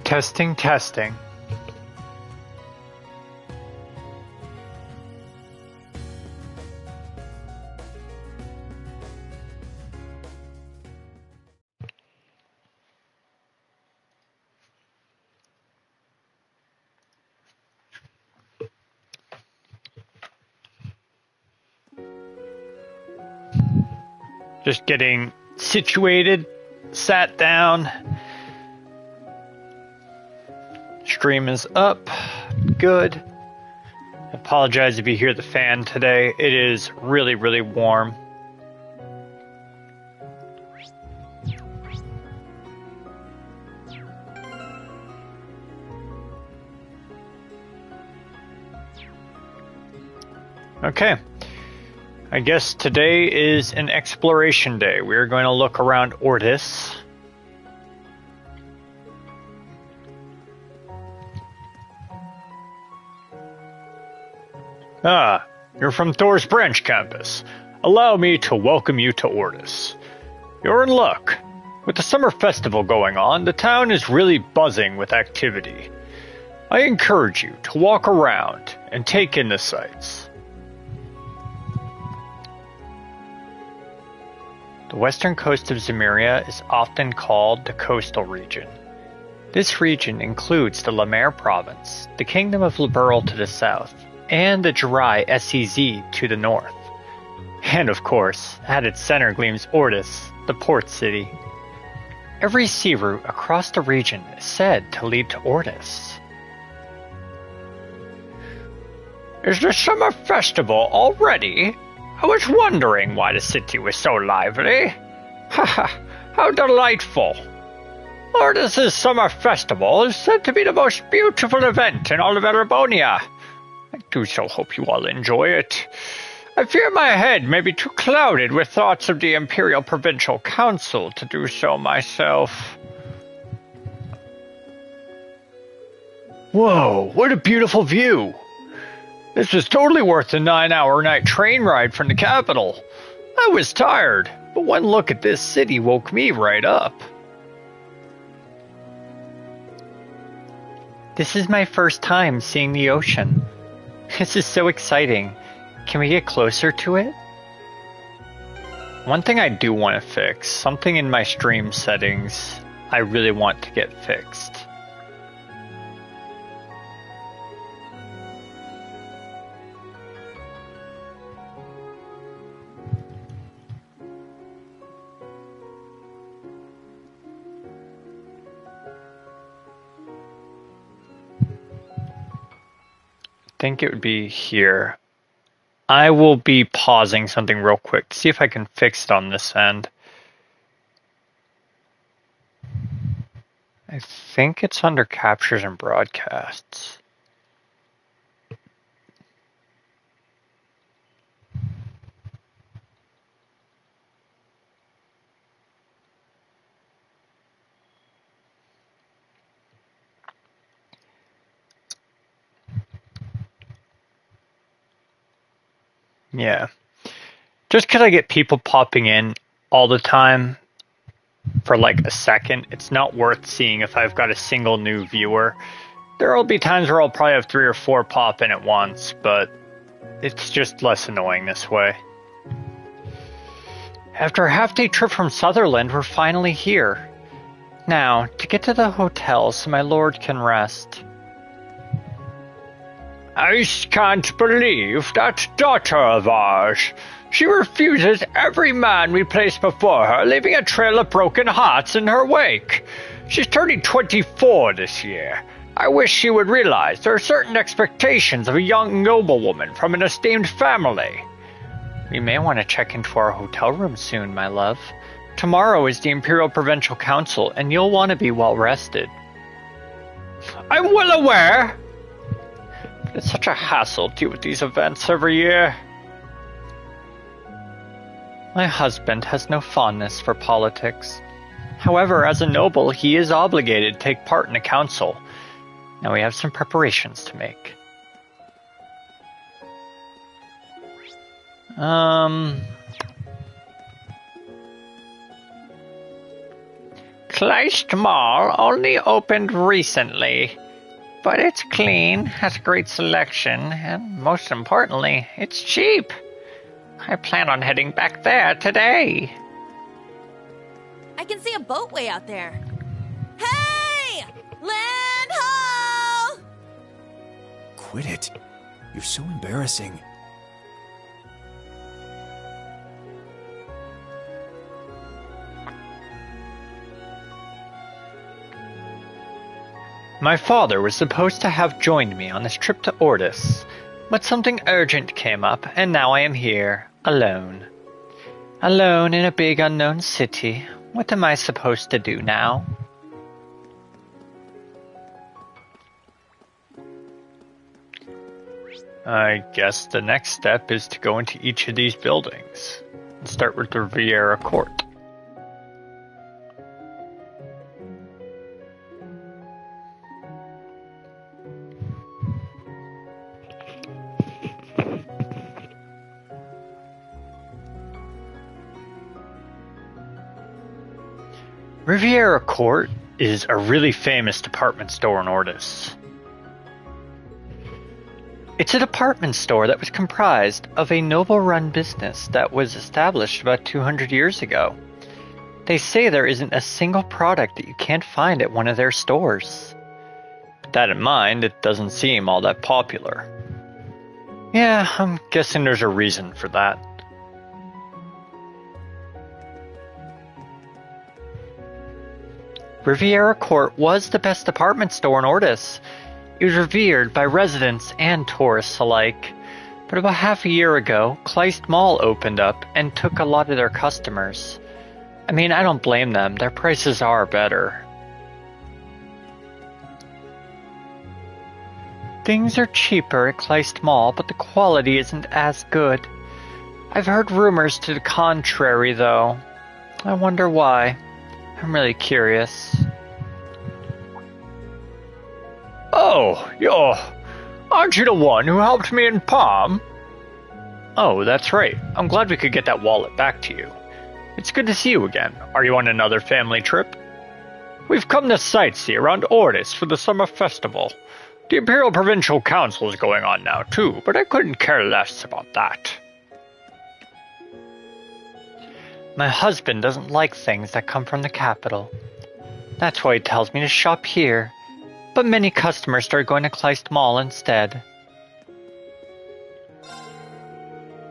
Testing, testing. Just getting situated, sat down. Stream is up. Good. I apologize if you hear the fan today. It is really, really warm. Okay. I guess today is an exploration day. We are going to look around Ortis. Ah, you're from Thor's Branch campus. Allow me to welcome you to Ortis. You're in luck. With the summer festival going on, the town is really buzzing with activity. I encourage you to walk around and take in the sights. The western coast of Zemuria is often called the coastal region. This region includes the Lemare province, the kingdom of Liberl to the south, and the Jirai SEZ to the north. And of course, at its center gleams Ortis, the port city. Every sea route across the region is said to lead to Ortis. Is the summer festival already? I was wondering why the city was so lively. Haha, how delightful. Ortis' summer festival is said to be the most beautiful event in all of Erebonia. I do so hope you all enjoy it. I fear my head may be too clouded with thoughts of the Imperial Provincial Council to do so myself. Whoa, what a beautiful view! This was totally worth the 9-hour night train ride from the capital. I was tired, but one look at this city woke me right up. This is my first time seeing the ocean. This is so exciting. Can we get closer to it? One thing I do want to fix, something in my stream settings, I really want to get fixed. I think it would be here. I will be pausing something real quick to see if I can fix it on this end. I think it's under captures and broadcasts. Yeah. Just because I get people popping in all the time for like a second, it's not worth seeing if I've got a single new viewer. There will be times where I'll probably have 3 or 4 pop in at once, but it's just less annoying this way. After a half-day trip from Sutherland, we're finally here. Now, to get to the hotel so my lord can rest. I can't believe that daughter of ours. She refuses every man we place before her, leaving a trail of broken hearts in her wake. She's turning 24 this year. I wish she would realize there are certain expectations of a young noblewoman from an esteemed family. We may want to check into our hotel room soon, my love. Tomorrow is the Imperial Provincial Council, and you'll want to be well rested. I'm well aware. It's such a hassle to deal with these events every year. My husband has no fondness for politics. However, as a noble, he is obligated to take part in a council. Now we have some preparations to make. Kleist Mall only opened recently, but it's clean, has a great selection, and most importantly, it's cheap. I plan on heading back there today. I can see a boat way out there. Hey! Land ho! Quit it. You're so embarrassing. My father was supposed to have joined me on this trip to Ordis, but something urgent came up, and now I am here, alone. Alone in a big unknown city. What am I supposed to do now? I guess the next step is to go into each of these buildings. Let's start with the Riviera Court. Riviera Court is a really famous department store in Ordis. It's a department store that was comprised of a noble-run business that was established about 200 years ago. They say there isn't a single product that you can't find at one of their stores. With that in mind, it doesn't seem all that popular. Yeah, I'm guessing there's a reason for that. Riviera Court was the best department store in Ordis. It was revered by residents and tourists alike. But about half a year ago, Kleist Mall opened up and took a lot of their customers. I mean, I don't blame them. Their prices are better. Things are cheaper at Kleist Mall, but the quality isn't as good. I've heard rumors to the contrary, though. I wonder why. I'm really curious. Oh, aren't you the one who helped me in Palm? Oh, that's right. I'm glad we could get that wallet back to you. It's good to see you again. Are you on another family trip? We've come to sightsee around Ordis for the summer festival. The Imperial Provincial Council is going on now, too, but I couldn't care less about that. My husband doesn't like things that come from the capital. That's why he tells me to shop here. But many customers started going to Kleist Mall instead.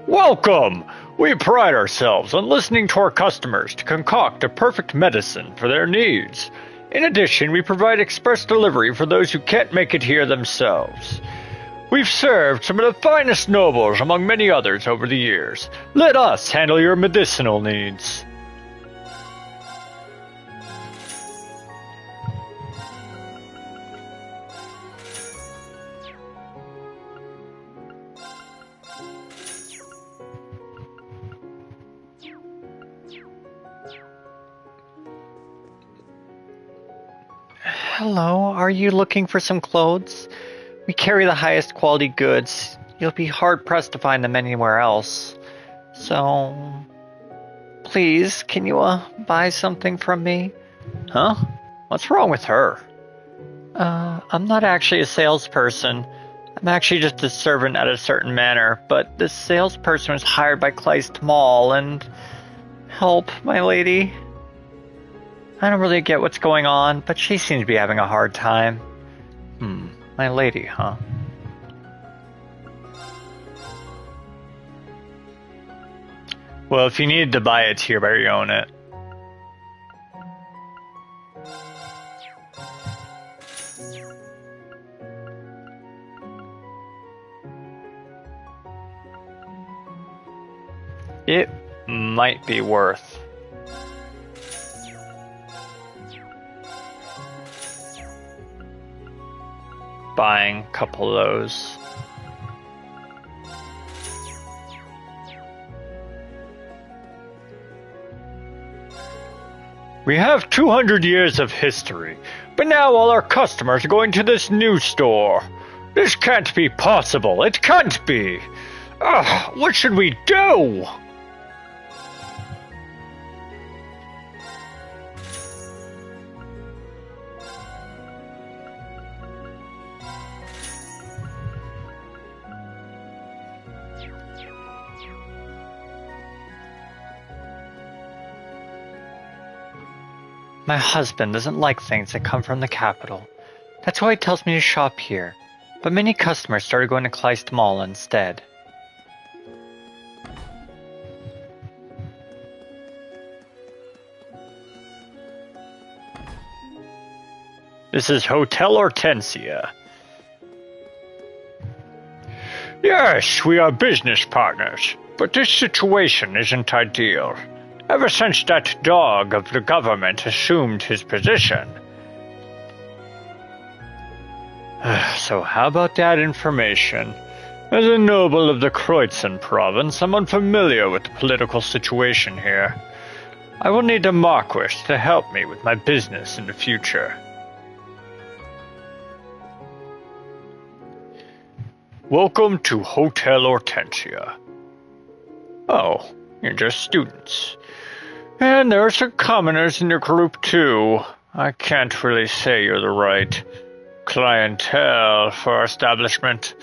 Welcome! We pride ourselves on listening to our customers to concoct a perfect medicine for their needs. In addition, we provide express delivery for those who can't make it here themselves. We've served some of the finest nobles among many others over the years. Let us handle your medicinal needs. Hello, are you looking for some clothes? We carry the highest quality goods. You'll be hard-pressed to find them anywhere else. So, please, can you, buy something from me? Huh? What's wrong with her? I'm not actually a salesperson. I'm actually just a servant at a certain manor, but this salesperson was hired by Kleist Mall and... Help, my lady. I don't really get what's going on, but she seems to be having a hard time. My lady, huh? Well, if you needed to buy it, here, better you own it. It might be worth. Buying a couple of those. We have 200 years of history, but now all our customers are going to this new store. This can't be possible. It can't be. Ugh, what should we do? My husband doesn't like things that come from the capital. That's why he tells me to shop here. But many customers started going to Kleist Mall instead. This is Hotel Hortensia. Yes, we are business partners, but this situation isn't ideal. Ever since that dog of the government assumed his position. So how about that information? As a noble of the Kreutzen province, I'm unfamiliar with the political situation here. I will need the Marquis to help me with my business in the future. Welcome to Hotel Hortensia. Oh, you're just students. And there are some commoners in your group too. I can't really say you're the right clientele for our establishment.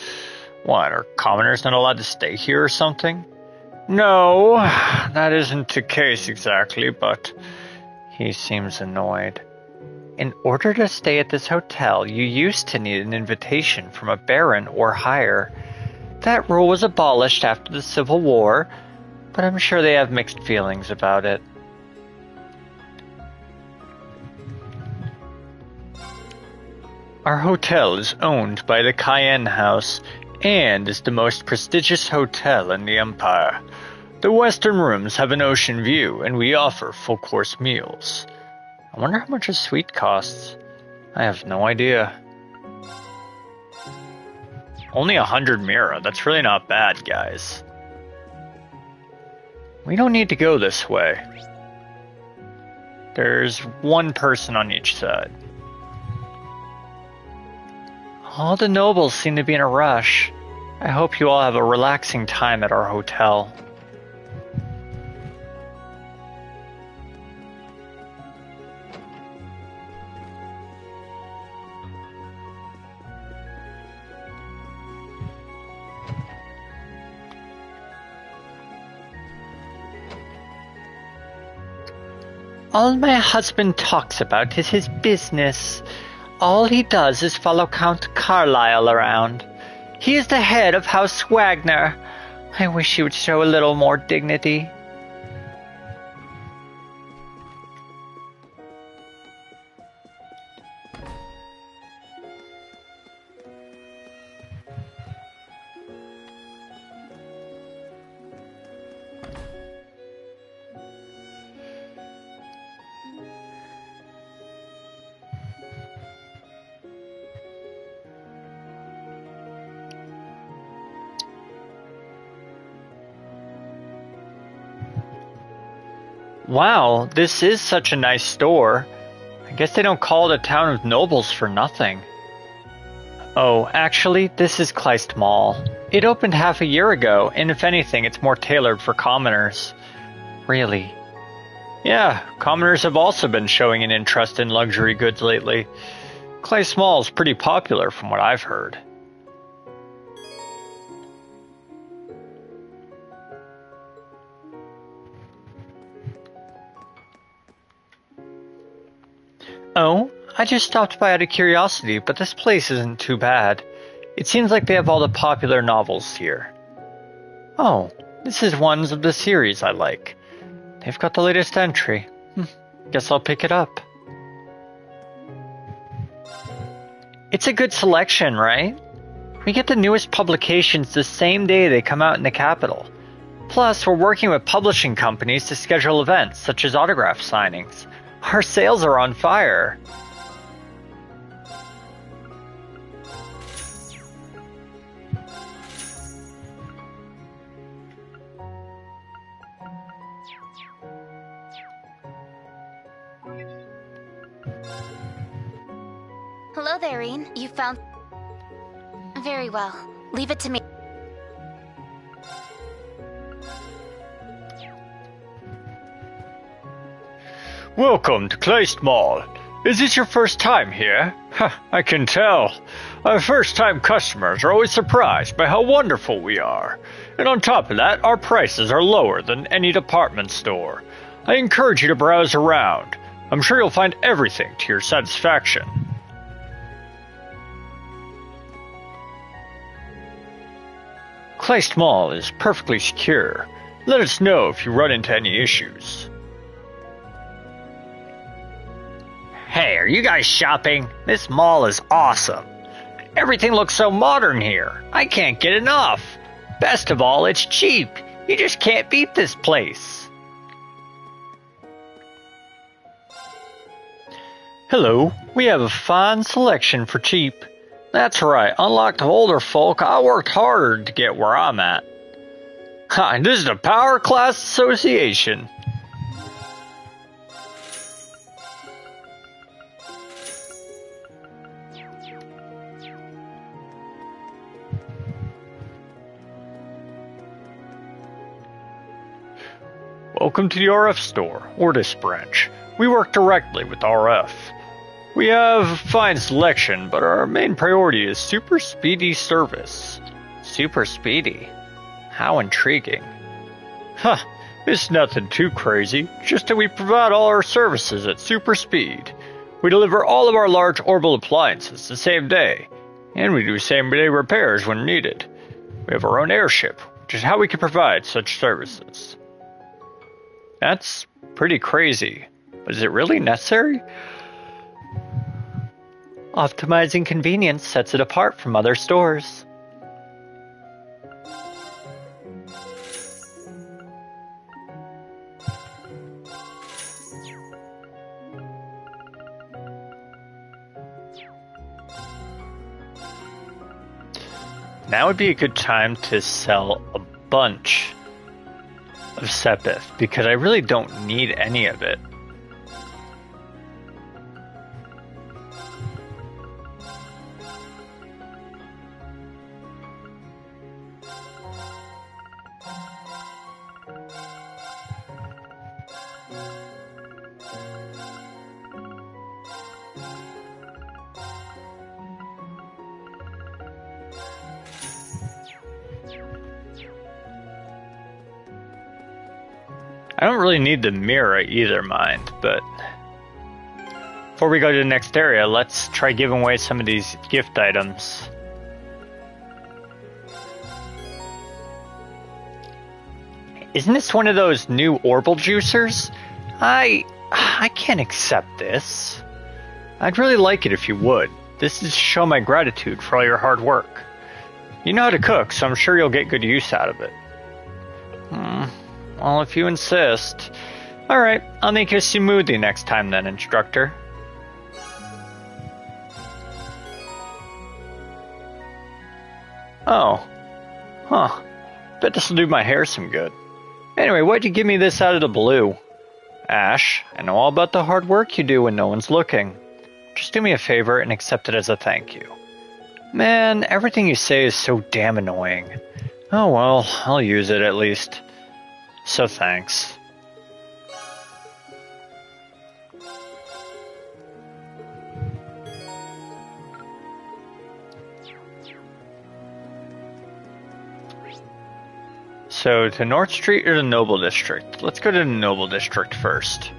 What, are commoners not allowed to stay here or something? No, that isn't the case exactly, but he seems annoyed. In order to stay at this hotel, you used to need an invitation from a baron or higher. That rule was abolished after the Civil War, but I'm sure they have mixed feelings about it. Our hotel is owned by the Cayenne House and is the most prestigious hotel in the Empire. The western rooms have an ocean view, and we offer full-course meals. I wonder how much a suite costs. I have no idea. Only 100 mira. That's really not bad, guys. We don't need to go this way. There's one person on each side. All the nobles seem to be in a rush. I hope you all have a relaxing time at our hotel. All my husband talks about is his business. All he does is follow Count Carlyle around. He is the head of House Wagner. I wish he would show a little more dignity. Wow, this is such a nice store. I guess they don't call it a town of nobles for nothing. Oh, actually, this is Kleist Mall. It opened half a year ago, and if anything, it's more tailored for commoners. Really? Yeah, commoners have also been showing an interest in luxury goods lately. Kleist Mall is pretty popular from what I've heard. Oh, I just stopped by out of curiosity, but this place isn't too bad. It seems like they have all the popular novels here. Oh, this is one of the series I like. They've got the latest entry. Guess I'll pick it up. It's a good selection, right? We get the newest publications the same day they come out in the capital. Plus, we're working with publishing companies to schedule events such as autograph signings. Our sales are on fire. Hello there, Reen. You found... Very well. Leave it to me. Welcome to Kleist Mall. Is this your first time here? I can tell. Our first-time customers are always surprised by how wonderful we are. And on top of that, our prices are lower than any department store. I encourage you to browse around. I'm sure you'll find everything to your satisfaction. Kleist Mall is perfectly secure. Let us know if you run into any issues. Hey, are you guys shopping? This mall is awesome. Everything looks so modern here. I can't get enough. Best of all, it's cheap. You just can't beat this place. Hello, we have a fine selection for cheap. That's right, unlike the older folk, I worked harder to get where I'm at. Ha, this is the Power Class Association. Welcome to the RF store, Ortis branch. We work directly with RF. We have a fine selection, but our main priority is super speedy service. Super speedy? How intriguing. Huh, it's nothing too crazy, just that we provide all our services at super speed. We deliver all of our large orbital appliances the same day, and we do same-day repairs when needed. We have our own airship, which is how we can provide such services. That's pretty crazy, but is it really necessary? Optimizing convenience sets it apart from other stores. Now would be a good time to sell a bunch of Sepith, because I really don't need any of it. I don't really need the mirror either, mind, but before we go to the next area, let's try giving away some of these gift items. Isn't this one of those new Orbital juicers? I can't accept this. I'd really like it if you would. This is to show my gratitude for all your hard work. You know how to cook, so I'm sure you'll get good use out of it. Well, if you insist. Alright, I'll make you a smoothie next time then, instructor. Oh. Huh. Bet this'll do my hair some good. Anyway, why'd you give me this out of the blue? Ash, I know all about the hard work you do when no one's looking. Just do me a favor and accept it as a thank you. Man, everything you say is so damn annoying. Oh well, I'll use it at least. So thanks. So to North Street or the Noble District? Let's go to the Noble District first.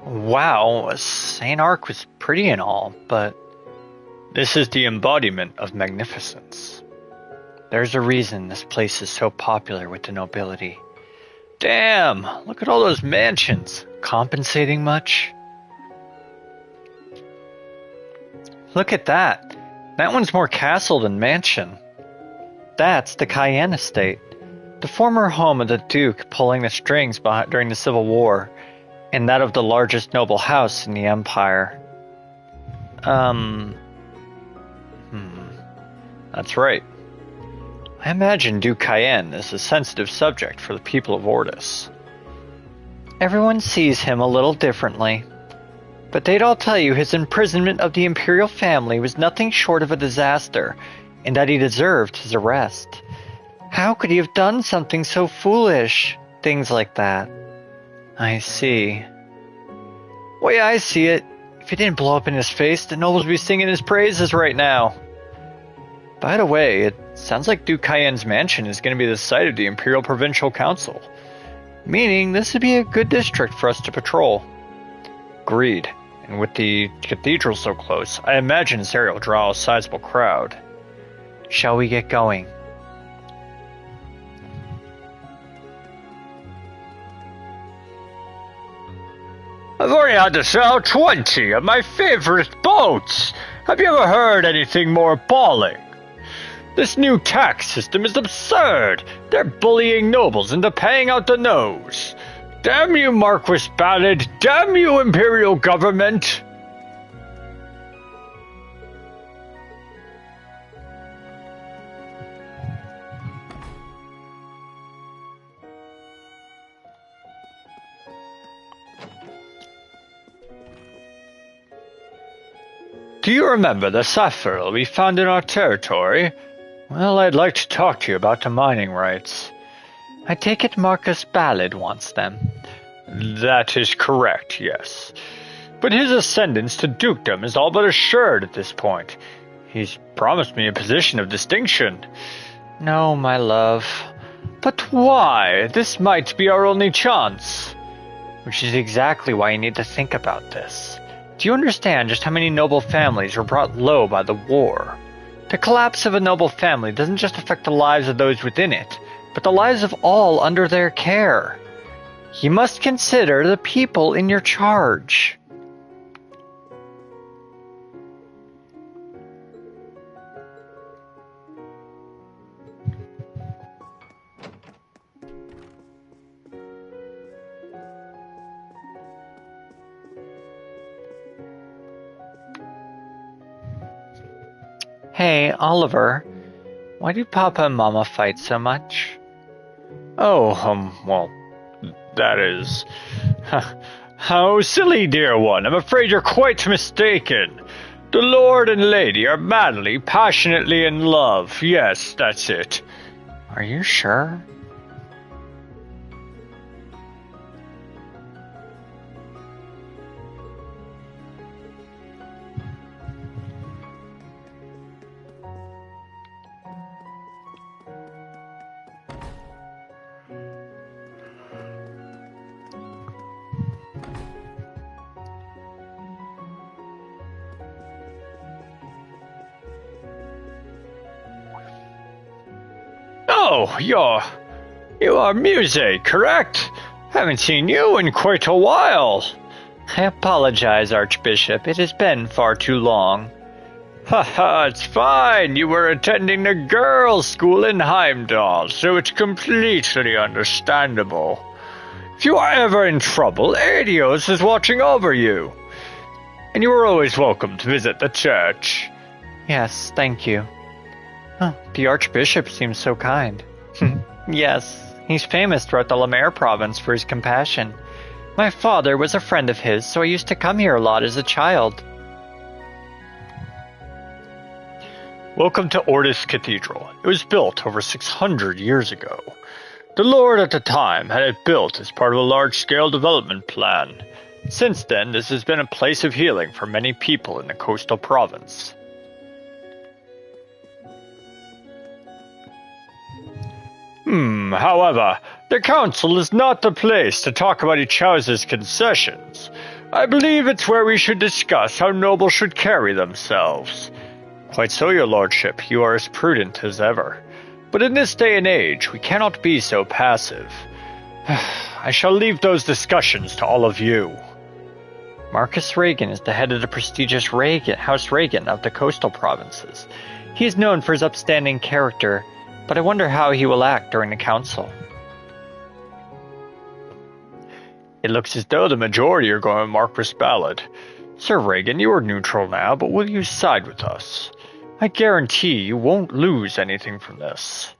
Wow, St. Ark was pretty and all, but this is the embodiment of magnificence. There's a reason this place is so popular with the nobility. Damn, look at all those mansions. Compensating much? Look at that. That one's more castle than mansion. That's the Cayenne Estate, the former home of the Duke pulling the strings during the Civil War, and that of the largest noble house in the Empire. That's right. I imagine Duke Cayenne is a sensitive subject for the people of Ortis. Everyone sees him a little differently, but they'd all tell you his imprisonment of the imperial family was nothing short of a disaster, and that he deserved his arrest. How could he have done something so foolish? Things like that. I see. Way I see it, if he didn't blow up in his face, the nobles would be singing his praises right now. By the way, it sounds like Duke Cayenne's mansion is going to be the site of the Imperial Provincial Council, meaning this would be a good district for us to patrol. Agreed. And with the cathedral so close, I imagine this area will draw a sizable crowd. Shall we get going? I've already had to sell 20 of my favorite boats. Have you ever heard anything more appalling? This new tax system is absurd. They're bullying nobles into paying out the nose. Damn you, Marquis Ballad! Damn you, Imperial Government! Do you remember the sapphire we found in our territory? Well, I'd like to talk to you about the mining rights. I take it Marcus Ballad wants them. That is correct, yes. But his ascendance to dukedom is all but assured at this point. He's promised me a position of distinction. No, my love. But why? This might be our only chance. Which is exactly why you need to think about this. Do you understand just how many noble families were brought low by the war? The collapse of a noble family doesn't just affect the lives of those within it, but the lives of all under their care. You must consider the people in your charge. Hey, Oliver, why do Papa and Mama fight so much? Oh, well, that is... How silly, dear one. I'm afraid you're quite mistaken. The Lord and Lady are madly, passionately in love. Yes, that's it. Are you sure? Oh, you are Muse, correct? Haven't seen you in quite a while. I apologize, Archbishop. It has been far too long. Haha, it's fine. You were attending the girls' school in Heimdall, so it's completely understandable. If you are ever in trouble, Adios is watching over you. And you are always welcome to visit the church. Yes, thank you. Oh, the Archbishop seems so kind. Yes, he's famous throughout the Lemaire province for his compassion. My father was a friend of his, so I used to come here a lot as a child. Welcome to Ordis Cathedral. It was built over 600 years ago. The Lord at the time had it built as part of a large-scale development plan. Since then, this has been a place of healing for many people in the coastal province. However, the council is not the place to talk about each house's concessions. I believe it's where we should discuss how nobles should carry themselves. Quite so, your lordship, you are as prudent as ever. But in this day and age, we cannot be so passive. I shall leave those discussions to all of you. Marcus Reagan is the head of the prestigious House Reagan of the coastal provinces. He is known for his upstanding character, but I wonder how he will act during the council. It looks as though the majority are going with Marquis Ballad. Sir Reagan, you are neutral now, but will you side with us? I guarantee you won't lose anything from this.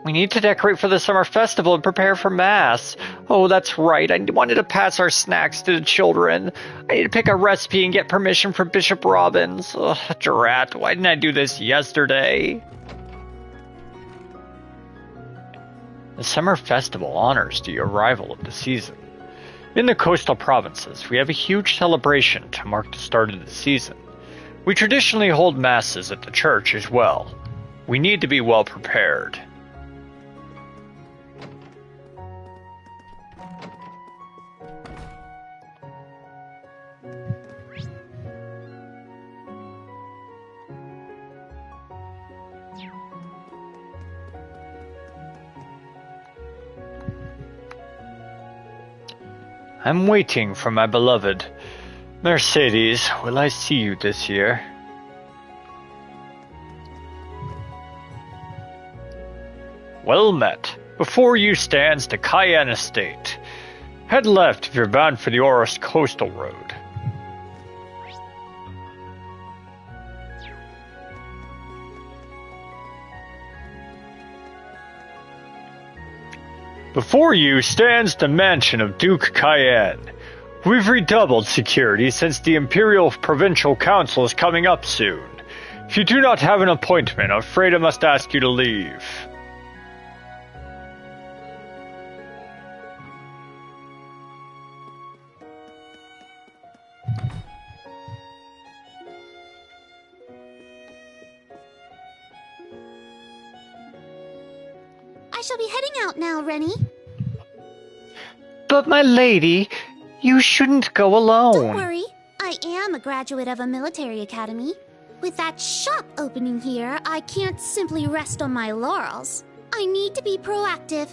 We need to decorate for the summer festival and prepare for Mass. Oh, that's right. I wanted to pass our snacks to the children. I need to pick a recipe and get permission from Bishop Robbins. Ugh, drat. Why didn't I do this yesterday? The summer festival honors the arrival of the season. In the coastal provinces, we have a huge celebration to mark the start of the season. We traditionally hold masses at the church as well. We need to be well prepared. I'm waiting for my beloved. Mercedes, will I see you this year? Well met. Before you stands the Cayenne Estate. Head left if you're bound for the Oros Coastal Road. Before you stands the mansion of Duke Cayenne. We've redoubled security since the Imperial Provincial Council is coming up soon. If you do not have an appointment, I'm afraid I must ask you to leave. I shall be heading out now, Rennie. But my lady, you shouldn't go alone. Don't worry. I am a graduate of a military academy. With that shop opening here, I can't simply rest on my laurels. I need to be proactive.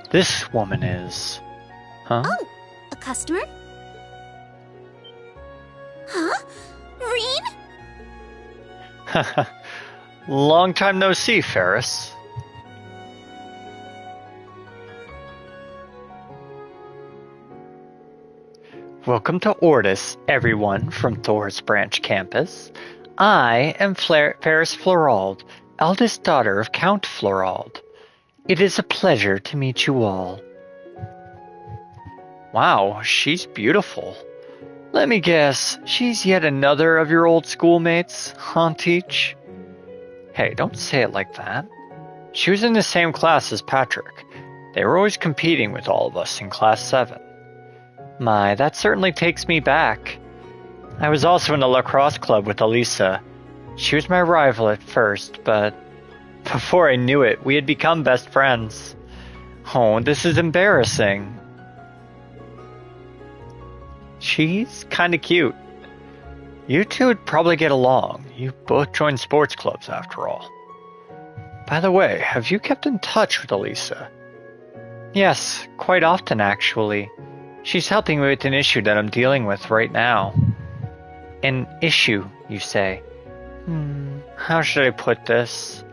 This woman is... Huh? Oh, a customer? Huh? Reen? Long time no see, Ferris. Welcome to Ordis, everyone from Thor's Branch campus. I am Ferris Florald, eldest daughter of Count Florald. It is a pleasure to meet you all. Wow, she's beautiful. Let me guess, she's yet another of your old schoolmates, huh, Teach? Hey, don't say it like that. She was in the same class as Patrick. They were always competing with all of us in Class 7. My, that certainly takes me back. I was also in the lacrosse club with Elisa. She was my rival at first, but before I knew it, we had become best friends. Oh, this is embarrassing. She's kinda cute. You two would probably get along. You both joined sports clubs after all. By the way, have you kept in touch with Elisa? Yes, quite often actually. She's helping me with an issue that I'm dealing with right now. An issue, you say? How should I put this?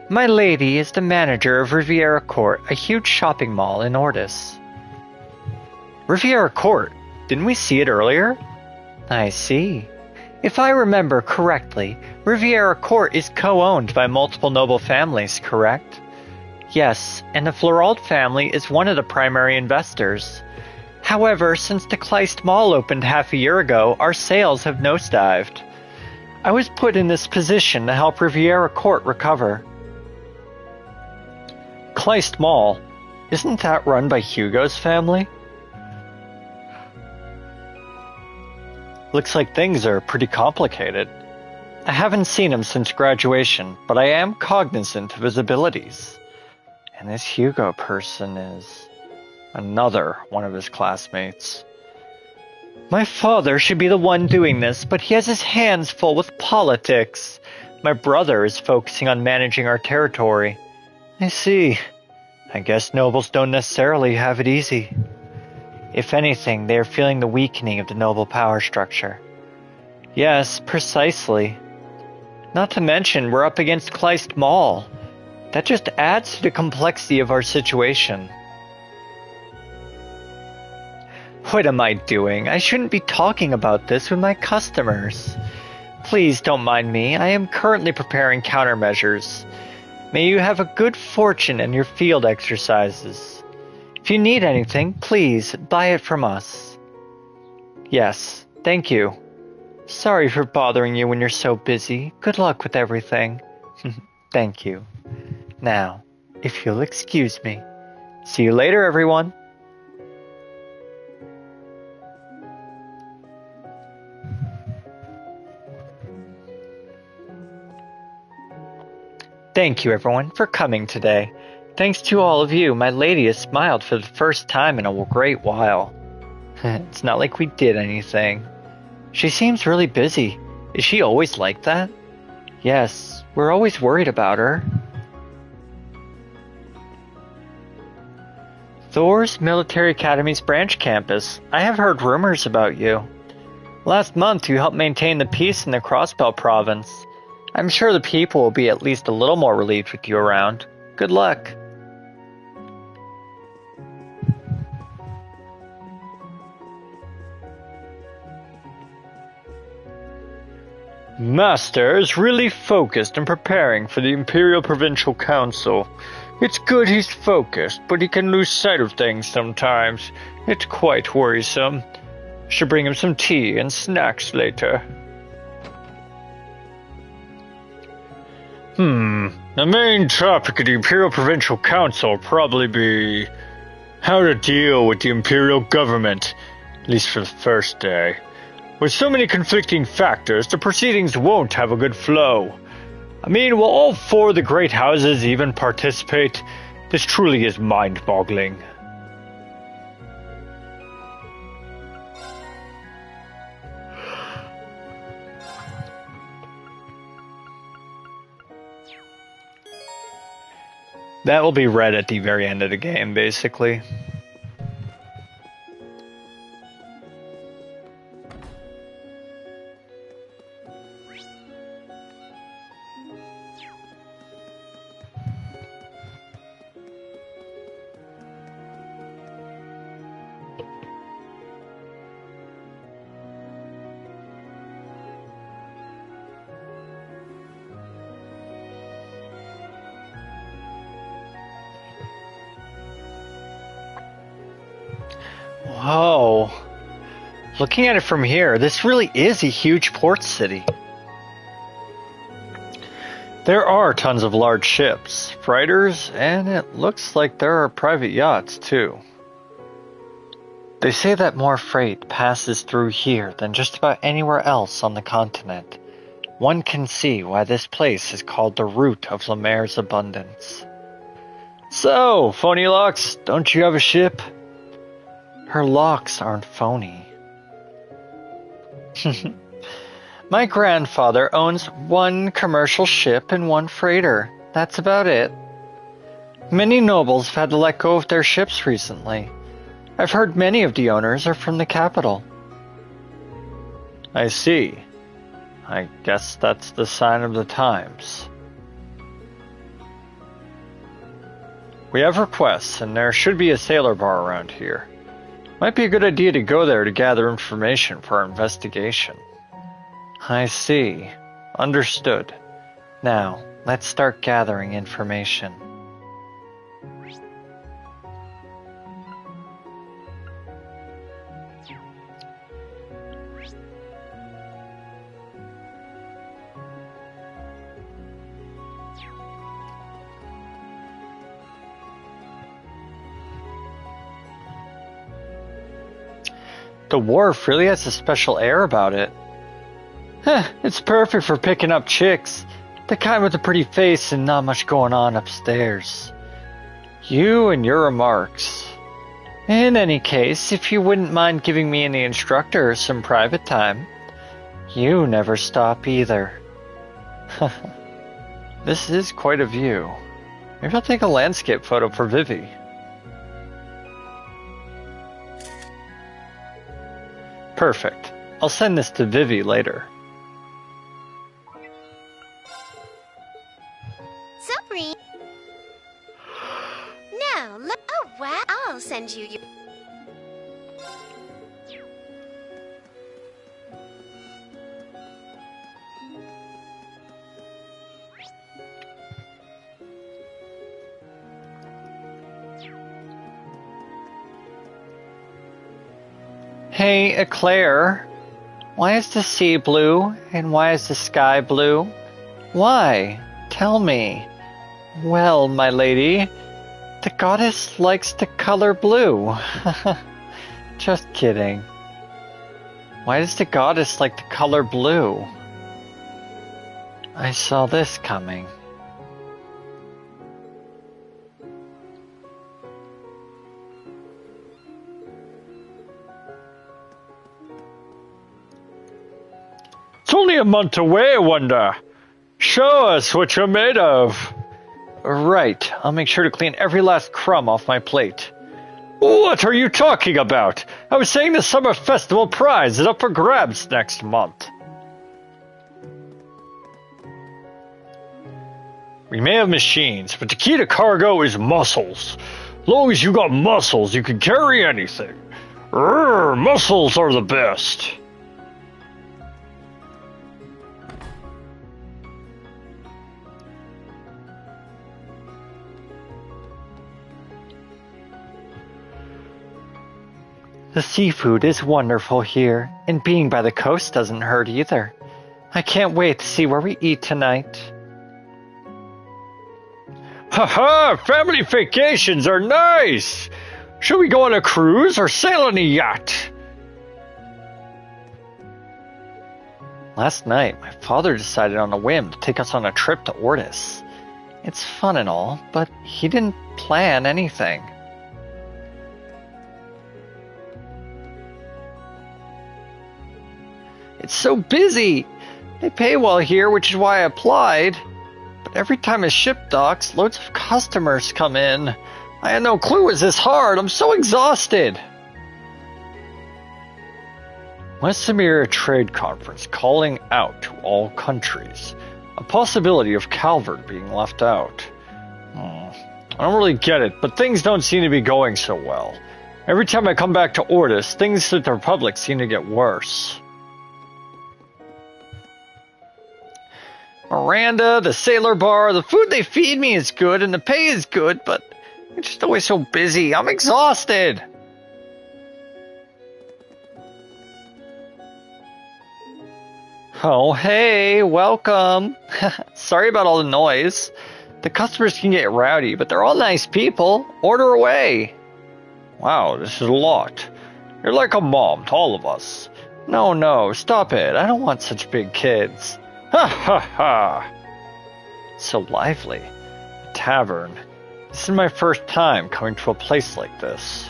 My lady is the manager of Riviera Court, a huge shopping mall in Ordis. Riviera Court? Didn't we see it earlier? I see. If I remember correctly, Riviera Court is co-owned by multiple noble families, correct? Yes, and the Florald family is one of the primary investors. However, since the Kleist Mall opened half a year ago, our sales have nosedived. I was put in this position to help Riviera Court recover. Kleist Mall? Isn't that run by Hugo's family? Looks like things are pretty complicated. I haven't seen him since graduation, but I am cognizant of his abilities. And this Hugo person is another one of his classmates. My father should be the one doing this, but he has his hands full with politics. My brother is focusing on managing our territory. I see. I guess nobles don't necessarily have it easy. If anything, they are feeling the weakening of the noble power structure. Yes, precisely. Not to mention, we're up against Kleist Mall. That just adds to the complexity of our situation. What am I doing? I shouldn't be talking about this with my customers. Please don't mind me. I am currently preparing countermeasures. May you have a good fortune in your field exercises. If you need anything, please buy it from us. Yes, thank you. Sorry for bothering you when you're so busy. Good luck with everything. Thank you. Now, if you'll excuse me. See you later, everyone. Thank you, everyone, for coming today. Thanks to all of you, my lady has smiled for the first time in a great while. It's not like we did anything. She seems really busy. Is she always like that? Yes, we're always worried about her. Thor's Military Academy's branch campus. I have heard rumors about you. Last month you helped maintain the peace in the Crossbell province. I'm sure the people will be at least a little more relieved with you around. Good luck. Master is really focused and preparing for the Imperial Provincial Council. It's good he's focused, but he can lose sight of things sometimes. It's quite worrisome. Should bring him some tea and snacks later. The main topic of the Imperial Provincial Council will probably be how to deal with the Imperial government, at least for the first day. With so many conflicting factors, the proceedings won't have a good flow. I mean, will all four of the great houses even participate? This truly is mind-boggling. That will be read at the very end of the game, basically. Whoa. Looking at it from here, this really is a huge port city. There are tons of large ships, freighters, and it looks like there are private yachts too. They say that more freight passes through here than just about anywhere else on the continent. One can see why this place is called the root of Lemaire's abundance. So, Phony Locks, don't you have a ship? Her locks aren't phony. My grandfather owns one commercial ship and one freighter. That's about it. Many nobles have had to let go of their ships recently. I've heard many of the owners are from the capital. I see. I guess that's the sign of the times. We have requests, and there should be a sailor bar around here. Might be a good idea to go there to gather information for our investigation. I see. Understood. Now, let's start gathering information. The wharf really has a special air about it. It's perfect for picking up chicks. The kind with a pretty face and not much going on upstairs. You and your remarks. In any case, if you wouldn't mind giving me and the instructor some private time. You never stop either. This is quite a view. Maybe I'll take a landscape photo for Vivi. Perfect. I'll send this to Vivi later. Sorry. Now, look. Oh, wow. I'll send you your. Hey, Eclair. Why is the sea blue, and why is the sky blue? Why? Tell me. Well, my lady, the goddess likes the color blue. Just kidding. Why does the goddess like the color blue? I saw this coming. It's only a month away, I wonder. Show us what you're made of. Right, I'll make sure to clean every last crumb off my plate. What are you talking about? I was saying the Summer Festival prize is up for grabs next month. We may have machines, but the key to cargo is muscles. As long as you got muscles, you can carry anything. Muscles are the best. The seafood is wonderful here, and being by the coast doesn't hurt either. I can't wait to see where we eat tonight. Haha! Family vacations are nice! Should we go on a cruise or sail on a yacht? Last night, my father decided on a whim to take us on a trip to Ortis. It's fun and all, but he didn't plan anything. It's so busy! They pay well here, which is why I applied. But every time a ship docks, loads of customers come in. I had no clue it was this hard. I'm so exhausted. West Samira Trade Conference calling out to all countries. A possibility of Calvert being left out. I don't really get it, but things don't seem to be going so well. Every time I come back to Ortis, things at the Republic seem to get worse. Miranda, the Sailor Bar, the food they feed me is good and the pay is good, but it's just always so busy. I'm exhausted. Oh, hey, welcome. Sorry about all the noise. The customers can get rowdy, but they're all nice people. Order away. Wow, this is a lot. You're like a mom to all of us. No, stop it. I don't want such big kids. Ha ha ha! So lively. A tavern. This is my first time coming to a place like this.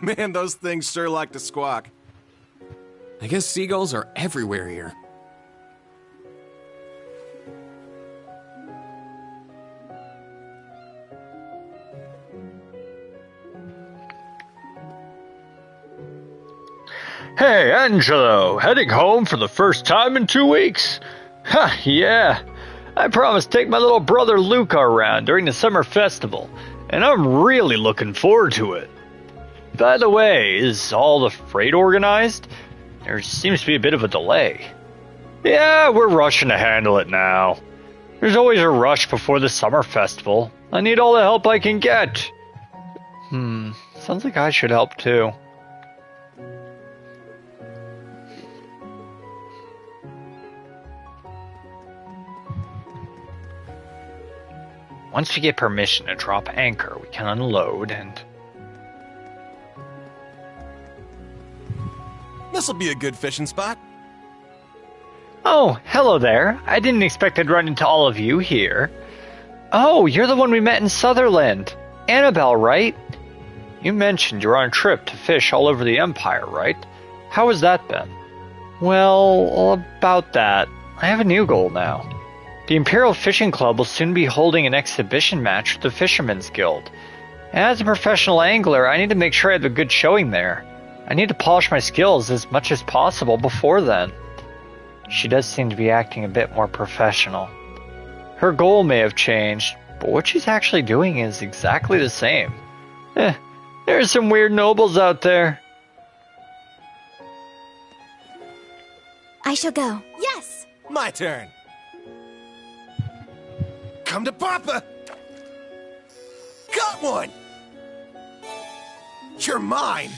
Man, those things sure like to squawk. I guess seagulls are everywhere here. Hey, Angelo, heading home for the first time in 2 weeks? Ha, yeah. I promised to take my little brother Luca around during the summer festival, and I'm really looking forward to it. By the way, is all the freight organized? There seems to be a bit of a delay. Yeah, we're rushing to handle it now. There's always a rush before the summer festival. I need all the help I can get. Sounds like I should help too. Once we get permission to drop anchor, we can unload and... This'll be a good fishing spot. Oh, hello there. I didn't expect I'd run into all of you here. Oh, you're the one we met in Sutherland. Annabelle, right? You mentioned you're on a trip to fish all over the Empire, right? How has that been? Well, about that. I have a new goal now. The Imperial Fishing Club will soon be holding an exhibition match with the Fishermen's Guild. As a professional angler, I need to make sure I have a good showing there. I need to polish my skills as much as possible before then. She does seem to be acting a bit more professional. Her goal may have changed, but what she's actually doing is exactly the same. There's some weird nobles out there. I shall go. Yes! My turn. Come to Papa. Got one. You're mine.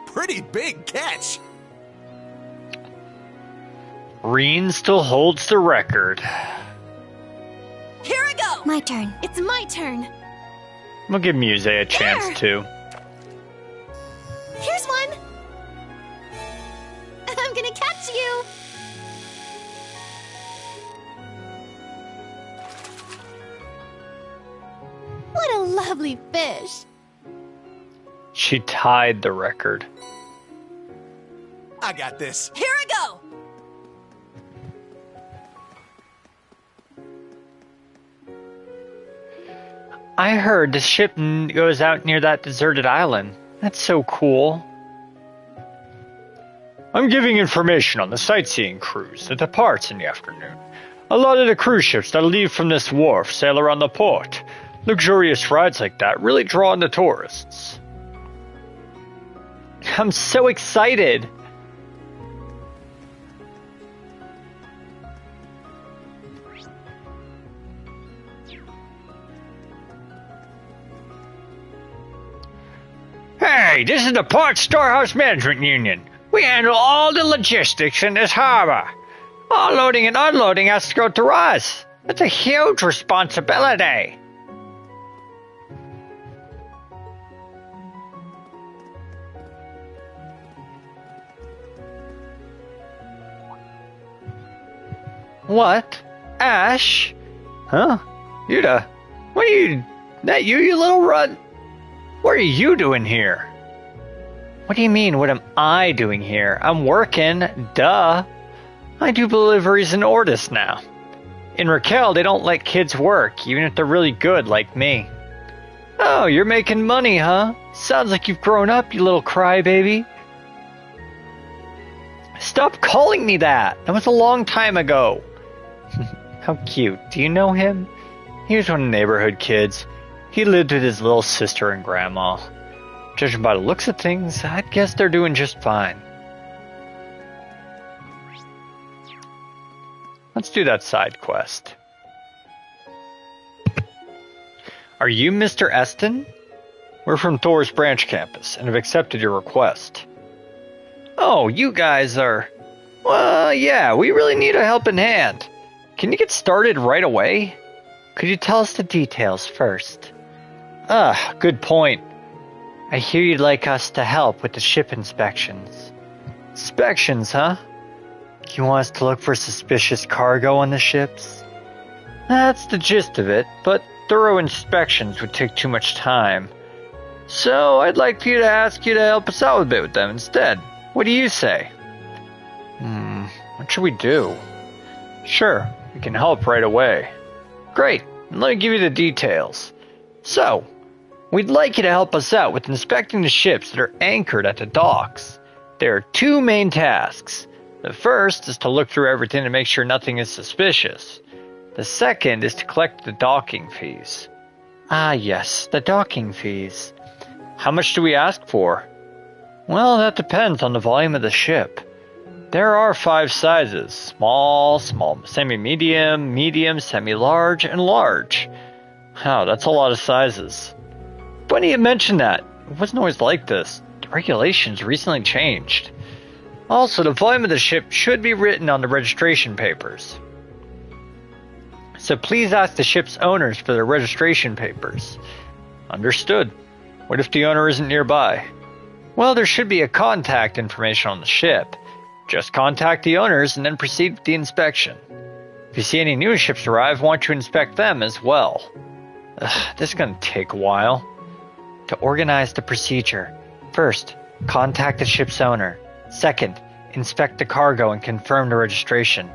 Pretty big catch. Reen still holds the record. Here I go! My turn. It's my turn. We'll give Muse a chance There. too. Here's one! I'm gonna catch you! What a lovely fish! She tied the record. I got this. Here I go! I heard the ship goes out near that deserted island. That's so cool. I'm giving information on the sightseeing cruise that departs in the afternoon. A lot of the cruise ships that leave from this wharf sail around the port. Luxurious rides like that really draw in the tourists. I'm so excited. Hey, this is the Port Storehouse Management Union. We handle all the logistics in this harbor. All loading and unloading has to go through us. It's a huge responsibility. What? Ash? Huh? Yuta? What are you... That you little runt? What are you doing here? What do you mean, what am I doing here? I'm working, duh. I do deliveries in Ordis now. In Raquel, they don't let kids work, even if they're really good like me. Oh, you're making money, huh? Sounds like you've grown up, you little crybaby. Stop calling me that! That was a long time ago. How cute. Do you know him? He was one of the neighborhood kids. He lived with his little sister and grandma. Judging by the looks of things, I'd guess they're doing just fine. Let's do that side quest. Are you Mr. Eston? We're from Thor's branch campus and have accepted your request. Oh, you guys are... Well, yeah, we really need a helping hand. Can you get started right away? Could you tell us the details first? Good point. I hear you'd like us to help with the ship inspections. Inspections, huh? You want us to look for suspicious cargo on the ships? That's the gist of it, but thorough inspections would take too much time. So I'd like you to ask you to help us out a bit with them instead. What do you say? What should we do? Sure, we can help right away. Great, let me give you the details. So, we'd like you to help us out with inspecting the ships that are anchored at the docks. There are two main tasks. The first is to look through everything to make sure nothing is suspicious. The second is to collect the docking fees. Ah yes, the docking fees. How much do we ask for? Well, that depends on the volume of the ship. There are 5 sizes: small, semi-medium, medium, semi-large, and large. Wow, that's a lot of sizes. Funny you mention that. It wasn't always like this. The regulations recently changed. Also, the volume of the ship should be written on the registration papers. So please ask the ship's owners for their registration papers. Understood. What if the owner isn't nearby? Well, there should be a contact information on the ship. Just contact the owners and then proceed with the inspection. If you see any new ships arrive, want to inspect them as well. This is going to take a while. To organize the procedure, first, contact the ship's owner. Second, inspect the cargo and confirm the registration.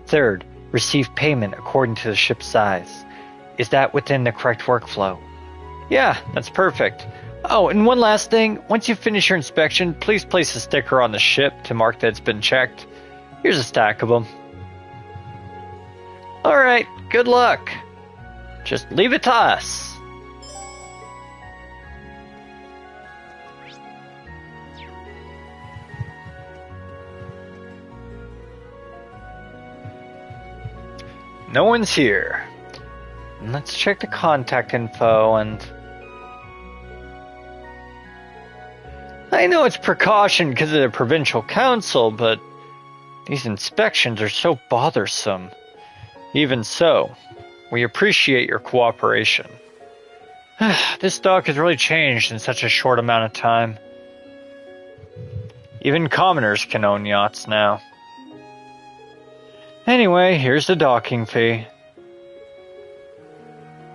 Third, receive payment according to the ship's size. Is that within the correct workflow? Yeah, that's perfect. Oh, and one last thing. Once you finish your inspection, please place a sticker on the ship to mark that it's been checked. Here's a stack of them. Alright, good luck. Just leave it to us. No one's here. Let's check the contact info and... I know it's precaution because of the provincial council, but these inspections are so bothersome. Even so, we appreciate your cooperation. This dock has really changed in such a short amount of time. Even commoners can own yachts now. Anyway, here's the docking fee.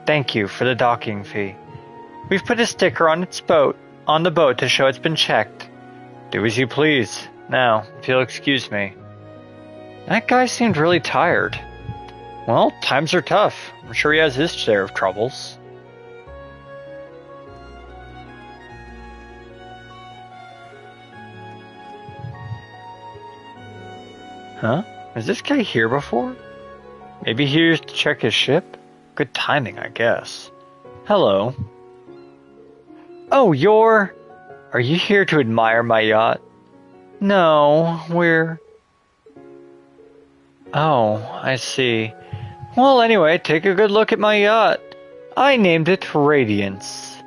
Thank you for the docking fee. We've put a sticker on the boat to show it's been checked. Do as you please. Now, if you'll excuse me. That guy seemed really tired. Well, times are tough. I'm sure he has his share of troubles. Huh? Was this guy here before? Maybe he used to check his ship? Good timing, I guess. Hello. Oh, Are you here to admire my yacht? No, we're... Oh, I see. Well, anyway, take a good look at my yacht. I named it Radiance.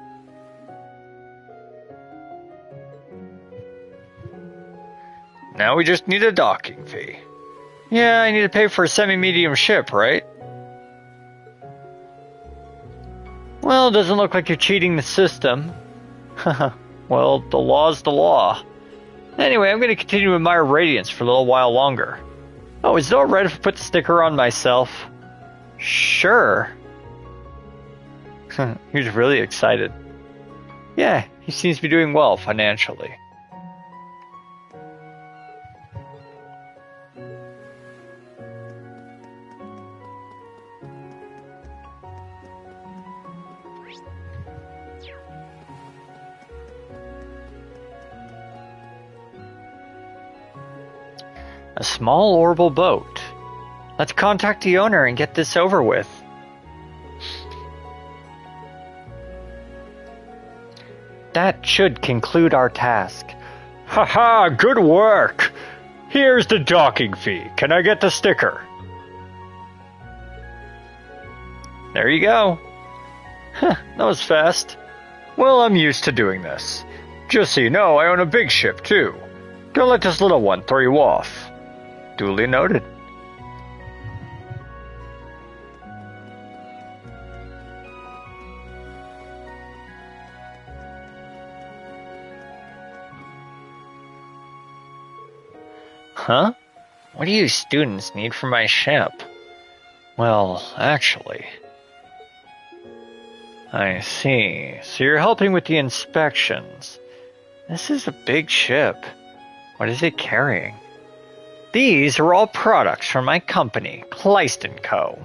Now we just need a docking fee. Yeah, I need to pay for a semi-medium ship, right? Well, it doesn't look like you're cheating the system. Well, the law's the law. Anyway, I'm going to continue to admire Radiance for a little while longer. Oh, is it alright if I put the sticker on myself? Sure. He was really excited. Yeah, he seems to be doing well financially. A small orbital boat. Let's contact the owner and get this over with. That should conclude our task. Haha, good work! Here's the docking fee. Can I get the sticker? There you go. That was fast. Well, I'm used to doing this. Just so you know, I own a big ship too. Don't let this little one throw you off. Duly noted. Huh? What do you students need from my ship? Well, actually... I see. So you're helping with the inspections. This is a big ship. What is it carrying? These are all products from my company, Kleist & Co.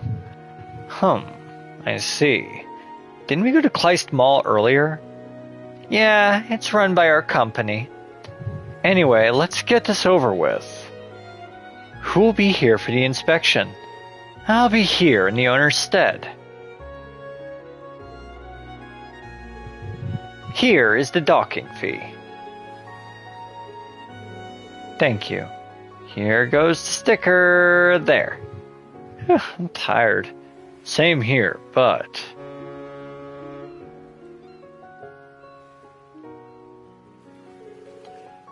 I see. Didn't we go to Kleist Mall earlier? Yeah, it's run by our company. Anyway, let's get this over with. Who'll be here for the inspection? I'll be here in the owner's stead. Here is the docking fee. Thank you. Here goes the sticker. There. I'm tired. Same here, but...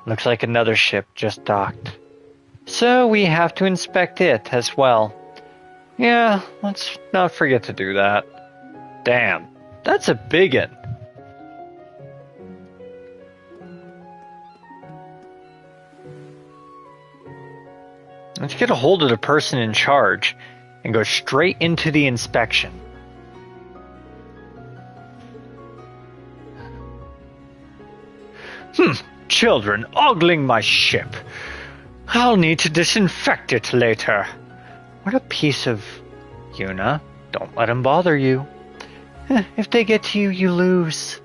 Looks like another ship just docked. So we have to inspect it as well. Yeah, let's not forget to do that. Damn, that's a big one. Let's get a hold of the person in charge and go straight into the inspection. Children ogling my ship. I'll need to disinfect it later. What a piece of... Yuna, don't let them bother you. If they get to you, you lose.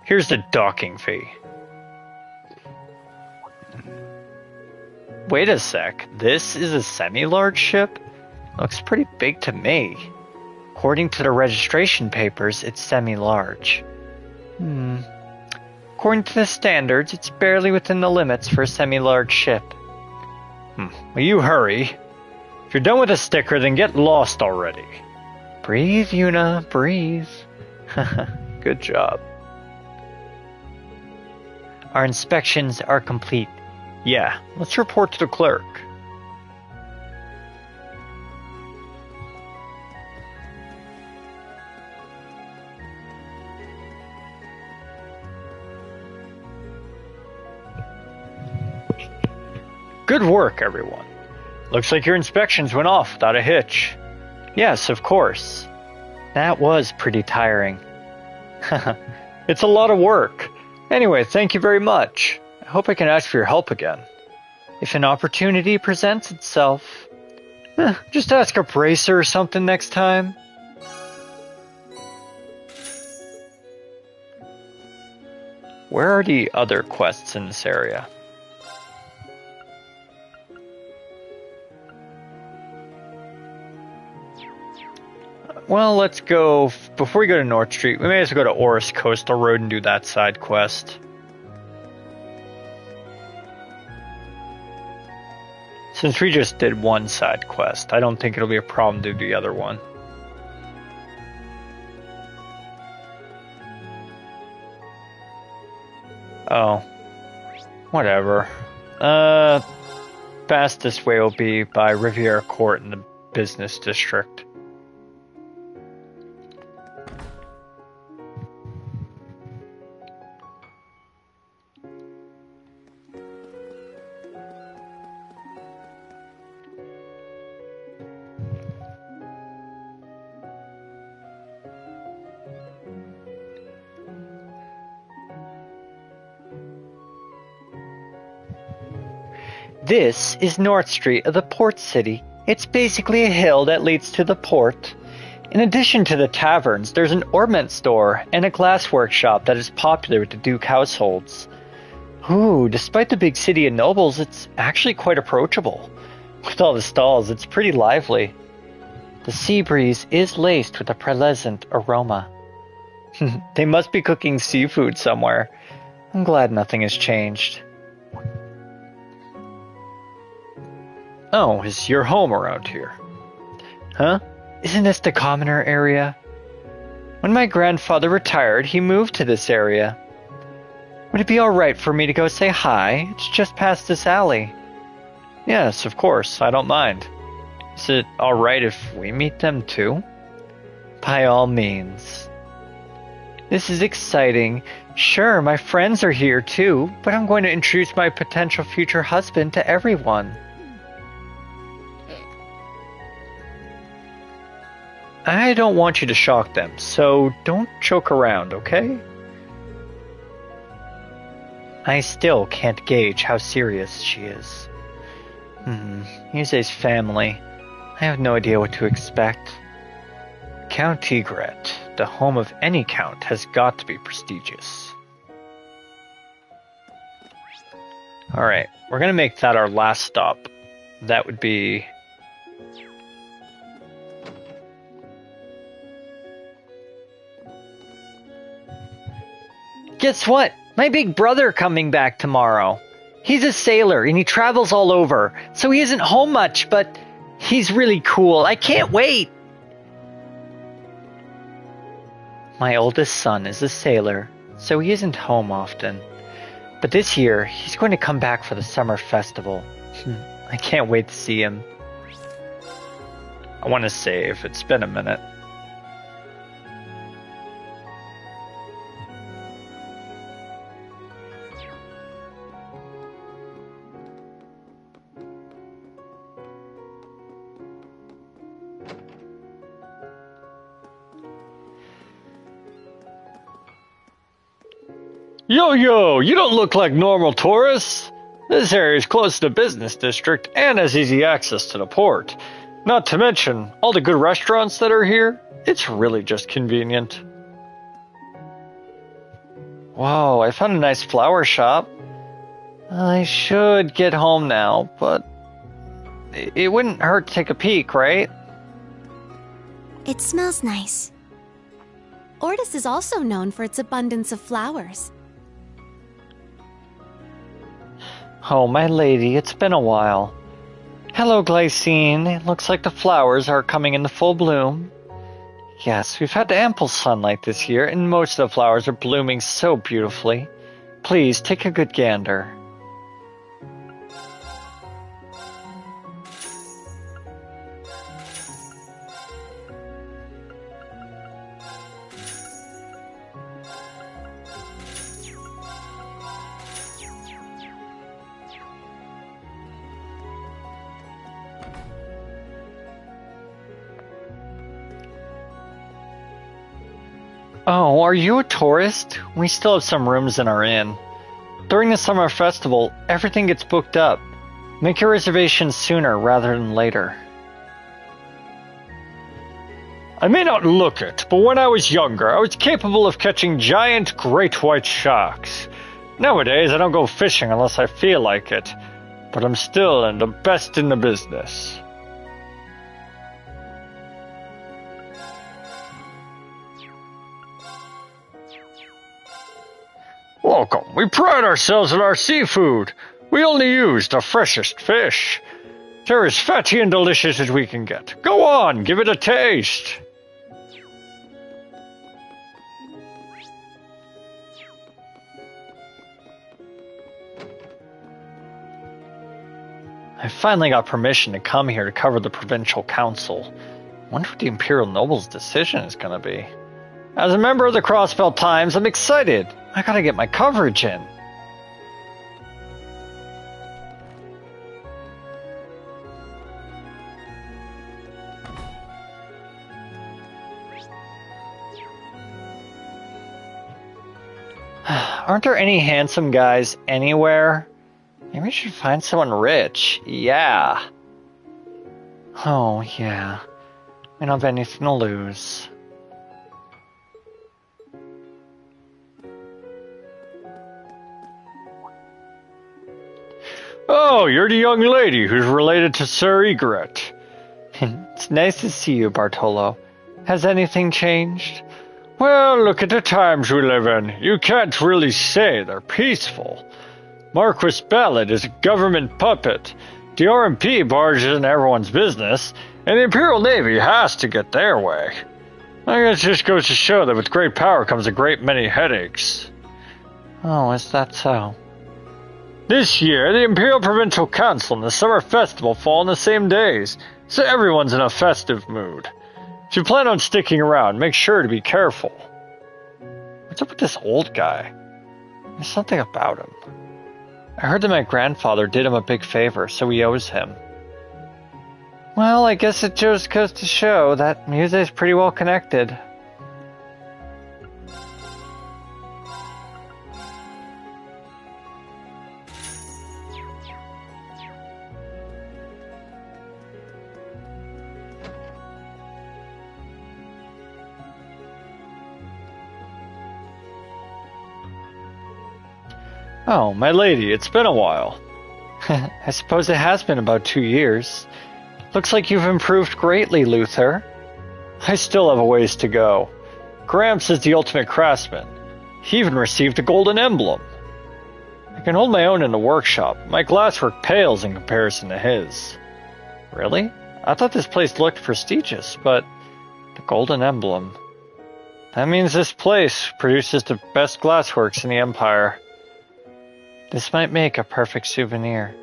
Here's the docking fee. Wait a sec, this is a semi-large ship? Looks pretty big to me. According to the registration papers, it's semi-large. According to the standards, it's barely within the limits for a semi-large ship. Will you hurry? If you're done with a sticker, then get lost already. Breathe, Yuna, breathe. Good job. Our inspections are complete. Yeah, let's report to the clerk. Good work, everyone. Looks like your inspections went off without a hitch. Yes, of course. That was pretty tiring. It's a lot of work. Anyway, thank you very much. I hope I can ask for your help again. If an opportunity presents itself, just ask a bracer or something next time. Where are the other quests in this area? Well, let's go, before we go to North Street, we may as well go to Oris Coastal Road and do that side quest. Since we just did one side quest, I don't think it'll be a problem to do the other one. Oh. Whatever. Fastest way will be by Riviera Court in the business district. This is North Street of the port city. It's basically a hill that leads to the port. In addition to the taverns, there's an ornament store and a glass workshop that is popular with the Duke households. Ooh, despite the big city of nobles, it's actually quite approachable. With all the stalls, it's pretty lively. The sea breeze is laced with a pleasant aroma. They must be cooking seafood somewhere. I'm glad nothing has changed. Oh, is your home around here? Huh? Isn't this the commoner area? When my grandfather retired, he moved to this area. Would it be alright for me to go say hi? It's just past this alley. Yes, of course, I don't mind. Is it alright if we meet them too? By all means. This is exciting. Sure, my friends are here too, but I'm going to introduce my potential future husband to everyone. I don't want you to shock them, so don't joke around, okay? I still can't gauge how serious she is. Yuze's family. I have no idea what to expect. Count Tigret, the home of any count, has got to be prestigious. Alright, we're gonna make that our last stop. That would be... Guess what? My big brother coming back tomorrow. He's a sailor and he travels all over, so he isn't home much, but he's really cool. I can't wait. My oldest son is a sailor, so he isn't home often. But this year, he's going to come back for the summer festival. I can't wait to see him. I want to save. It's been a minute. Yo, you don't look like normal tourists. This area is close to the business district and has easy access to the port. Not to mention all the good restaurants that are here. It's really just convenient. Whoa, I found a nice flower shop. I should get home now, but it wouldn't hurt to take a peek, right? It smells nice. Ortis is also known for its abundance of flowers. Oh, my lady, it's been a while. Hello, Glycine. It looks like the flowers are coming into full bloom. Yes, we've had ample sunlight this year, and most of the flowers are blooming so beautifully. Please, take a good gander. Oh, are you a tourist? We still have some rooms in our inn. During the summer festival, everything gets booked up. Make your reservations sooner rather than later. I may not look it, but when I was younger, I was capable of catching giant great white sharks. Nowadays, I don't go fishing unless I feel like it, but I'm still the best in the business. Welcome. We pride ourselves on our seafood. We only use the freshest fish. They're as fatty and delicious as we can get. Go on, give it a taste. I finally got permission to come here to cover the provincial council. Wonder what the Imperial Noble's decision is going to be. As a member of the Crossbell Times, I'm excited. I gotta get my coverage in. Aren't there any handsome guys anywhere? Maybe we should find someone rich. Yeah. Oh, yeah. We don't have anything to lose. Oh, you're the young lady who's related to Sir Egret. It's nice to see you, Bartolo. Has anything changed? Well, look at the times we live in. You can't really say they're peaceful. Marquis Ballad is a government puppet. The RMP barges in everyone's business, and the Imperial Navy has to get their way. I guess it just goes to show that with great power comes a great many headaches. Oh, is that so? This year, the Imperial Provincial Council and the Summer Festival fall on the same days, so everyone's in a festive mood. If you plan on sticking around, make sure to be careful. What's up with this old guy? There's something about him. I heard that my grandfather did him a big favor, so he owes him. Well, I guess it just goes to show that Muse is pretty well connected. Oh, my lady, it's been a while. I suppose it has been about 2 years. Looks like you've improved greatly, Luther. I still have a ways to go. Gramps is the ultimate craftsman. He even received a golden emblem. I can hold my own in the workshop. My glasswork pales in comparison to his. Really? I thought this place looked prestigious, but the golden emblem. That means this place produces the best glassworks in the Empire. This might make a perfect souvenir.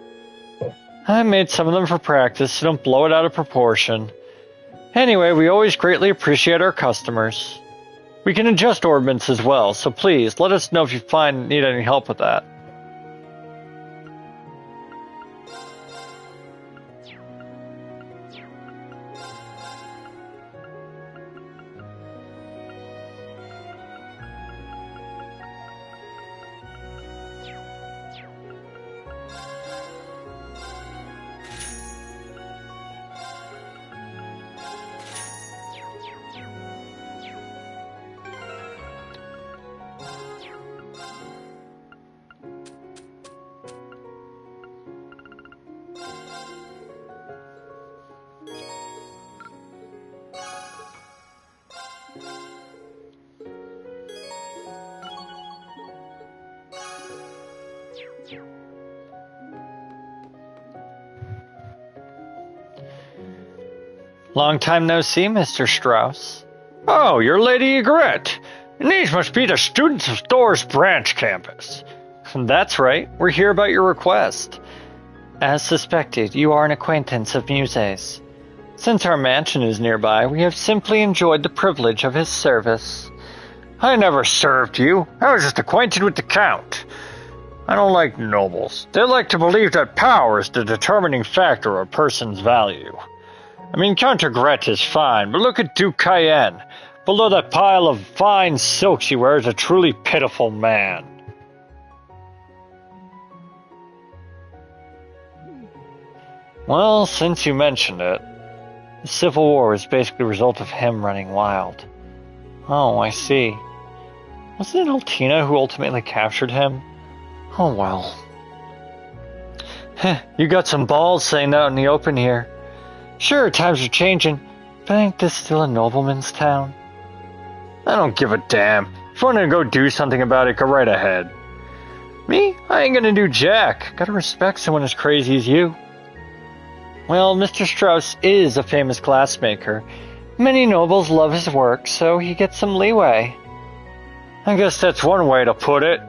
I made some of them for practice, so don't blow it out of proportion. Anyway, we always greatly appreciate our customers. We can adjust orbits as well, so please let us know if you need any help with that. Long time no see, Mr. Strauss. Oh, you're Lady Egret. And these must be the students of Thor's branch campus. That's right. We're here about your request. As suspected, you are an acquaintance of Muse's. Since our mansion is nearby, we have simply enjoyed the privilege of his service. I never served you. I was just acquainted with the Count. I don't like nobles. They like to believe that power is the determining factor of a person's value. I mean, Count Egret is fine, but look at Duke Cayenne. Below that pile of fine silks he wears, a truly pitiful man. Well, since you mentioned it, the Civil War was basically a result of him running wild. Oh, I see. Wasn't it Altina who ultimately captured him? Oh well. You got some balls saying that out in the open here. Sure, times are changing, but ain't this still a nobleman's town? I don't give a damn. If you want to go do something about it, go right ahead. Me? I ain't gonna do jack. Gotta respect someone as crazy as you. Well, Mr. Strauss is a famous glassmaker. Many nobles love his work, so he gets some leeway. I guess that's one way to put it.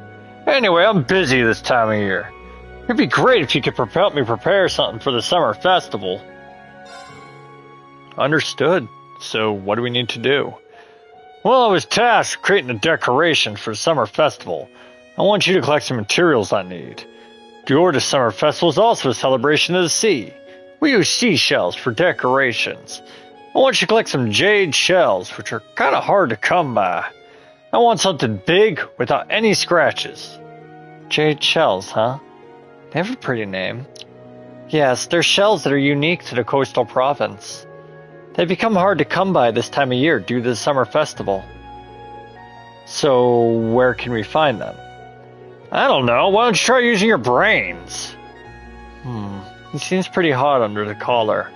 Anyway, I'm busy this time of year. It'd be great if you could help me prepare something for the summer festival. Understood. So what do we need to do? Well, I was tasked with creating a decoration for the summer festival. I want you to collect some materials I need. The Ortis Summer Festival is also a celebration of the sea. We use seashells for decorations. I want you to collect some jade shells, which are kind of hard to come by. I want something big without any scratches. Jade shells, huh? They have a pretty name. Yes, they're shells that are unique to the coastal province. They become hard to come by this time of year due to the summer festival. So, where can we find them? I don't know. Why don't you try using your brains? He seems pretty hot under the collar.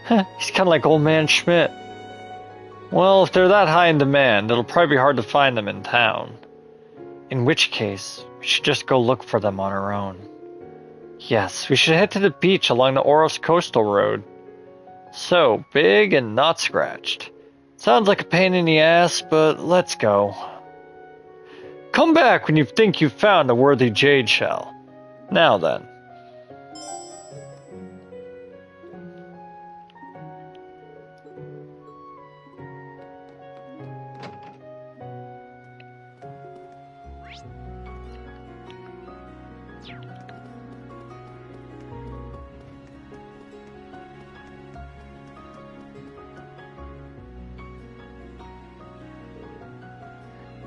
He's kind of like Old Man Schmidt. Well, if they're that high in demand, it'll probably be hard to find them in town. In which case, we should just go look for them on our own. Yes, we should head to the beach along the Oros Coastal Road. So, big and not scratched. Sounds like a pain in the ass, but let's go. Come back when you think you've found a worthy jade shell. Now then.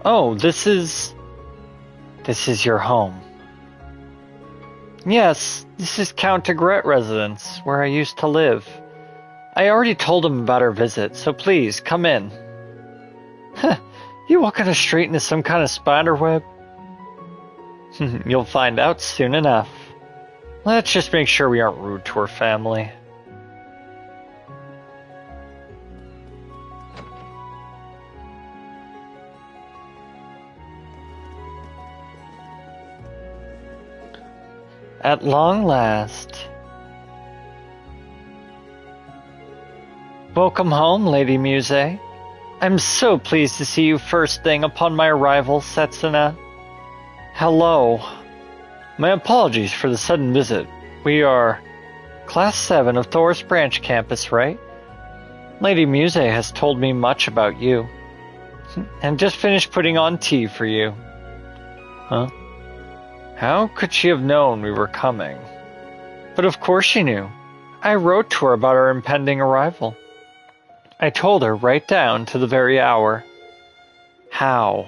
Oh, this is your home. Yes, this is Count Egret residence, where I used to live. I already told him about our visit, so please, come in. You walking us straight into some kind of spider web? You'll find out soon enough. Let's just make sure we aren't rude to her family. At long last. Welcome home, Lady Muse. I'm so pleased to see you first thing upon my arrival, Setsuna. Hello. My apologies for the sudden visit. We are Class 7 of Thor's branch campus, right? Lady Muse has told me much about you. And just finished putting on tea for you. Huh? How could she have known we were coming? But of course she knew. I wrote to her about our impending arrival. I told her right down to the very hour. How?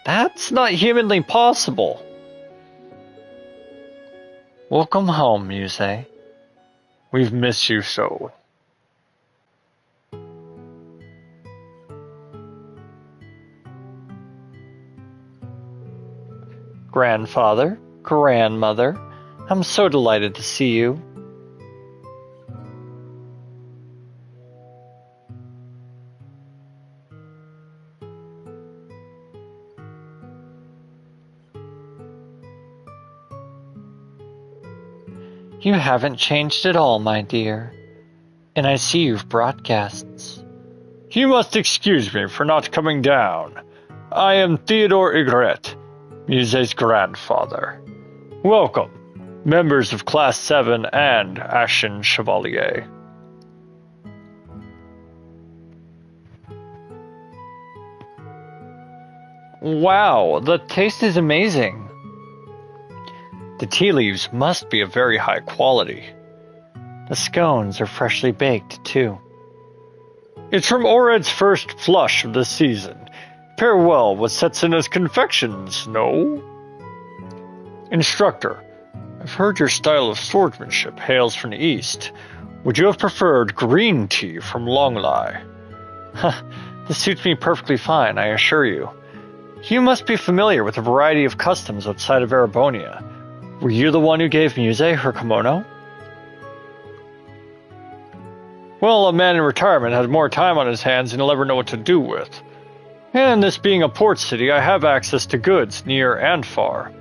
That's not humanly possible. Welcome home, Muse. We've missed you so. Grandfather, grandmother, I'm so delighted to see you. You haven't changed at all, my dear. And I see you've brought guests. You must excuse me for not coming down. I am Theodore Ygritte, Muse's grandfather. Welcome, members of Class 7 and Ashen Chevalier. Wow, the taste is amazing. The tea leaves must be of very high quality. The scones are freshly baked, too. It's from Ored's first flush of the season. Pair well what sets in as confections, no? Instructor, I've heard your style of swordsmanship hails from the east. Would you have preferred green tea from Longlai? This suits me perfectly fine, I assure you. You must be familiar with a variety of customs outside of Erebonia. Were you the one who gave Muse her kimono? Well, a man in retirement has more time on his hands than he'll ever know what to do with. And this being a port city, I have access to goods near and far.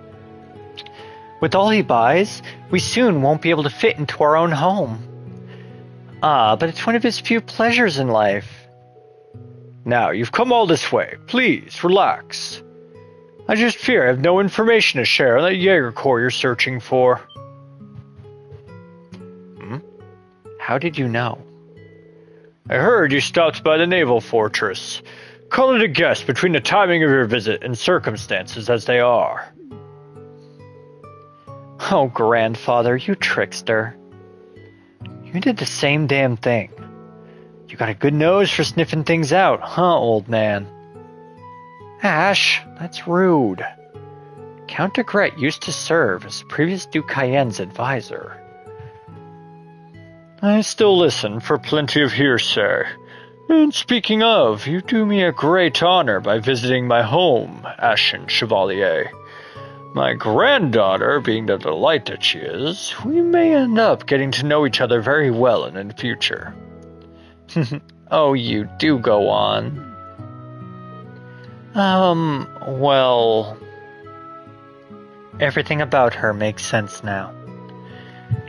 With all he buys, we soon won't be able to fit into our own home. But it's one of his few pleasures in life. Now, you've come all this way. Please, relax. I just fear I have no information to share on that Jaeger Corps you're searching for. How did you know? I heard you stopped by the naval fortress. Call it a guess between the timing of your visit and circumstances as they are. Oh, grandfather, you trickster. You did the same damn thing. You got a good nose for sniffing things out, huh, old man? Ash, that's rude. Count de Gret used to serve as previous Duke Cayenne's advisor. I still listen for plenty of hearsay. And speaking of, you do me a great honor by visiting my home, Ashen Chevalier. My granddaughter, being the delight that she is, we may end up getting to know each other very well in the future. Oh, you do go on. Well... Everything about her makes sense now.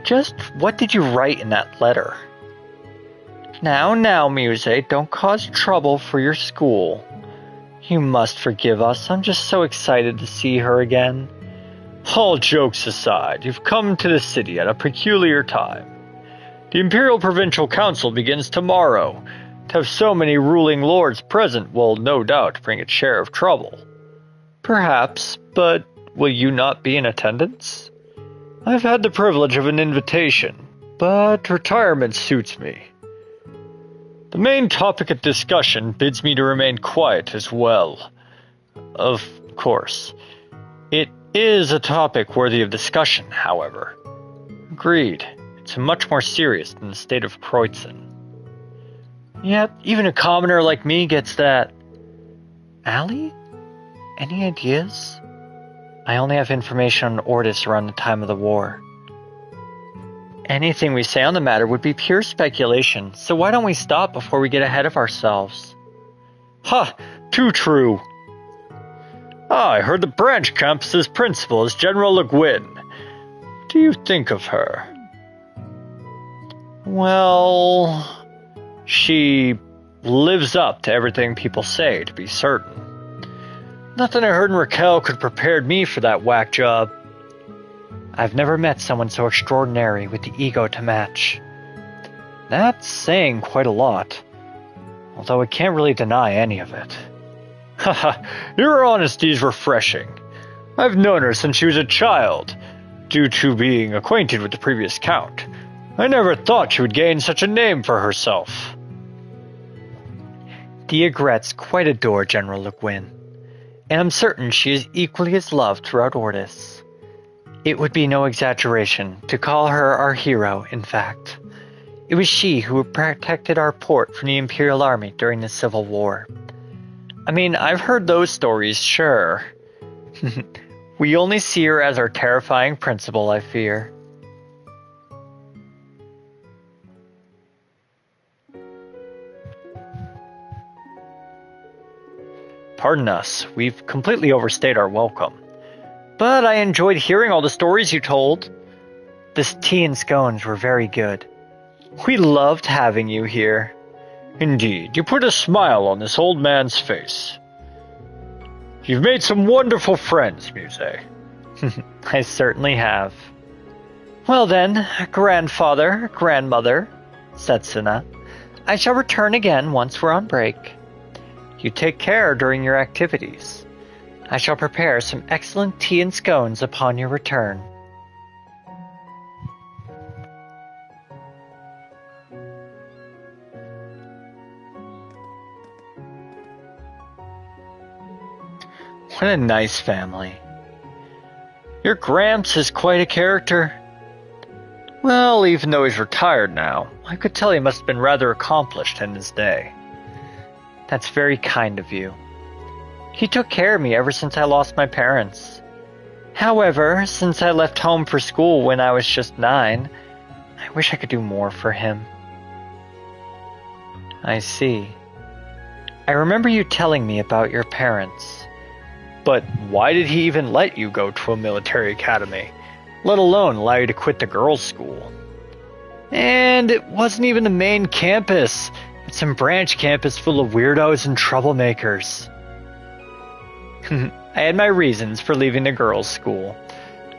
Just what did you write in that letter? Now, Muse, don't cause trouble for your school. You must forgive us. I'm just so excited to see her again. All jokes aside, you've come to the city at a peculiar time. The Imperial Provincial Council begins tomorrow. To have so many ruling lords present will no doubt bring its share of trouble. Perhaps, but will you not be in attendance? I've had the privilege of an invitation, but retirement suits me. The main topic of discussion bids me to remain quiet as well. Of course. It is a topic worthy of discussion, however. Agreed. It's much more serious than the state of Kreutzen. Yet, even a commoner like me gets that. Allie? Any ideas? I only have information on Ordis around the time of the war. Anything we say on the matter would be pure speculation, so why don't we stop before we get ahead of ourselves? Ha! Too true! I heard the branch campus's principal is General Le Guin. What do you think of her? Well... She lives up to everything people say, to be certain. Nothing I heard in Raquel could have prepared me for that whack job. I've never met someone so extraordinary with the ego to match. That's saying quite a lot, although I can't really deny any of it. Haha, your honesty is refreshing. I've known her since she was a child, due to being acquainted with the previous count. I never thought she would gain such a name for herself. The Ygrettes quite adore General Le Guin, and I'm certain she is equally as loved throughout Ordis. It would be no exaggeration to call her our hero, in fact. It was she who protected our port from the Imperial Army during the Civil War. I mean, I've heard those stories, sure. We only see her as our terrifying principal, I fear. Pardon us, we've completely overstayed our welcome. But I enjoyed hearing all the stories you told. This tea and scones were very good. We loved having you here. Indeed, you put a smile on this old man's face. You've made some wonderful friends, Muse. I certainly have. Well then, grandfather, grandmother, Setsuna, I shall return again once we're on break. You take care during your activities. I shall prepare some excellent tea and scones upon your return. What a nice family. Your Gramps is quite a character. Well, even though he's retired now, I could tell he must have been rather accomplished in his day. That's very kind of you. He took care of me ever since I lost my parents. However, since I left home for school when I was just 9, I wish I could do more for him. I see. I remember you telling me about your parents. But why did he even let you go to a military academy, let alone allow you to quit the girls' school? And it wasn't even the main campus. It's some branch campus full of weirdos and troublemakers. I had my reasons for leaving the girls' school.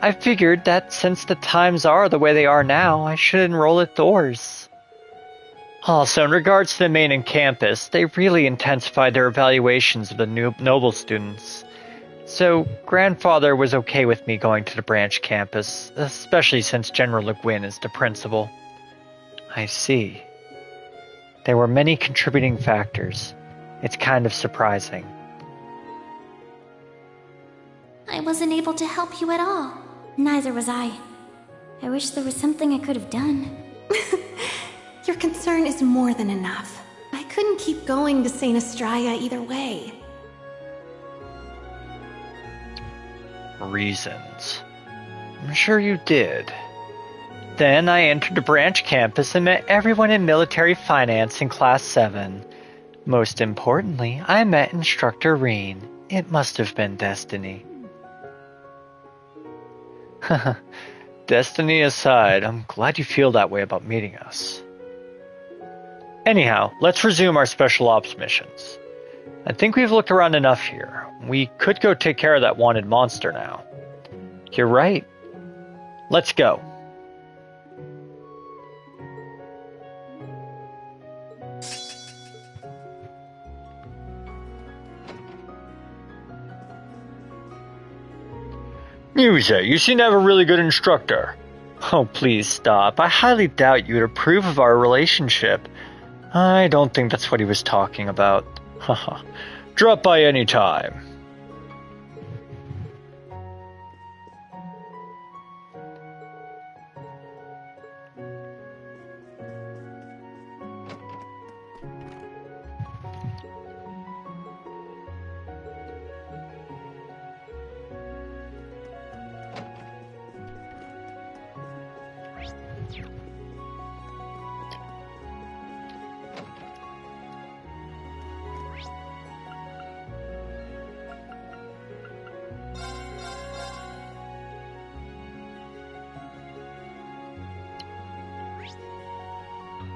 I figured that since the times are the way they are now, I should enroll at Thor's. Also, in regards to the main campus, they really intensified their evaluations of the noble students. So, grandfather was okay with me going to the branch campus, especially since General Le Guin is the principal. I see. There were many contributing factors. It's kind of surprising. I wasn't able to help you at all. Neither was I. I wish there was something I could have done. Your concern is more than enough. I couldn't keep going to St. Estrella either way. Reasons. I'm sure you did. Then I entered the branch campus and met everyone in military finance in Class 7. Most importantly, I met Instructor Reen. It must have been destiny. Destiny aside, I'm glad you feel that way about meeting us. Anyhow, let's resume our special ops missions. I think we've looked around enough here. We could go take care of that wanted monster now. You're right. Let's go. Muse, you seem to have a really good instructor. Oh, please stop. I highly doubt you would approve of our relationship. I don't think that's what he was talking about. Haha. Drop by any time.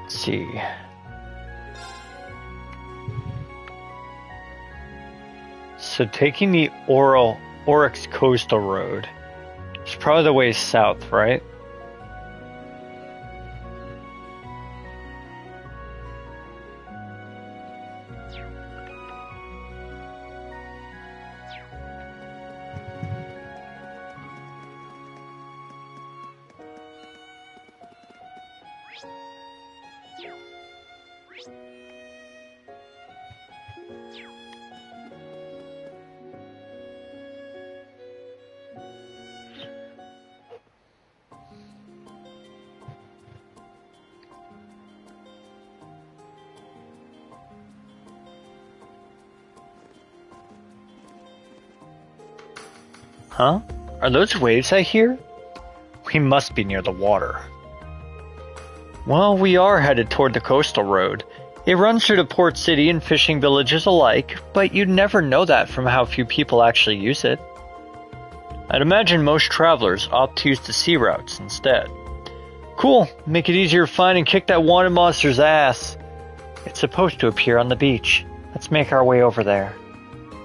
See. So taking the Oryx Coastal Road is probably the way south, right? Huh? Are those waves I hear? We must be near the water. Well, we are headed toward the coastal road. It runs through the port city and fishing villages alike, but you'd never know that from how few people actually use it. I'd imagine most travelers opt to use the sea routes instead. Cool. Make it easier to find and kick that wanted monster's ass. It's supposed to appear on the beach. Let's make our way over there.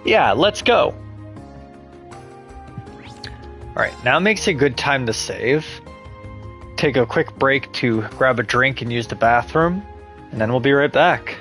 Yeah, let's go. Alright, now makes a good time to save. Take a quick break to grab a drink and use the bathroom, and then we'll be right back.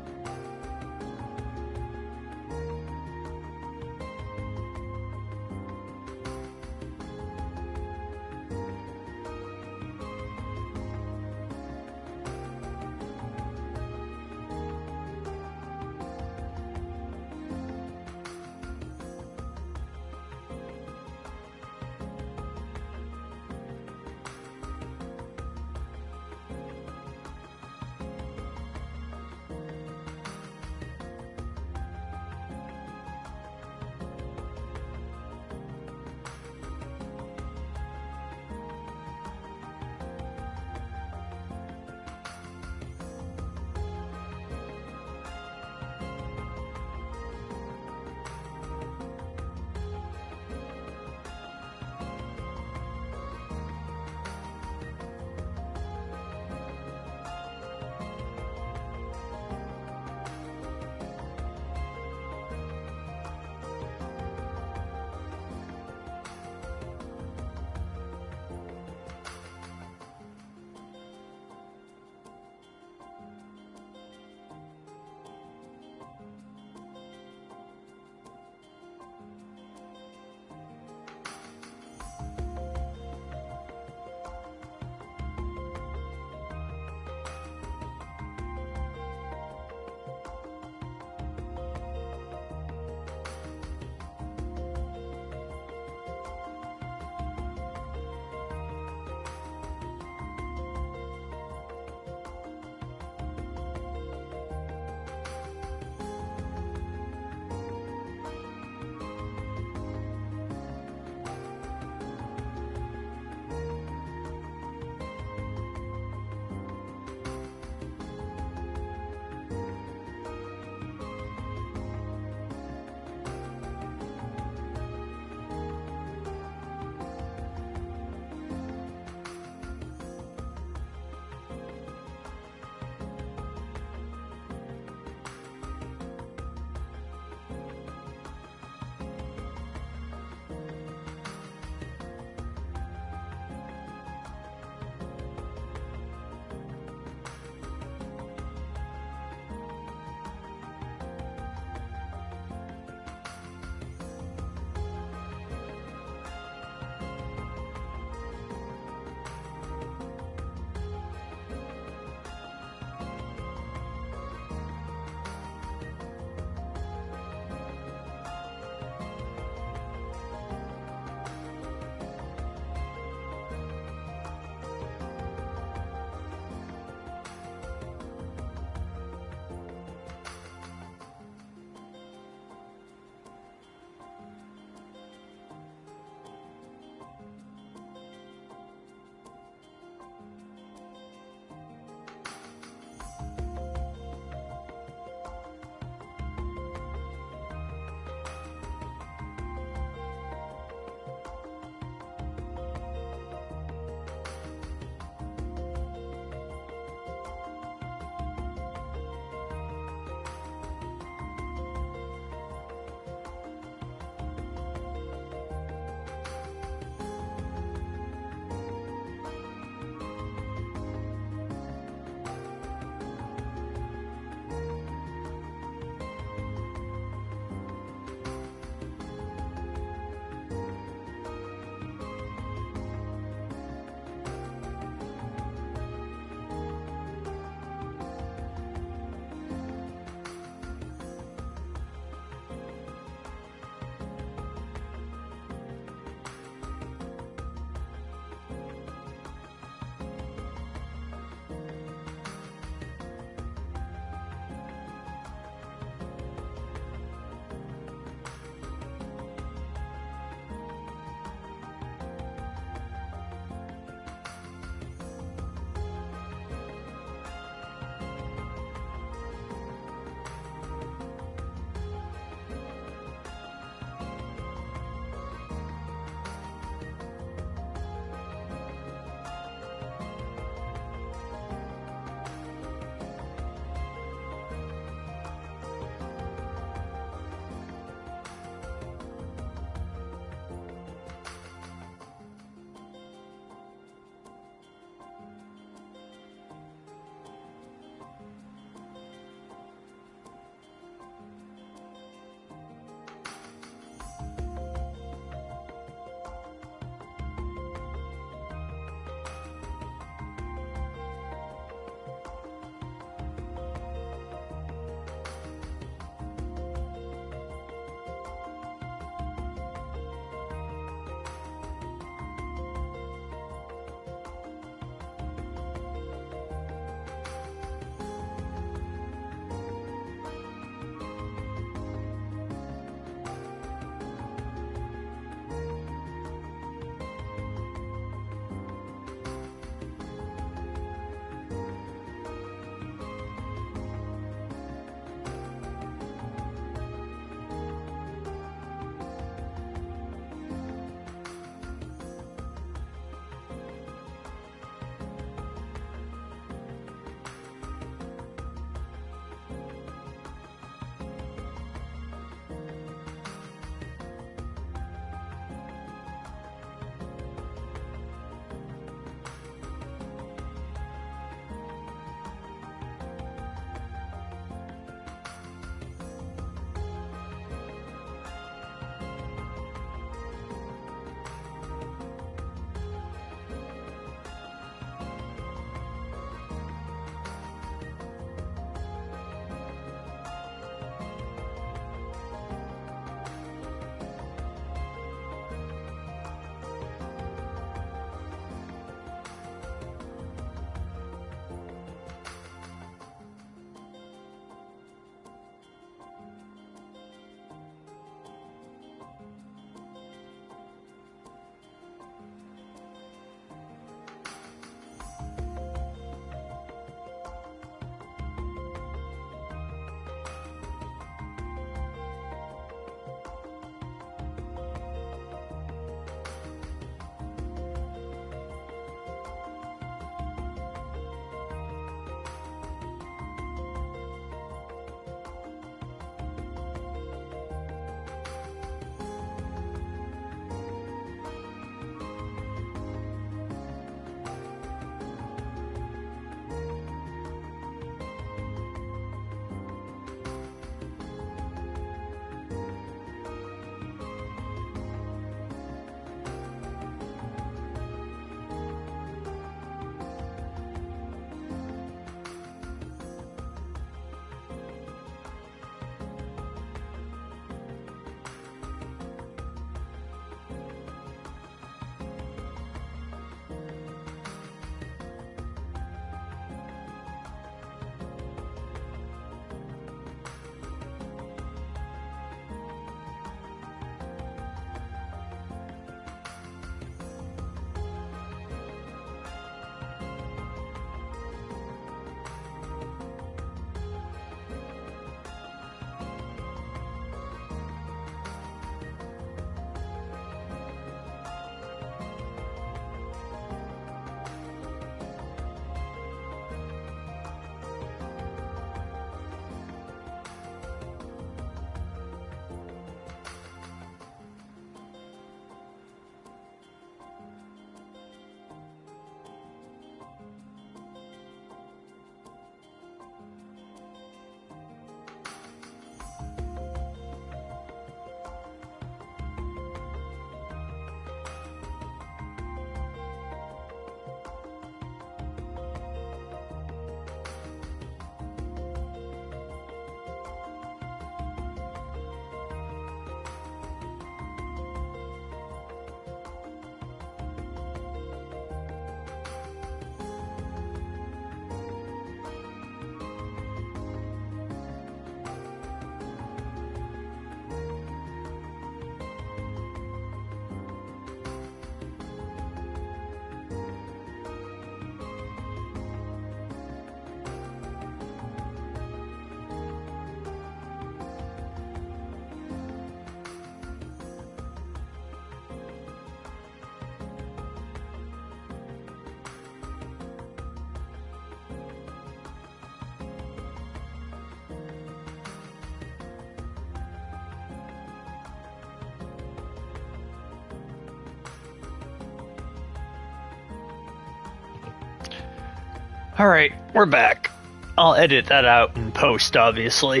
Alright, we're back. I'll edit that out in post, obviously.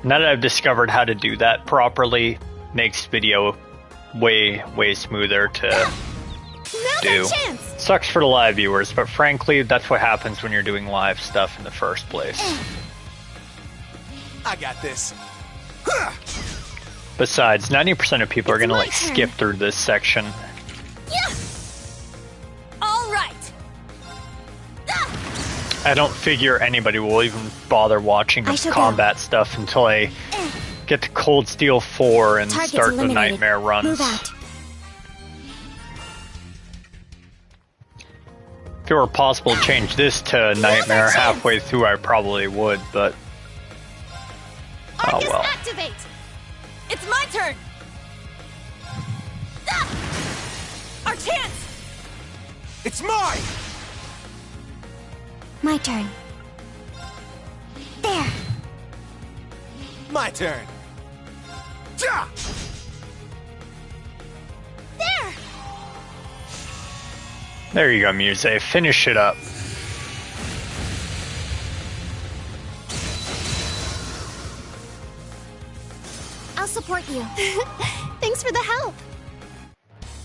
Now that I've discovered how to do that properly, makes video way smoother to do. Sucks for the live viewers, but frankly, that's what happens when you're doing live stuff in the first place. I got this. Besides, 90% of people are gonna like skip through this section. Yeah. All right. I don't figure anybody will even bother watching the combat stuff until I get to Cold Steel 4 and start the nightmare runs. Move out. If it were possible to change this to nightmare halfway through, I probably would, but oh well. Activate. It's my turn. Our chance. It's mine. My turn. There. My turn. Ja! There. There you go, Muse. Finish it up. I'll support you. Thanks for the help.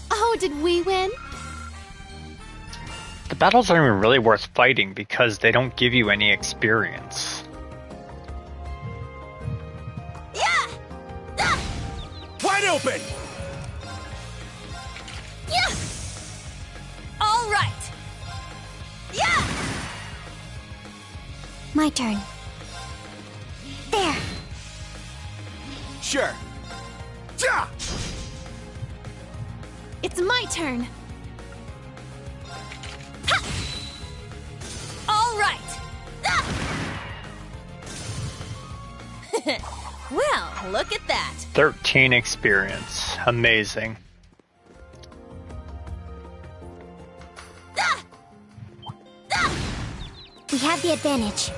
Oh, did we win? The battles aren't even really worth fighting because they don't give you any experience. Yeah. Wide open. Yeah. All right. Yeah. My turn. There. Sure. Ja! It's my turn. All right. Well, look at that. 13 experience. Amazing. We have the advantage.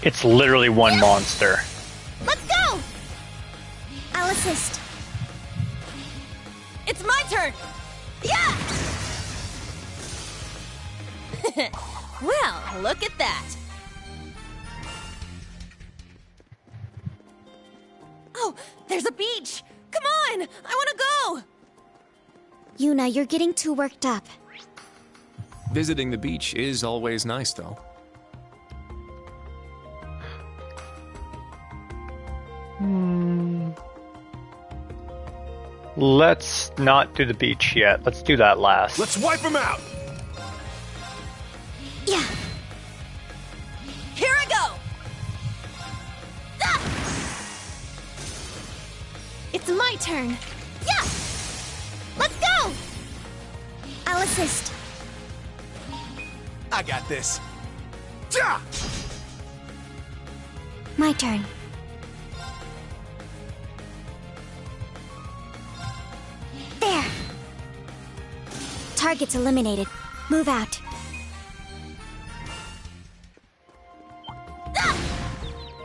It's literally one monster. Let's go. I'll assist. It's my turn. Yeah. Well, look at that. Oh, there's a beach. Come on, I want to go. Yuna, you're getting too worked up. Visiting the beach is always nice, though. Let's not do the beach yet. Let's do that last. Let's wipe him out. Yeah. Here I go. It's my turn. Yeah. Let's go. I'll assist. I got this. Ja! My turn. There. Target's eliminated. Move out.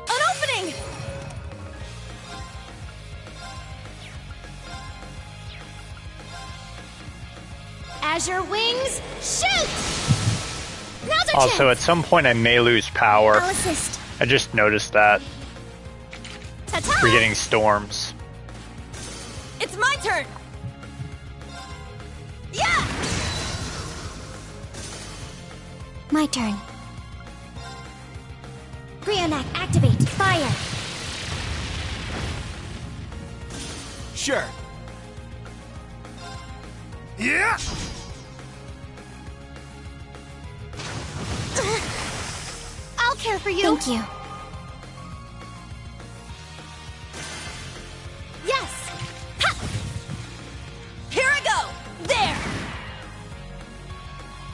An opening. Azure wings, shoot! Now's our Also, at chance. some point I may lose power. I'll assist. I just noticed that. Ta-ta. We're getting storms. It's my turn. Yeah. My turn. Brionac, activate. Fire. Sure. Yeah! I'll care for you. Thank you. Yes. Ha. Here I go. There.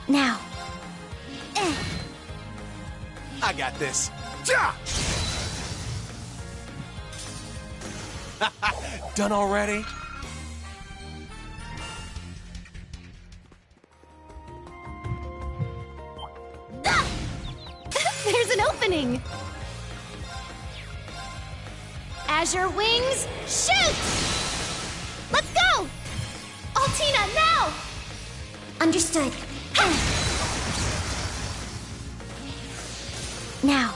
Now. I got this. Ja! Done already? There's an opening. Azure wings, shoot! Let's go! Altina, now! Understood. Now.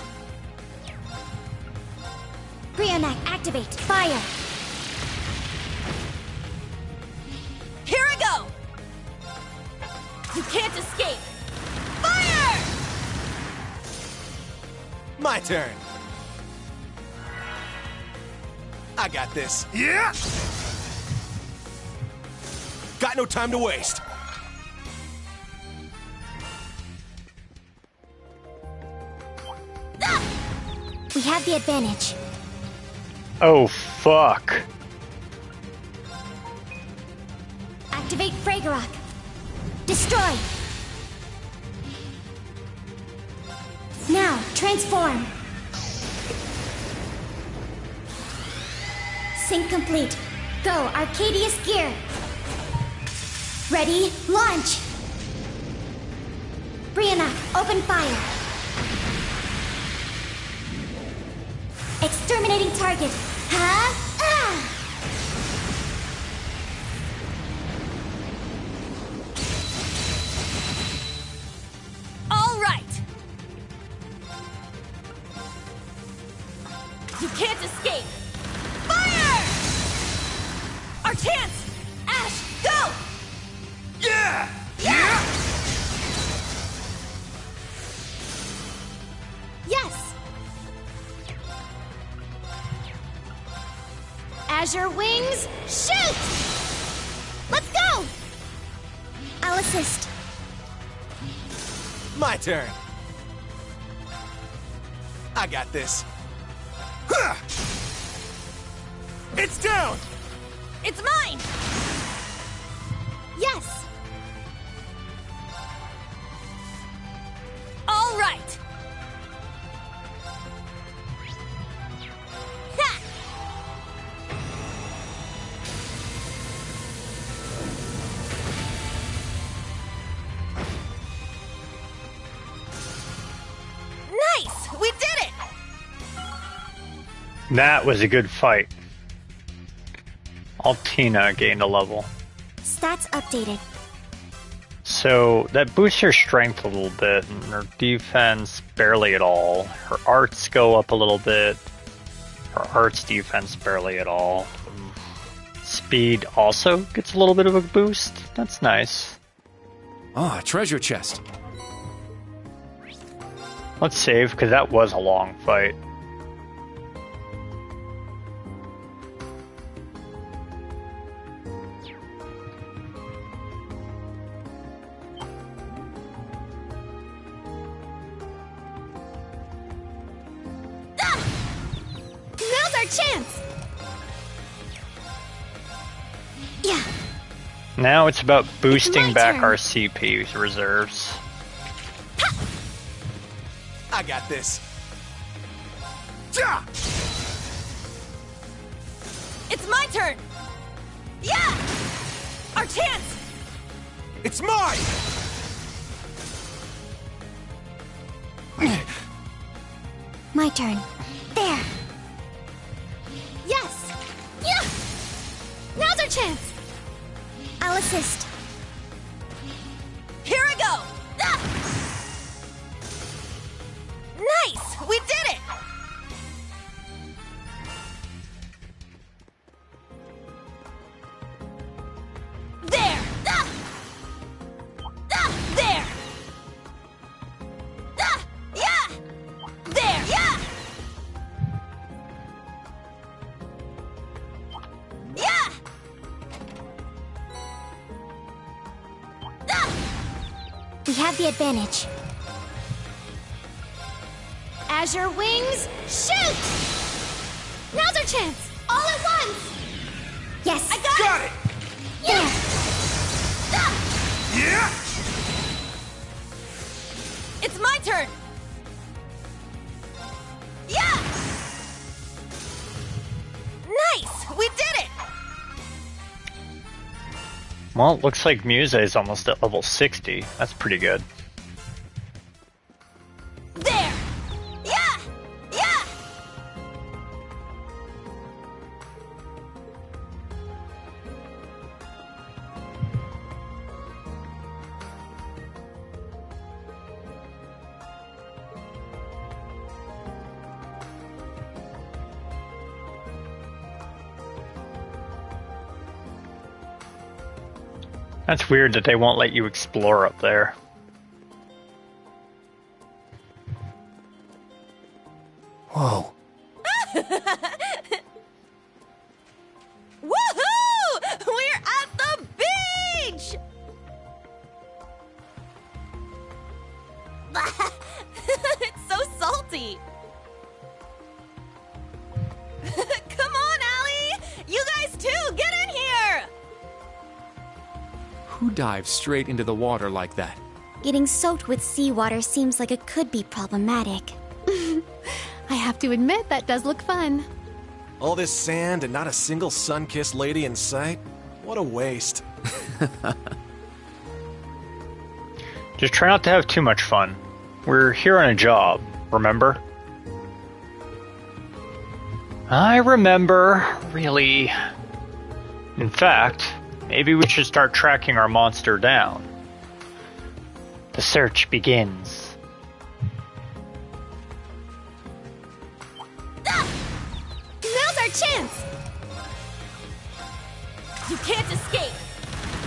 Brionac, activate. Fire. Here I go! You can't escape! Fire! My turn. I got this. Yeah! Got no time to waste. We have the advantage. Oh, fuck. Activate Fragorok. Destroy. Now, transform. Sync complete. Go, Arcadius Gear. Ready, launch. Brionac, open fire. Exterminating target. Huh? Ah! All right! You can't escape! Fire! Our chance! Ash, go! Yeah! Yeah! Yes! Azure Wings, shoot! Let's go! I'll assist. My turn. I got this. Huh! It's down! It's mine! Yes! All right! Ha! Nice! We did it! That was a good fight. Altina gained a level. Stats updated. So that boosts her strength a little bit, and her defense barely at all. Her arts go up a little bit. Her arts defense barely at all. Speed also gets a little bit of a boost. That's nice. Ah, treasure chest. Let's save, because that was a long fight. Now's our chance! Yeah, Now it's about boosting my back turn. our CP reserves. I got this. Ja! It's my turn! Yeah! Our chance! It's mine! my turn. There. Yes! Yeah! Now's our chance! I'll assist. Here I go! Ah! Nice! We did it! There! Ah! Ah! There! Ah! Yeah! There! Yeah! Yeah! Ah! We have the advantage. Azure Wings, shoot! Now's our chance! All at once! Yes! I got Got it! it! There! Ah! Yeah! It's my turn! Yeah! Nice! We did it! Well, it looks like Musa is almost at level 60. That's pretty good. There! Yeah! Yeah! That's weird that they won't let you explore up there. Whoa. Woohoo! We're at the beach! It's so salty. Come on, Allie! You guys too, get in here! Who dives straight into the water like that? Getting soaked with seawater seems like it could be problematic. I have to admit, that does look fun. All this sand and not a single sun-kissed lady in sight? What a waste. Just try not to have too much fun. We're here on a job, remember? I remember, really. In fact, maybe we should start tracking our monster down. The search begins. Now's our chance! You can't escape!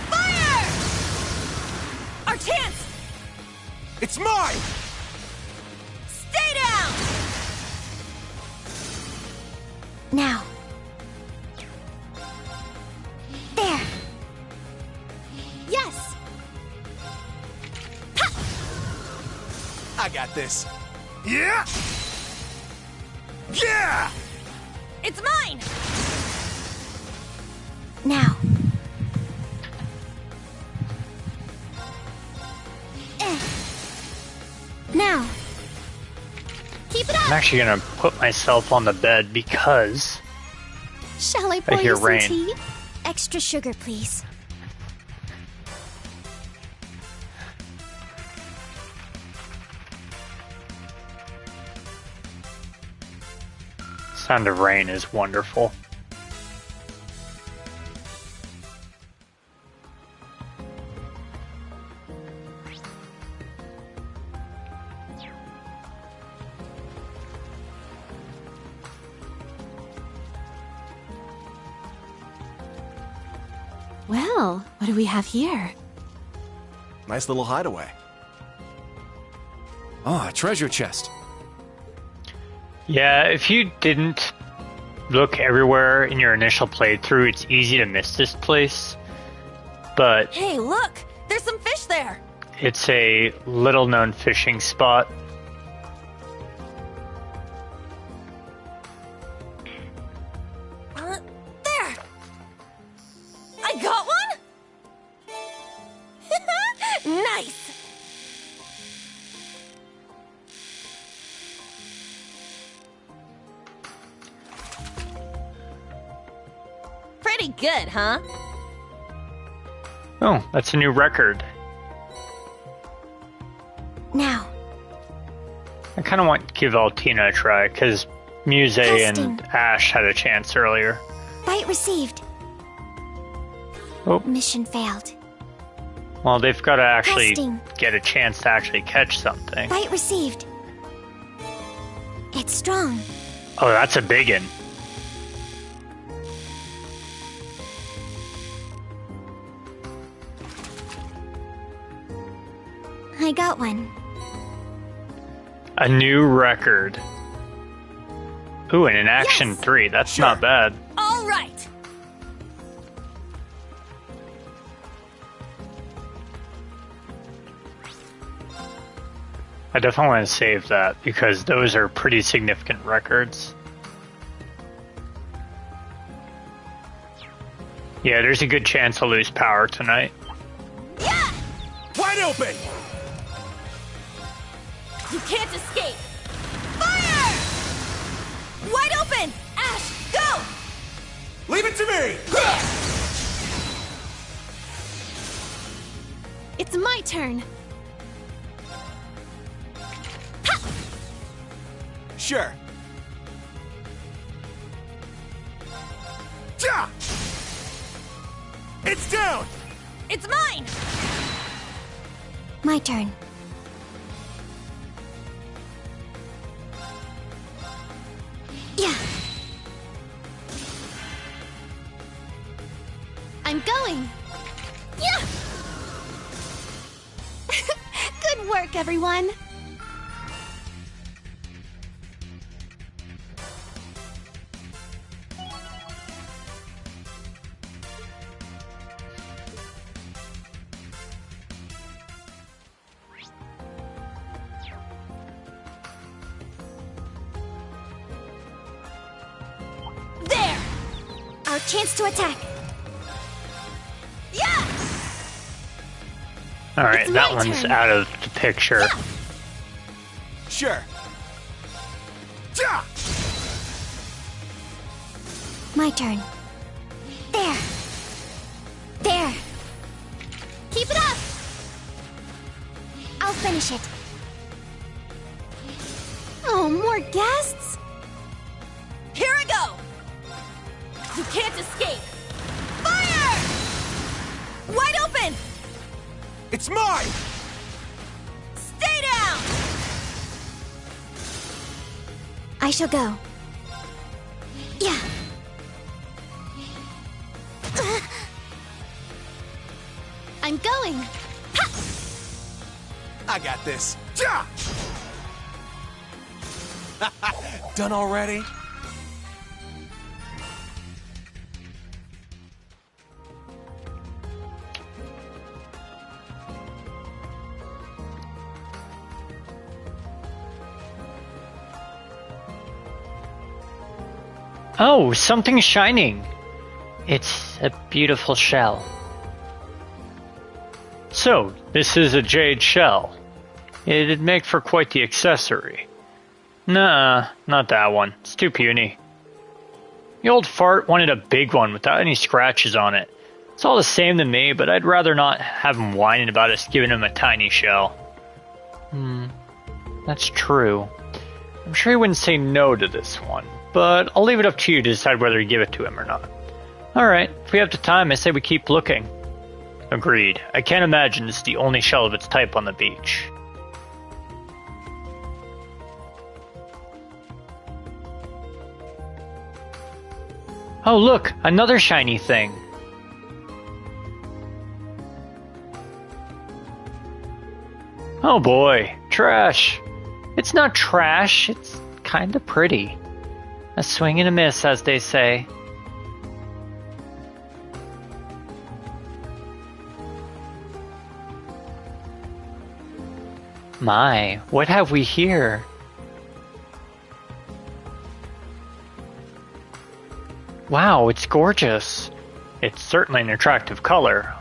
Fire! Our chance! It's mine! Stay down! Now. There. Yes! I got this. Yeah! Yeah! It's mine! Now. Now. Keep it up! I'm actually gonna put myself on the bed because Shall I pour hear you some rain. tea? Extra sugar, please. sound of rain is wonderful. Well, what do we have here? Nice little hideaway. Oh, a treasure chest. Yeah, if you didn't look everywhere in your initial playthrough, it's easy to miss this place. But Hey, look! There's some fish there! it's a little-known fishing spot. There! I got one? Nice! Pretty good, huh? Oh, that's a new record. Now. I kind of want to give Altina a try, because Muse Testing. and Ash had a chance earlier. Bite received. Oh, Mission failed. well, they've got to actually Testing. get a chance to actually catch something. Bite received. It's strong. Oh, that's a big one. I got one. A new record. Ooh, and an Action Yes. 3. That's Sure. not bad. All right! I definitely want to save that, because those are pretty significant records. Yeah, there's a good chance I'll lose power tonight. Yeah! Wide open! You can't escape! Fire! Wide open! Ash, go! Leave it to me! It's my turn. Sure. Ja! It's down! It's mine! My turn. Yeah. I'm going. Yeah! work, everyone! There! Our chance to attack. Yeah! Alright, It's that my one's turn. out of the picture. Sure. Ja! My turn. There. There. Keep it up. I'll finish it. Oh, more guests? Here I go! You can't escape! Fire! Wide open! It's mine! Stay down! I shall go. Yeah. I'm going. I got this. Ja! Done already? Oh, something's shining. It's a beautiful shell. So, this is a jade shell. It'd make for quite the accessory. Nah, not that one. It's too puny. The old fart wanted a big one without any scratches on it. It's all the same to me, but I'd rather not have him whining about us giving him a tiny shell. That's true. I'm sure he wouldn't say no to this one, but I'll leave it up to you to decide whether you give it to him or not. Alright, if we have the time, I say we keep looking. Agreed. I can't imagine this is the only shell of its type on the beach. Oh look, another shiny thing. Oh boy, trash. It's not trash, it's kinda pretty. A swing and a miss, as they say. My, what have we here? Wow, it's gorgeous. It's certainly an attractive color,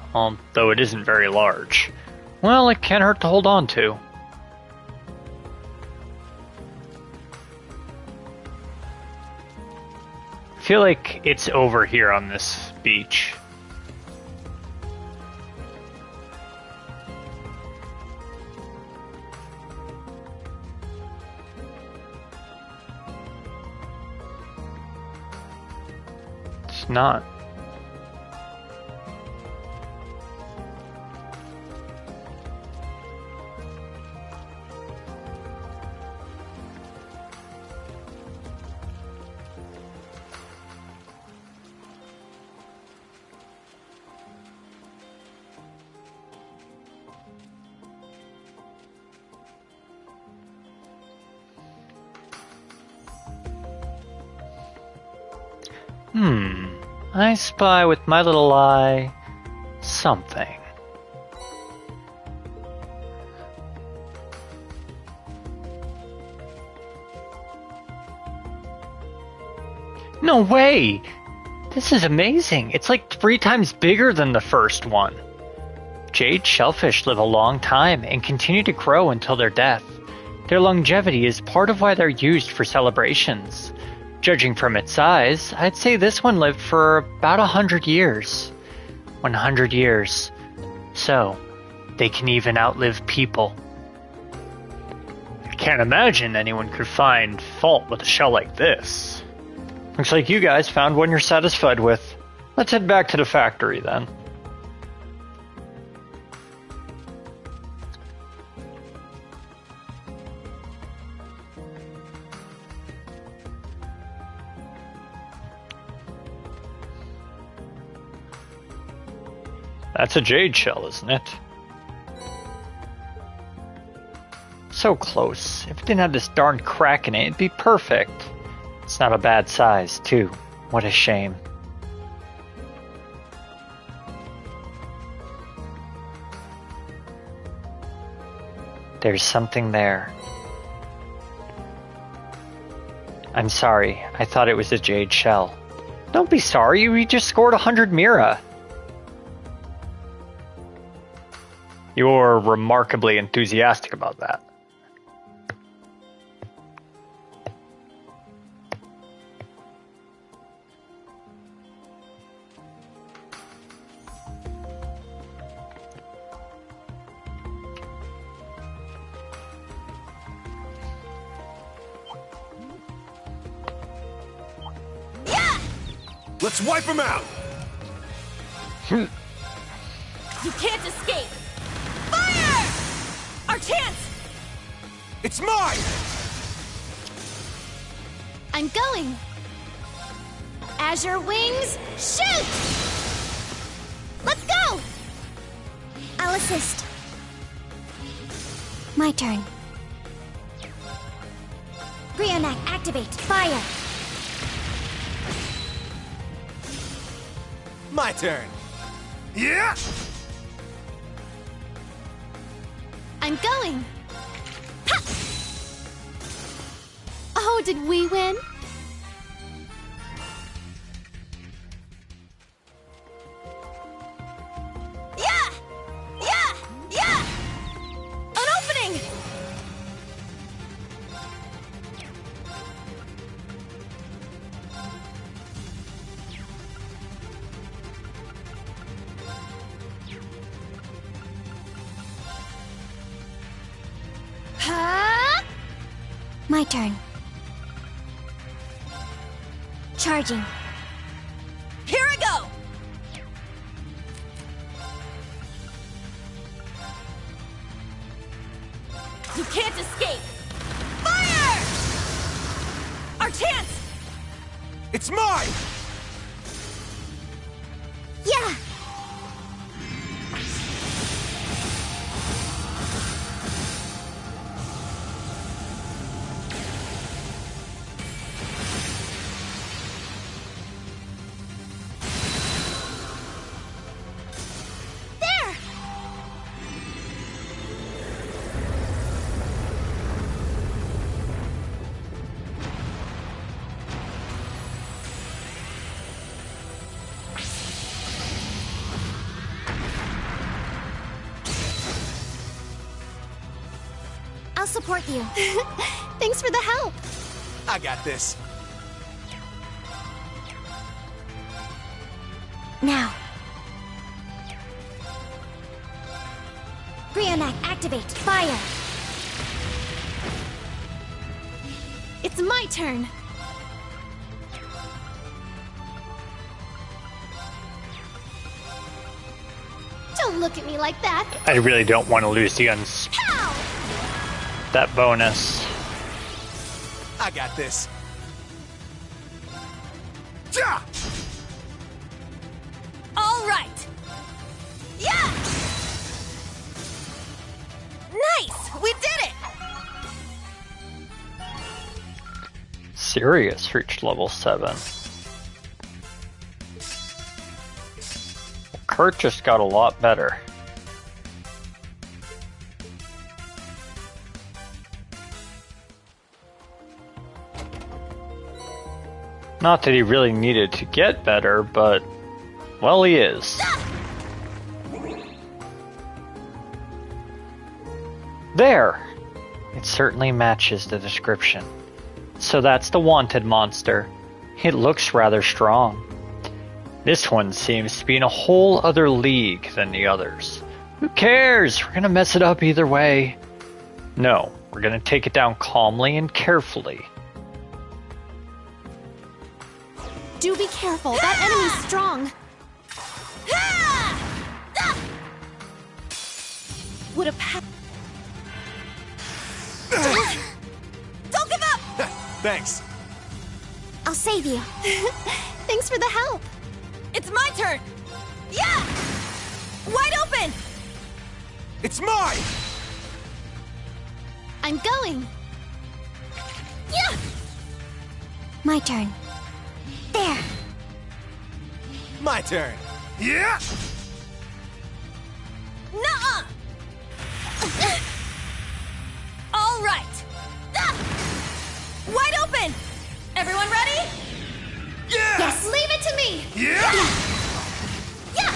though it isn't very large. Well, it can't hurt to hold on to. I feel like it's over here on this beach. It's not. I spy with my little eye something. No way! This is amazing. It's like 3 times bigger than the first one. Jade shellfish live a long time and continue to grow until their death. Their longevity is part of why they're used for celebrations. Judging from its size, I'd say this one lived for about 100 years. 100 years. So, they can even outlive people. I can't imagine anyone could find fault with a shell like this. Looks like you guys found one you're satisfied with. Let's head back to the factory then. That's a jade shell, isn't it? So close. If it didn't have this darn crack in it, it'd be perfect. It's not a bad size, too. What a shame. There's something there. I'm sorry. I thought it was a jade shell. Don't be sorry. We just scored 100 Mira. You're remarkably enthusiastic about that. Let's wipe him out! You can't escape! Fire! Our chance! It's mine! I'm going. Azure Wings, shoot! Let's go! I'll assist. My turn. Brionac, activate. Fire! My turn. Yeah! I'm going. Ha! Oh, did we win? Yeah! Yeah! Yeah! An opening! Ha! My turn. Charging. Here I go! You can't escape! Fire! Our chance! It's mine! Yeah! There! I'll support you. Thanks for the help. I got this. Now. Brionac, activate. Fire! It's my turn. Don't look at me like that. I really don't want to lose the Pow! that bonus. I got this. Ja! All right! Yeah! Nice! We did it! Sirius reached level 7. Kurt just got a lot better. Not that he really needed to get better, but, well, he is. There! It certainly matches the description. So that's the wanted monster. It looks rather strong. This one seems to be in a whole other league than the others. Who cares? We're gonna mess it up either way. No, we're gonna take it down calmly and carefully. Do be careful. That enemy's strong. Would have Don't give up! Thanks. I'll save you. Thanks for the help. It's my turn! Yeah! Wide open! It's mine! I'm going. Yeah! My turn. There. My turn. Yeah! Nuh-uh! All right. Ah! Wide open! Everyone ready? Yeah! Yes, leave it to me! Yeah! Yeah!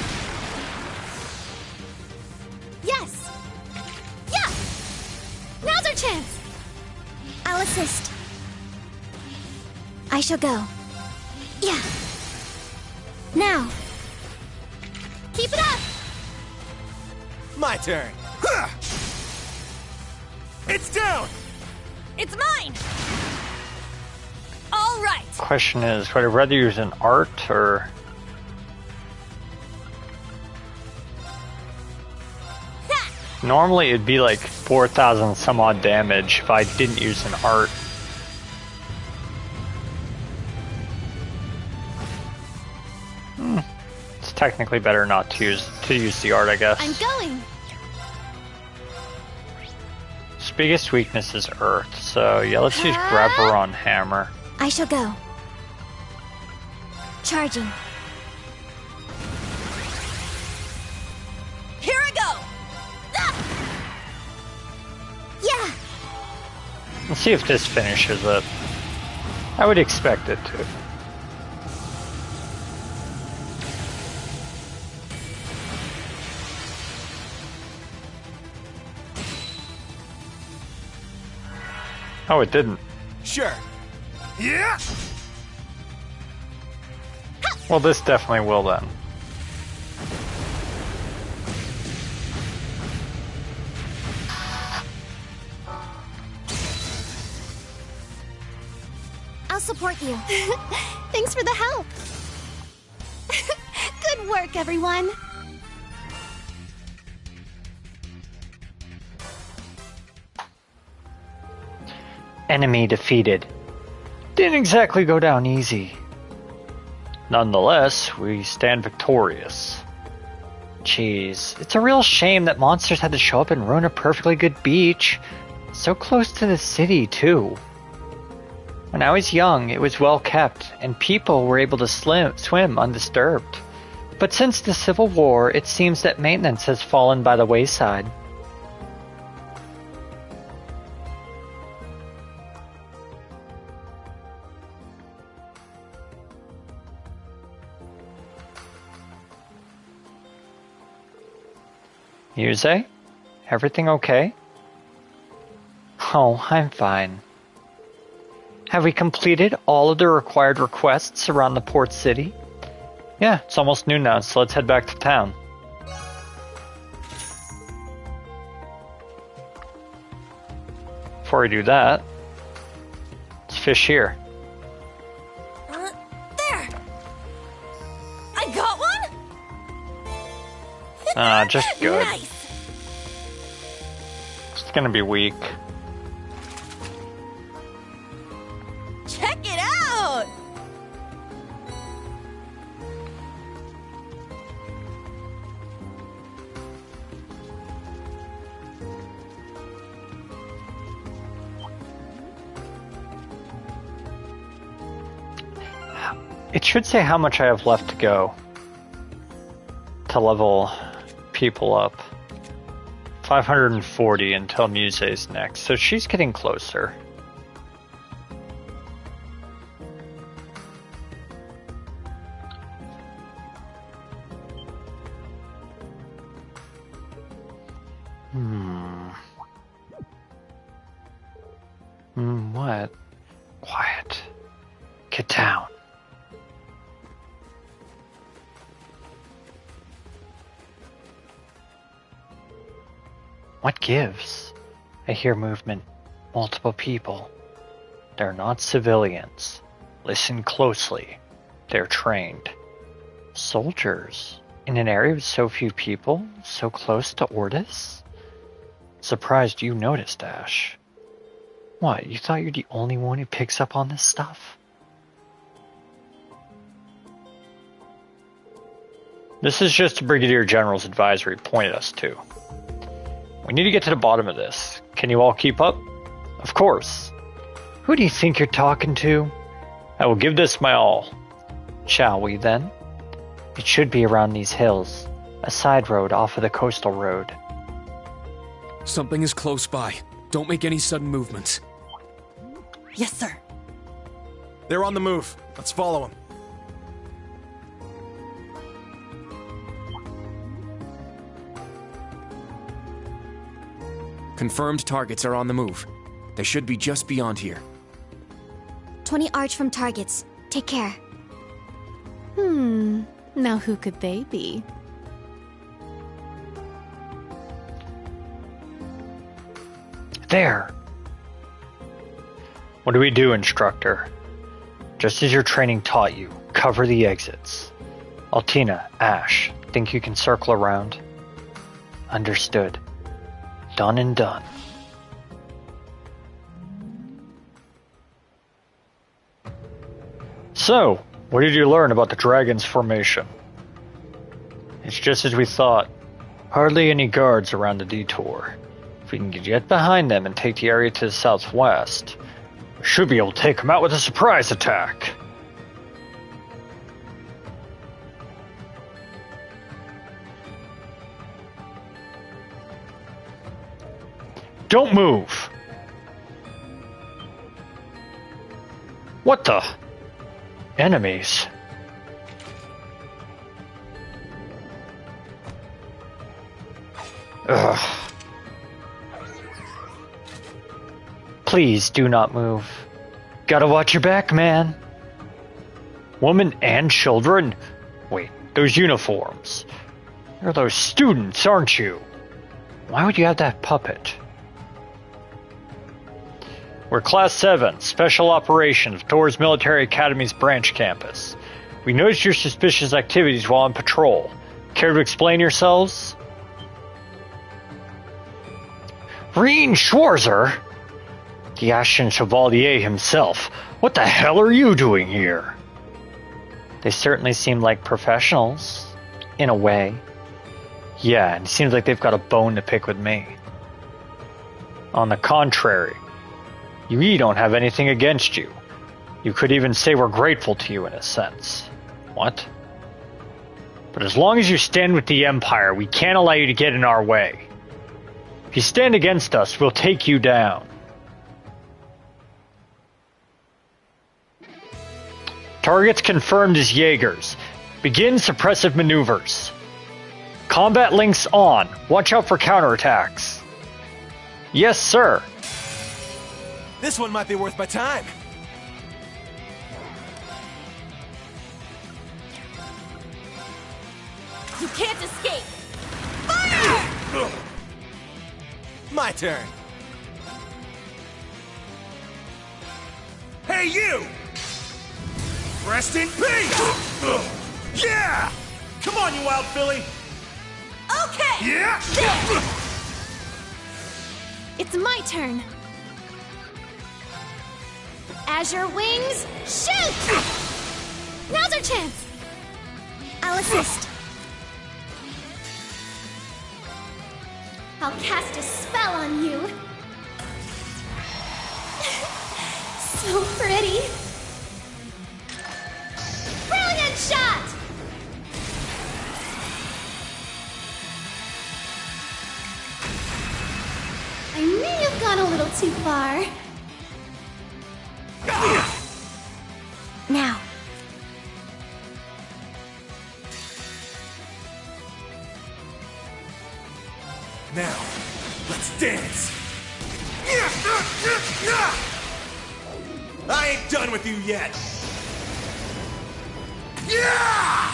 Yes! Yeah! Now's our chance! I'll assist. I shall go. Yeah. Now. Keep it up! My turn. Huh! It's down! It's mine! All right. Question is, would I rather use an art or... Ha! Normally it'd be like 4,000 some odd damage if I didn't use an art. It's technically better not to use the art, I guess. I'm going. Its biggest weakness is Earth, so yeah, let's use Graveron Hammer. I shall go. Charging. Here I go! Ah! Yeah! Let's see if this finishes it. I would expect it to. Oh, it didn't. Sure. Yeah! Well, this definitely will then. I'll support you. Thanks for the help! Good work, everyone! Enemy defeated. Didn't exactly go down easy. Nonetheless, we stand victorious. Jeez, it's a real shame that monsters had to show up and ruin a perfectly good beach. So close to the city, too. When I was young, it was well kept, and people were able to swim undisturbed. But since the Civil War, it seems that maintenance has fallen by the wayside. Yuze? Everything okay? Oh, I'm fine. Have we completed all of the required requests around the port city? Yeah, it's almost noon now, so let's head back to town. Before we do that, let's fish here. There! I got one? Just good. Nice! It's gonna be weak. Check it out! It should say how much I have left to go to level people up. 540 until Muse's next, so she's getting closer. What? Quiet. Get down. What gives? I hear movement. Multiple people. They're not civilians. Listen closely. They're trained. Soldiers. In an area with so few people, so close to Ordis? Surprised you noticed, Ash. What, you thought you're the only one who picks up on this stuff? This is just the Brigadier General's advisory pointed us to. We need to get to the bottom of this. Can you all keep up? Of course. Who do you think you're talking to? I will give this my all. Shall we, then? It should be around these hills. A side road off of the coastal road. Something is close by. Don't make any sudden movements. Yes, sir. They're on the move. Let's follow them. Confirmed targets are on the move. They should be just beyond here. 20 arch from targets. Take care. Now who could they be? There! What do we do, instructor? Just as your training taught you, cover the exits. Altina, Ash, think you can circle around? Understood. Done and done. So, what did you learn about the dragon's formation? It's just as we thought. Hardly any guards around the detour. If we can get behind them and take the area to the southwest, we should be able to take them out with a surprise attack. Don't move! What the? Enemies? Ugh. Please do not move. Gotta watch your back, man. Women and children? Wait, those uniforms. You're those students, aren't you? Why would you have that puppet? We're Class 7, Special Operations, Thor's Military Academy's branch campus. We noticed your suspicious activities while on patrol. Care to explain yourselves? Reen Schwarzer? The Ashen Chevalier himself. What the hell are you doing here? They certainly seem like professionals. In a way. Yeah, and it seems like they've got a bone to pick with me. On the contrary, we don't have anything against you. You could even say we're grateful to you in a sense. What? But as long as you stand with the Empire, we can't allow you to get in our way. If you stand against us, we'll take you down. Targets confirmed as Jaegers. Begin suppressive maneuvers. Combat links on. Watch out for counterattacks. Yes, sir. This one might be worth my time. You can't escape! Fire! My turn. Hey, you! Rest in peace! Yeah! Come on, you wild filly! Okay! Yeah! There. It's my turn. Azure wings, shoot! Now's our chance. I'll assist. I'll cast a spell on you. So pretty. Brilliant shot! I may have gone a little too far. Now. Now, let's dance! I ain't done with you yet. Yeah!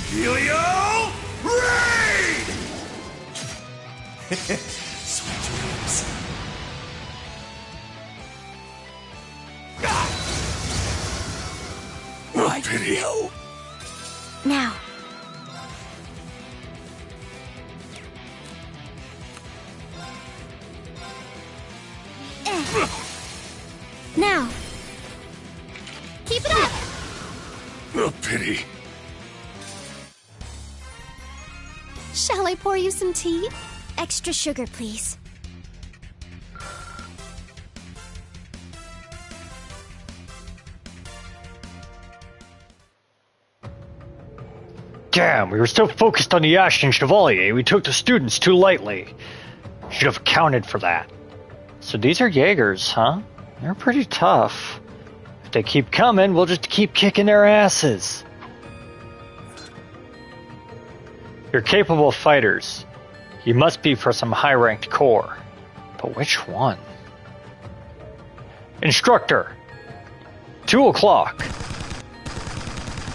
Helio Raid! Sweet dreams. What pity. Now. Now. Keep it up! A pity. Shall I pour you some tea? Extra sugar, please. Damn, we were so focused on the Ashen Chevalier, we took the students too lightly. Should have accounted for that. So these are Jaegers, huh? They're pretty tough. If they keep coming, we'll just keep kicking their asses. You're capable fighters. You must be for some high-ranked corps. But which one? Instructor! 2 o'clock.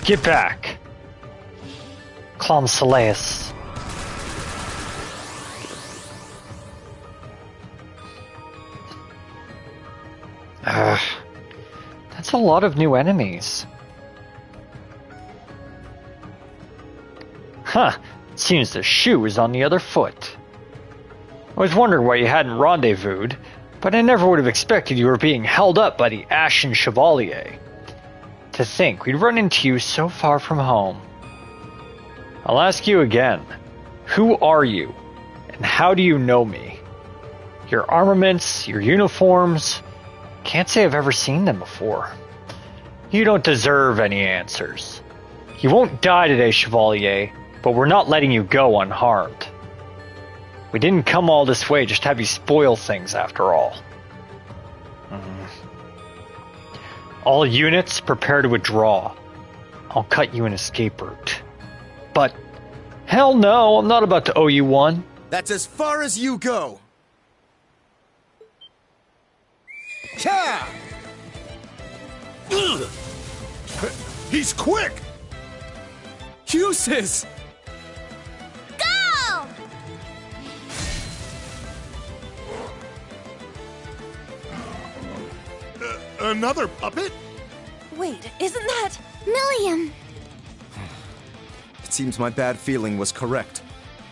Get back. Clom Saleus. That's a lot of new enemies. Huh. Seems the shoe is on the other foot. I was wondering why you hadn't rendezvoused, but I never would have expected you were being held up by the Ashen Chevalier. To think we'd run into you so far from home. I'll ask you again. Who are you? And how do you know me? Your armaments, your uniforms... Can't say I've ever seen them before. You don't deserve any answers. You won't die today, Chevalier, but we're not letting you go unharmed. We didn't come all this way just to have you spoil things after all. All units prepare to withdraw. I'll cut you an escape route. But, hell no, I'm not about to owe you one. That's as far as you go. Yeah! He's quick! Uses! Go! Another puppet? Wait, isn't that... Milliam! It seems my bad feeling was correct.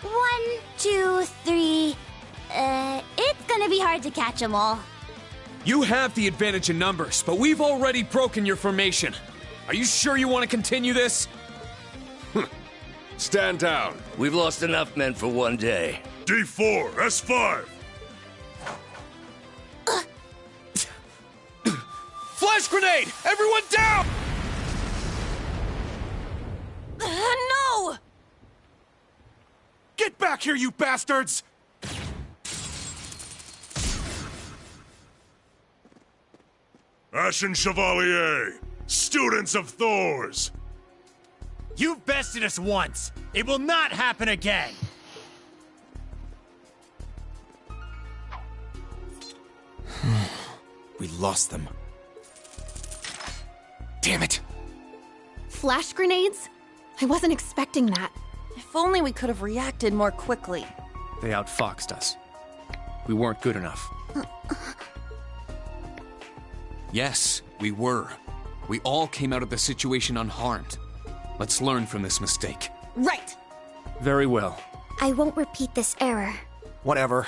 1, 2, 3... it's gonna be hard to catch them all. You have the advantage in numbers, but we've already broken your formation. Are you sure you want to continue this? Stand down. We've lost enough men for one day. D4, S5. Flash grenade! Everyone down! No! Get back here, you bastards! Ashen Chevalier, students of Thors. You've bested us once. It will not happen again. We lost them. Damn it. Flash grenades? I wasn't expecting that. If only we could have reacted more quickly. They outfoxed us. We weren't good enough. Yes, we were. We all came out of the situation unharmed. Let's learn from this mistake. Right! Very well. I won't repeat this error. Whatever.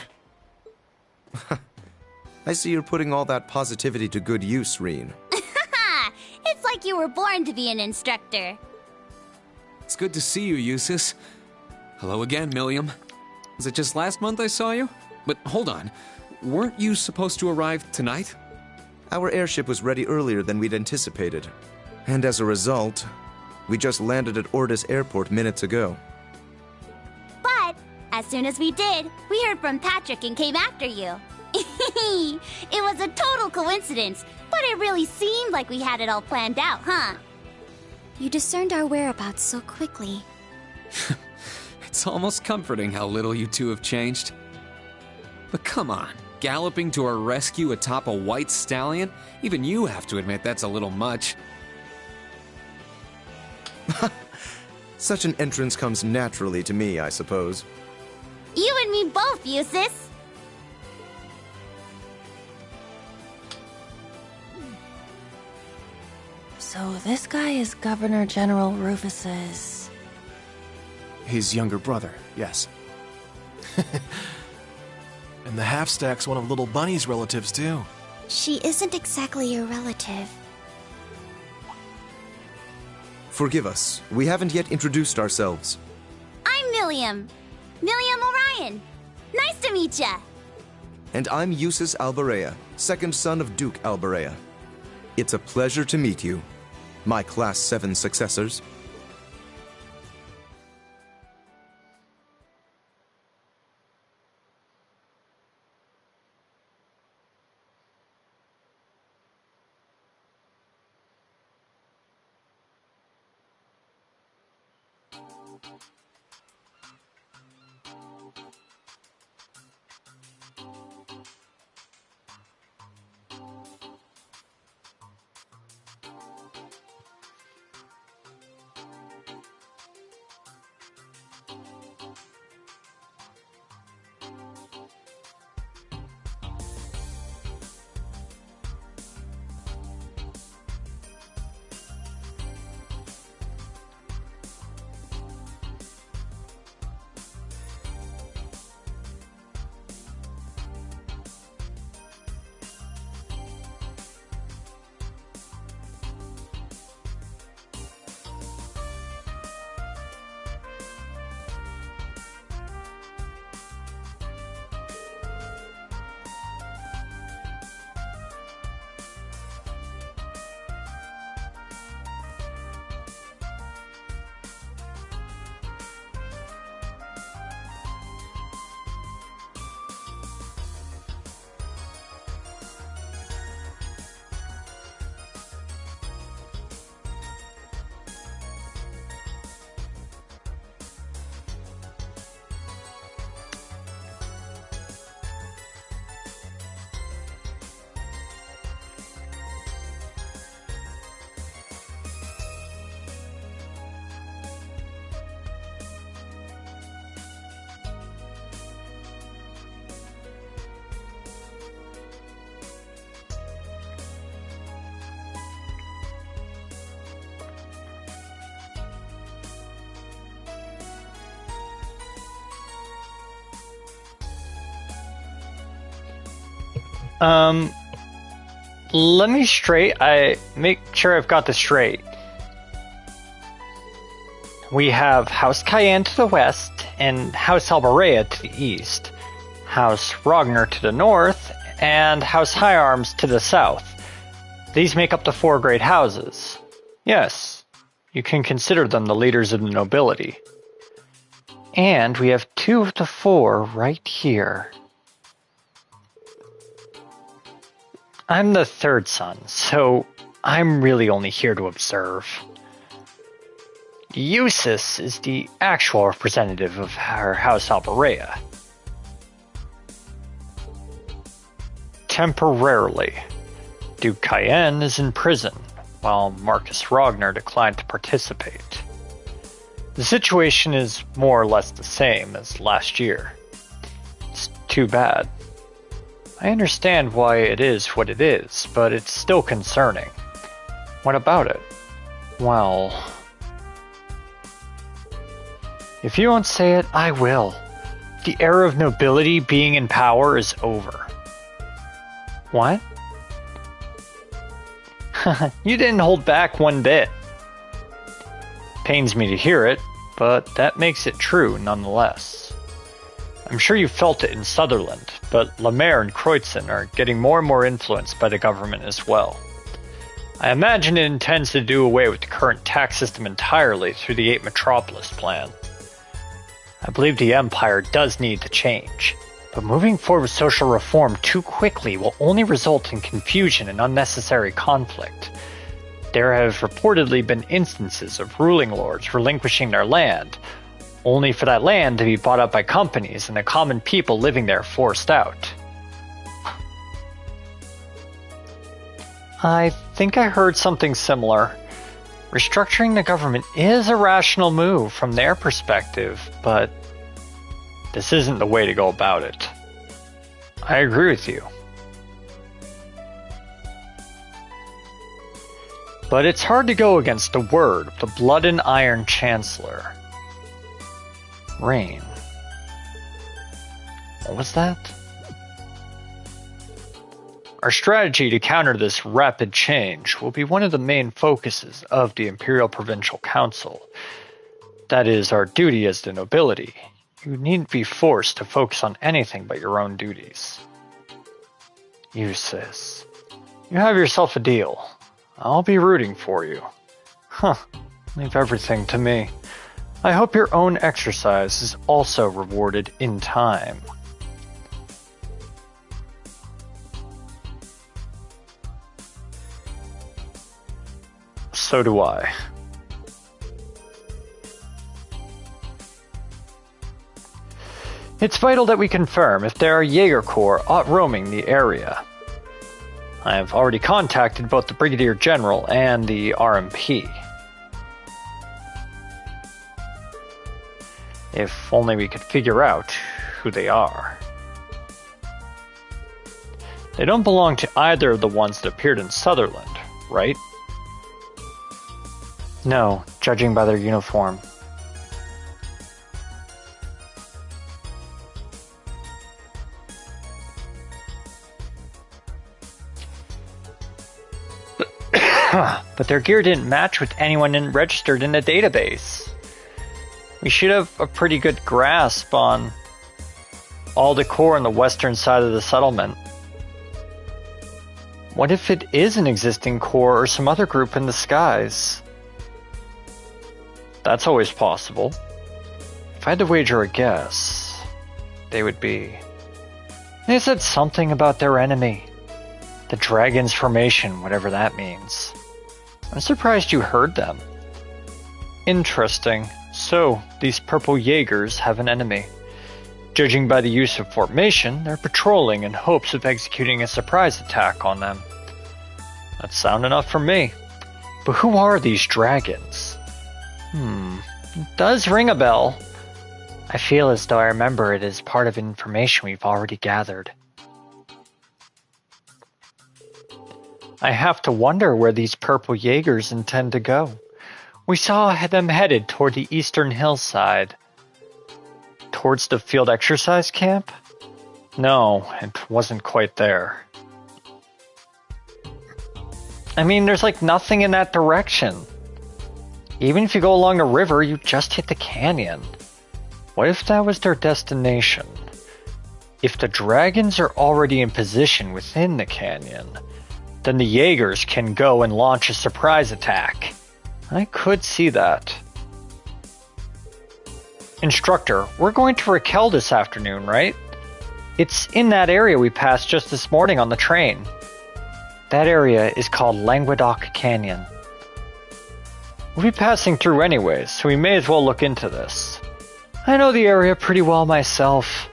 I see you're putting all that positivity to good use, Reen. It's like you were born to be an instructor. It's good to see you, Eustace. Hello again, Milliam. Was it just last month I saw you? But hold on. Weren't you supposed to arrive tonight? Our airship was ready earlier than we'd anticipated. And as a result, we just landed at Ordis Airport minutes ago. But, as soon as we did, we heard from Patrick and came after you. It was a total coincidence, but it really seemed like we had it all planned out, huh? You discerned our whereabouts so quickly. It's almost comforting how little you two have changed. But come on, galloping to our rescue atop a white stallion? Even you have to admit that's a little much. Such an entrance comes naturally to me, I suppose. You and me both, Eustace! So this guy is Governor General Rufus's... His younger brother, yes. And the half-stack's one of Little Bunny's relatives, too. She isn't exactly your relative. Forgive us, we haven't yet introduced ourselves. I'm Milliam. Milliam Orion. Nice to meet ya. And I'm Eustace Alberea, second son of Duke Alberea. It's a pleasure to meet you, my Class 7 successors. Let me I make sure I've got this straight. We have House Cayenne to the west and House Alberea to the east, House Rogner to the north, and House High Arms to the south. These make up the four great houses. Yes, you can consider them the leaders of the nobility. And we have two of the four right here. I'm the third son, so I'm really only here to observe. Eustace is the actual representative of our House Alberea. Temporarily, Duke Cayenne is in prison, while Marcus Rogner declined to participate. The situation is more or less the same as last year. It's too bad. I understand why it is what it is, but it's still concerning. What about it? Well, if you won't say it, I will. The era of nobility being in power is over. What? You didn't hold back one bit. Pains me to hear it, but that makes it true nonetheless. I'm sure you felt it in Sutherland, but Lemaire and Kreutzen are getting more and more influenced by the government as well. I imagine it intends to do away with the current tax system entirely through the 8 Metropolis plan. I believe the Empire does need to change, but moving forward with social reform too quickly will only result in confusion and unnecessary conflict. There have reportedly been instances of ruling lords relinquishing their land, only for that land to be bought up by companies and the common people living there forced out. I think I heard something similar. Restructuring the government is a rational move from their perspective, but this isn't the way to go about it. I agree with you. But it's hard to go against the word of the Blood and Iron Chancellor. Rain. What was that? Our strategy to counter this rapid change will be one of the main focuses of the Imperial Provincial Council. That is our duty as the nobility. You needn't be forced to focus on anything but your own duties. Eustace, you have yourself a deal. I'll be rooting for you. Huh, leave everything to me. I hope your own exercise is also rewarded in time. So do I. It's vital that we confirm if there are Jaeger Corps roaming the area. I have already contacted both the Brigadier General and the RMP. If only we could figure out who they are. They don't belong to either of the ones that appeared in Sutherland, right? No, judging by their uniform. But their gear didn't match with anyone registered in the database. We should have a pretty good grasp on all the Corps on the western side of the settlement. What if it is an existing Corps or some other group in the skies? That's always possible. If I had to wager a guess, they would be... They said something about their enemy. The Dragon's Formation, whatever that means. I'm surprised you heard them. Interesting. So, these purple Jaegers have an enemy. Judging by the use of formation, they're patrolling in hopes of executing a surprise attack on them. That's sound enough for me. But who are these dragons? It does ring a bell. I feel as though I remember it as part of information we've already gathered. I have to wonder where these purple Jaegers intend to go. We saw them headed toward the eastern hillside. Towards the field exercise camp? No, it wasn't quite there. I mean, there's like nothing in that direction. Even if you go along the river, you just hit the canyon. What if that was their destination? If the dragons are already in position within the canyon, then the Jaegers can go and launch a surprise attack. I could see that. Instructor, we're going to Raquel this afternoon, right? It's in that area we passed just this morning on the train. That area is called Languedoc Canyon. We'll be passing through anyways, so we may as well look into this. I know the area pretty well myself.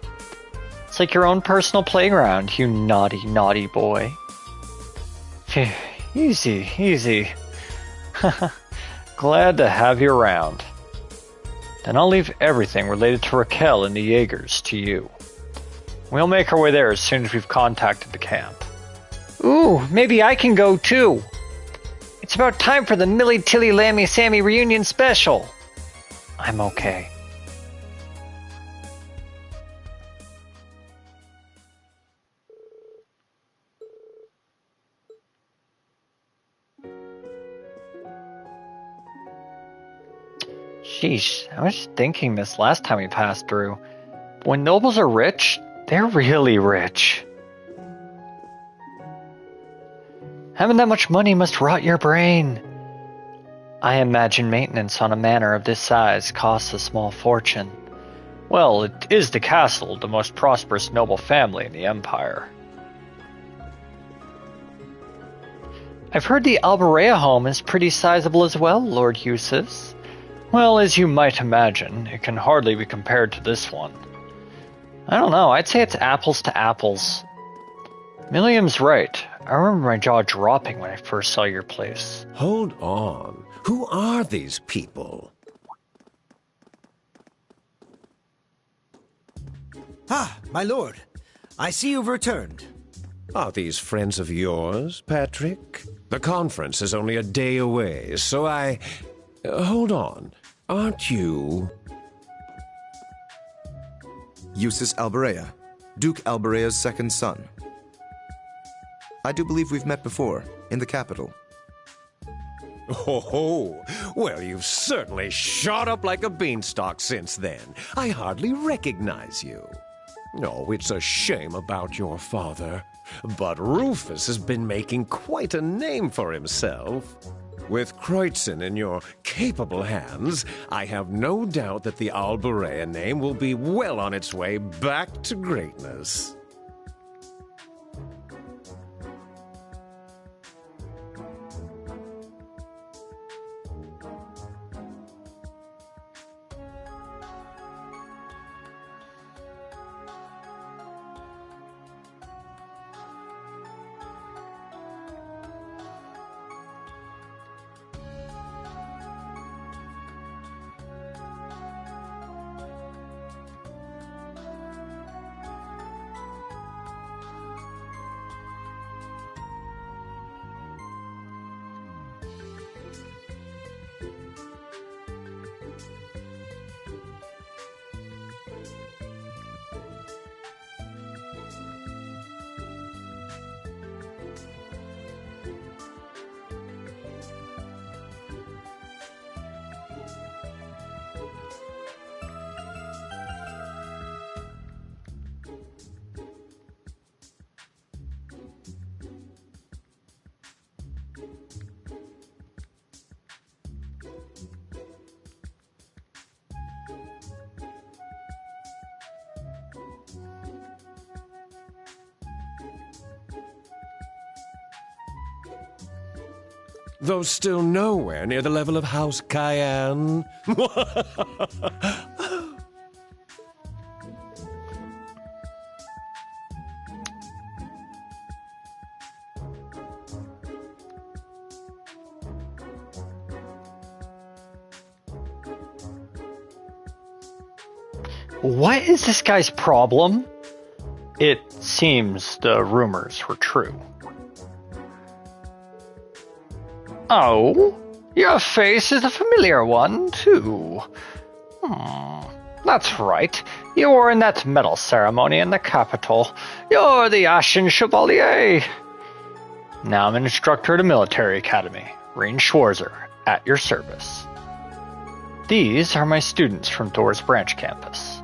It's like your own personal playground, you naughty, naughty boy. Phew, easy, easy. Glad to have you around. Then I'll leave everything related to Raquel and the Jaegers to you. We'll make our way there as soon as we've contacted the camp. Ooh, maybe I can go too. It's about time for the Millie Tilly Lammy Sammy reunion special. I'm okay. Sheesh, I was thinking this last time we passed through. When nobles are rich, they're really rich. Having that much money must rot your brain. I imagine maintenance on a manor of this size costs a small fortune. Well, it is the castle of the most prosperous noble family in the Empire. I've heard the Alberea home is pretty sizable as well, Lord Eustace. Well, as you might imagine, it can hardly be compared to this one. I don't know, I'd say it's apples to apples. Milliam's right. I remember my jaw dropping when I first saw your place. Hold on. Who are these people? Ah, my lord. I see you've returned. Are these friends of yours, Patrick? The conference is only a day away, so I... hold on. Aren't you... Eustace Alberea, Duke Alberea's second son. I do believe we've met before, in the capital. Oh, well, you've certainly shot up like a beanstalk since then. I hardly recognize you. Oh, it's a shame about your father. But Rufus has been making quite a name for himself. With Kreutzen in your capable hands, I have no doubt that the Alburea name will be well on its way back to greatness. Though still nowhere near the level of House Cayenne. What is this guy's problem? It seems the rumors were true. Oh, your face is a familiar one, too. That's right. You were in that medal ceremony in the capital. You're the Ashen Chevalier. Now I'm an instructor at a military academy. Rean Schwarzer, at your service. These are my students from Doors Branch campus.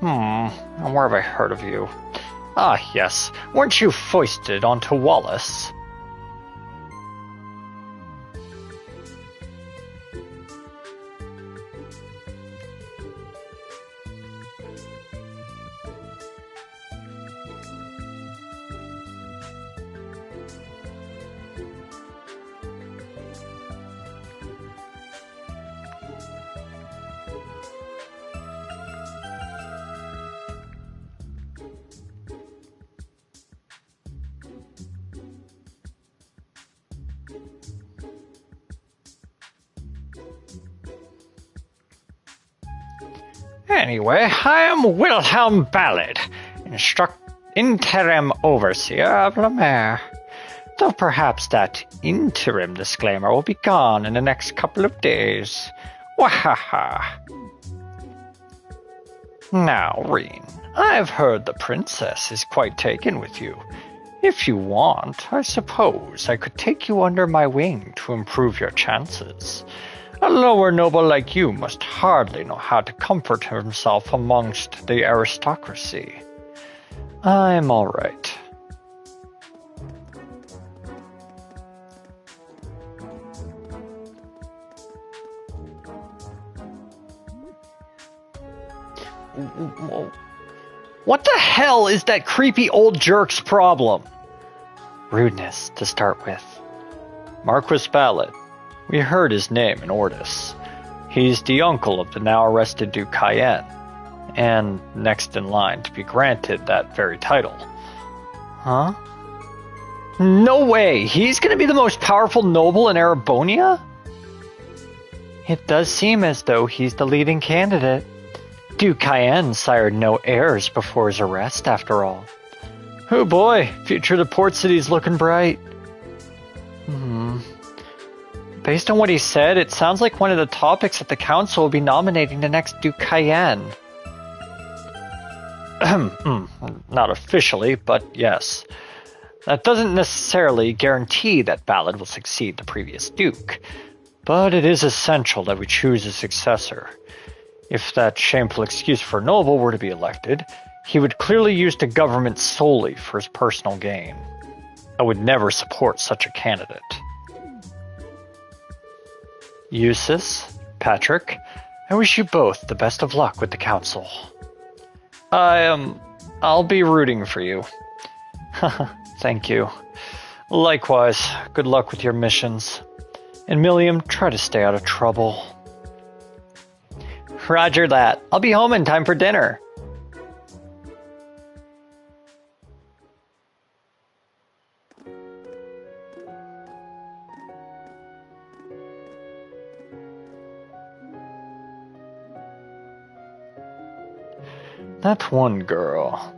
And where have I heard of you? Ah, yes. Weren't you foisted onto Wallace? Anyway, I am Wilhelm Ballard, interim overseer of Lemaire. Though perhaps that interim disclaimer will be gone in the next couple of days. Wahaha. Now, Rean, I've heard the princess is quite taken with you. If you want, I suppose I could take you under my wing to improve your chances. A lower noble like you must hardly know how to comfort himself amongst the aristocracy. I'm all right. What the hell is that creepy old jerk's problem? Rudeness, to start with. Marquis Ballard. We heard his name in Ordis. He's the uncle of the now arrested Duke Cayenne, and next in line to be granted that very title. Huh? No way! He's gonna be the most powerful noble in Erebonia? It does seem as though he's the leading candidate. Duke Cayenne sired no heirs before his arrest, after all. Oh boy, future of the port city's looking bright. Based on what he said, it sounds like one of the topics at the council will be nominating the next Duke Cayenne. Not officially, but yes. That doesn't necessarily guarantee that Ballad will succeed the previous Duke, but it is essential that we choose a successor. If that shameful excuse for Noble were to be elected, he would clearly use the government solely for his personal gain. I would never support such a candidate. Eustace, Patrick, I wish you both the best of luck with the council. I'll be rooting for you. Thank you. Likewise, good luck with your missions. And Milliam, try to stay out of trouble. Roger that. I'll be home in time for dinner. That one girl.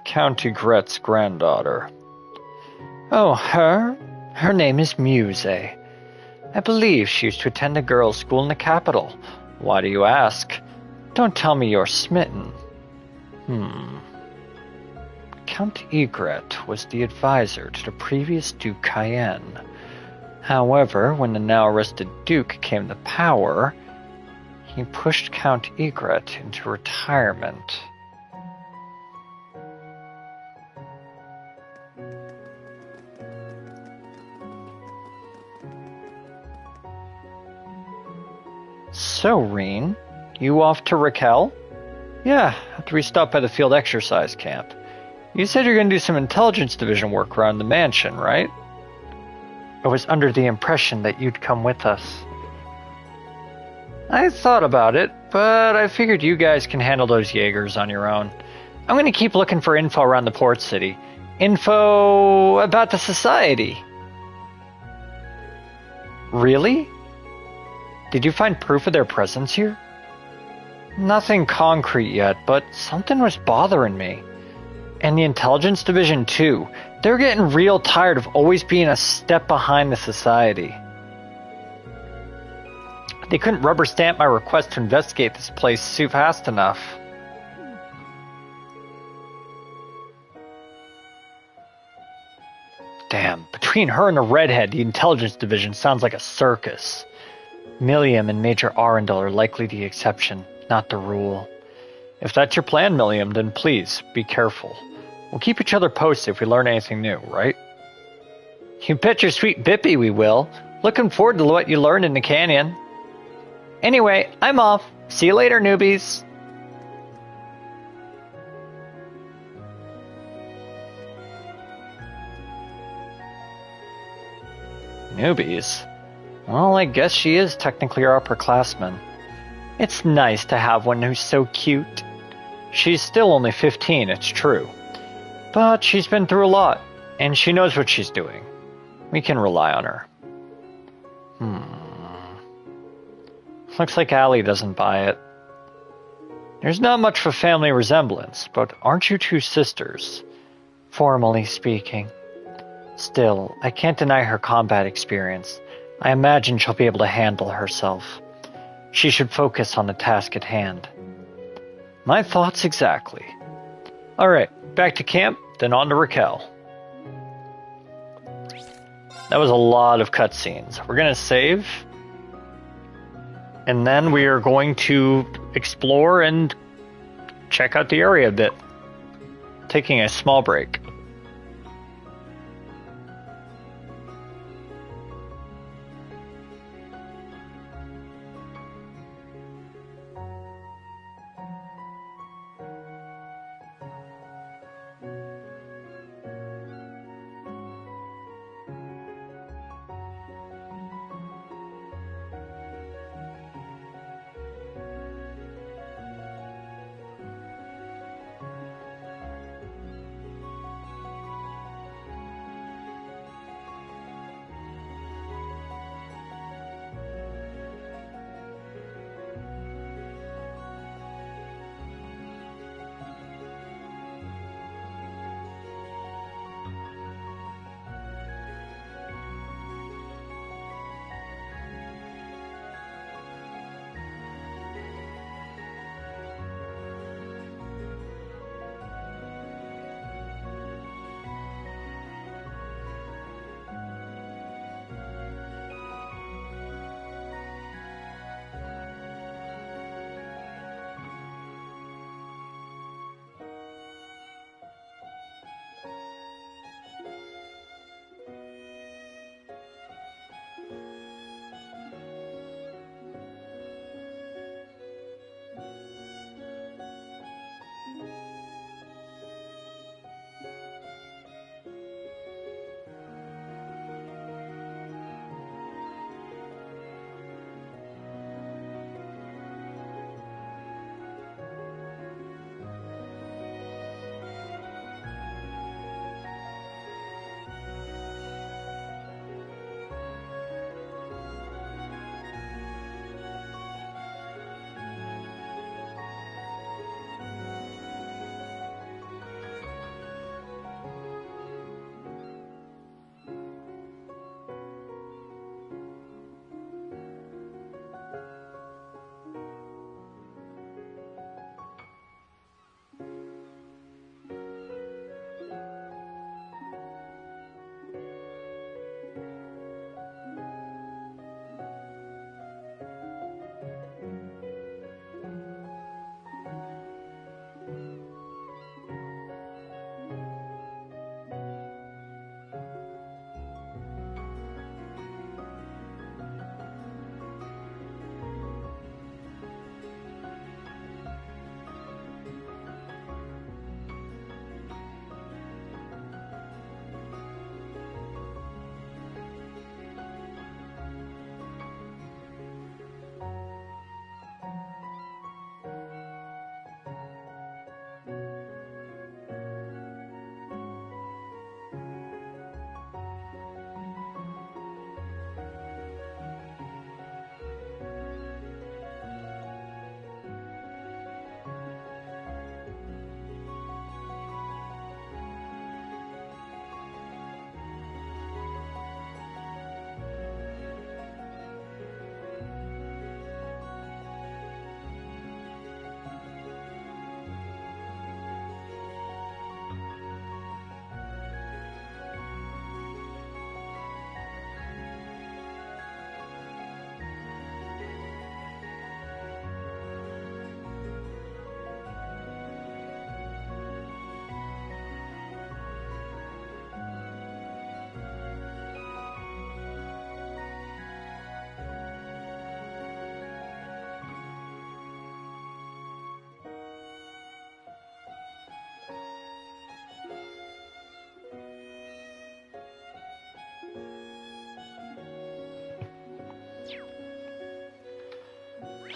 Count Egret's granddaughter. Oh, her? Her name is Muse. I believe she used to attend a girls' school in the capital. Why do you ask? Don't tell me you're smitten. Count Egret was the advisor to the previous Duke Cayenne. However, when the now arrested Duke came to power, he pushed Count Egret into retirement. So, Reen, you off to Raquel? Yeah, after we stop by the field exercise camp. You said you're going to do some intelligence division work around the mansion, right? I was under the impression that you'd come with us. I thought about it, but I figured you guys can handle those Jaegers on your own. I'm going to keep looking for info around the port city. Info about the society. Really? Did you find proof of their presence here? Nothing concrete yet, but something was bothering me. And the intelligence division too. They're getting real tired of always being a step behind the society. They couldn't rubber stamp my request to investigate this place fast enough. Damn, between her and the redhead, the intelligence division sounds like a circus. Milliam and Major Arundel are likely the exception, not the rule. If that's your plan, Milliam, then please, be careful. We'll keep each other posted if we learn anything new, right? You bet your sweet Bippy we will. Looking forward to what you learn in the canyon. Anyway, I'm off. See you later, newbies. Newbies? Well, I guess she is technically our upperclassman. It's nice to have one who's so cute. She's still only 15, it's true. But she's been through a lot, and she knows what she's doing. We can rely on her. Looks like Allie doesn't buy it. There's not much of a family resemblance, but aren't you two sisters? Formally speaking. Still, I can't deny her combat experience. I imagine she'll be able to handle herself. She should focus on the task at hand. My thoughts exactly. Alright, back to camp, then on to Raquel. That was a lot of cutscenes. We're going to save. And then we are going to explore and check out the area a bit. Taking a small break.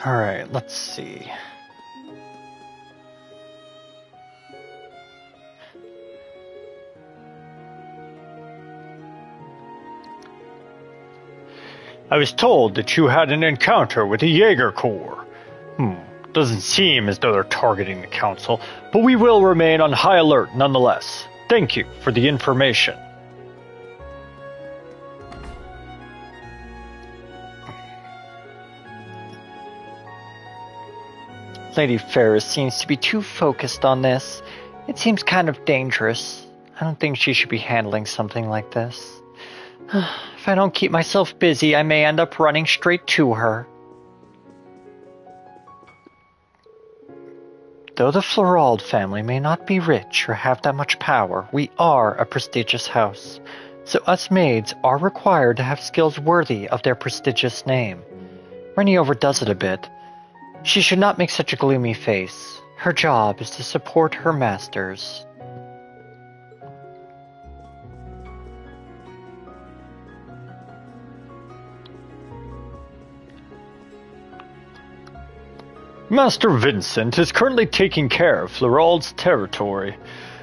Alright, let's see. I was told that you had an encounter with the Jaeger Corps. Doesn't seem as though they're targeting the Council, but we will remain on high alert nonetheless. Thank you for the information. Lady Ferris seems to be too focused on this. It seems kind of dangerous. I don't think she should be handling something like this. If I don't keep myself busy, I may end up running straight to her. Though the Florald family may not be rich or have that much power, we are a prestigious house. So us maids are required to have skills worthy of their prestigious name. Rennie overdoes it a bit. She should not make such a gloomy face. Her job is to support her masters. Master Vincent is currently taking care of Florald's territory.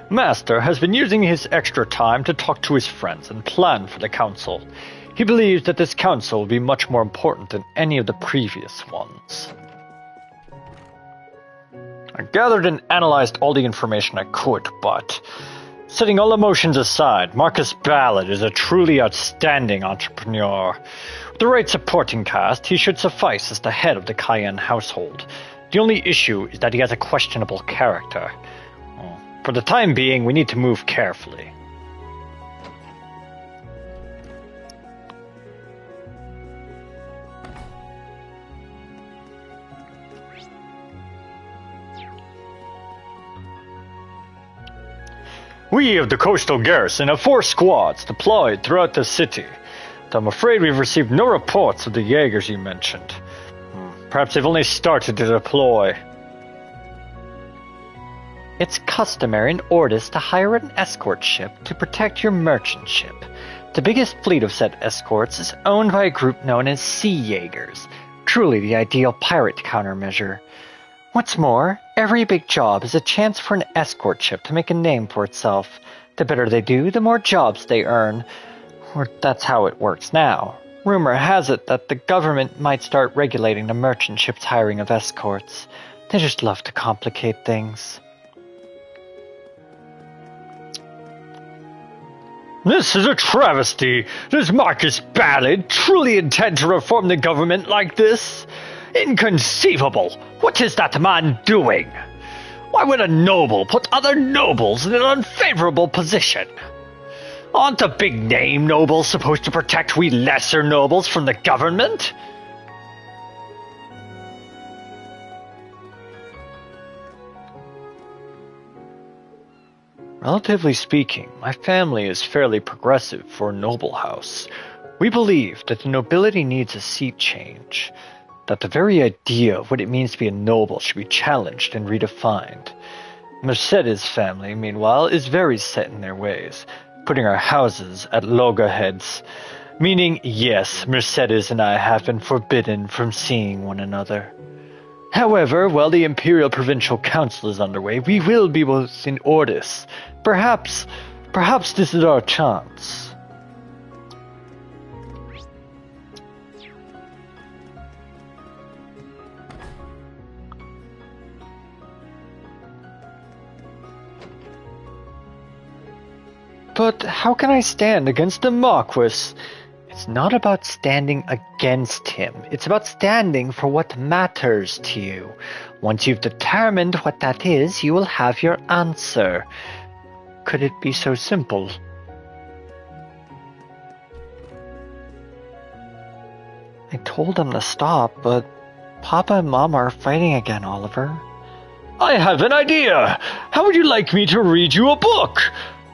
Master has been using his extra time to talk to his friends and plan for the council. He believes that this council will be much more important than any of the previous ones. I gathered and analyzed all the information I could, but setting all emotions aside, Marcus Ballard is a truly outstanding entrepreneur. With the right supporting cast, he should suffice as the head of the Cayenne household. The only issue is that he has a questionable character. For the time being, we need to move carefully. We of the Coastal Garrison have 4 squads deployed throughout the city. But I'm afraid we've received no reports of the Jaegers you mentioned. Perhaps they've only started to deploy. It's customary in Ordis to hire an escort ship to protect your merchant ship. The biggest fleet of said escorts is owned by a group known as Sea Jaegers, truly the ideal pirate countermeasure. What's more, every big job is a chance for an escort ship to make a name for itself. The better they do, the more jobs they earn. Or that's how it works now. Rumor has it that the government might start regulating the merchant ship's hiring of escorts. They just love to complicate things. This is a travesty. Does Marcus Ballard truly intend to reform the government like this? Inconceivable! What is that man doing? Why would a noble put other nobles in an unfavorable position? Aren't the big-name nobles supposed to protect we lesser nobles from the government? Relatively speaking, my family is fairly progressive for a noble house. We believe that the nobility needs a seat change, that the very idea of what it means to be a noble should be challenged and redefined. Mercedes' family, meanwhile, is very set in their ways, putting our houses at loggerheads, meaning, yes, Mercedes and I have been forbidden from seeing one another. However, while the Imperial Provincial Council is underway, we will be both in Ordis. Perhaps this is our chance. But how can I stand against the Marquis? It's not about standing against him. It's about standing for what matters to you. Once you've determined what that is, you will have your answer. Could it be so simple? I told them to stop, but Papa and Mama are fighting again, Oliver. I have an idea! How would you like me to read you a book?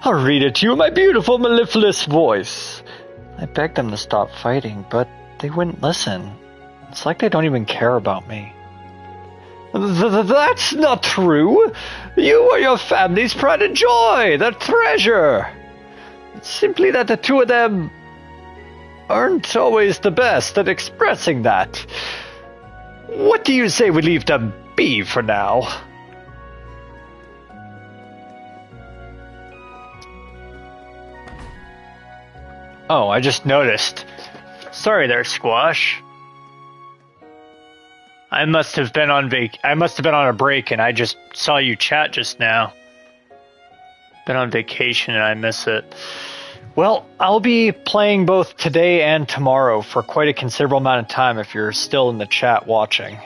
I'll read it to you in my beautiful mellifluous voice. I begged them to stop fighting, but they wouldn't listen. It's like they don't even care about me. That's not true. You are your family's pride and joy, the treasure. It's simply that the two of them aren't always the best at expressing that. What do you say we leave them be for now? Oh, I just noticed. Sorry there, Squash. I must have been on a break and I just saw you chat just now. Been on vacation and I miss it. Well, I'll be playing both today and tomorrow for quite a considerable amount of time if you're still in the chat watching.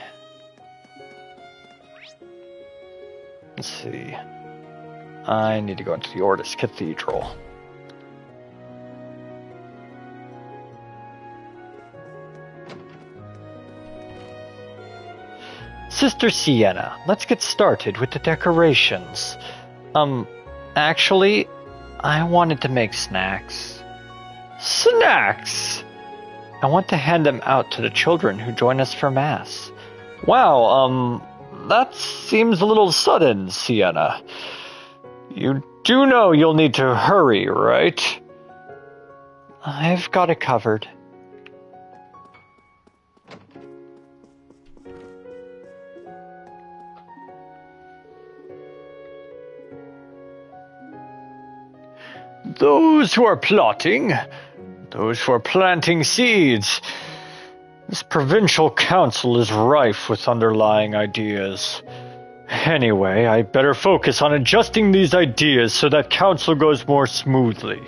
Let's see. I need to go into the Ortis Cathedral. Sister Sienna, let's get started with the decorations. Actually, I wanted to make snacks. Snacks? I want to hand them out to the children who join us for Mass. Wow, that seems a little sudden, Sienna. You do know you'll need to hurry, right? I've got it covered. Those who are plotting, those who are planting seeds. This provincial council is rife with underlying ideas. Anyway, I better focus on adjusting these ideas so that council goes more smoothly.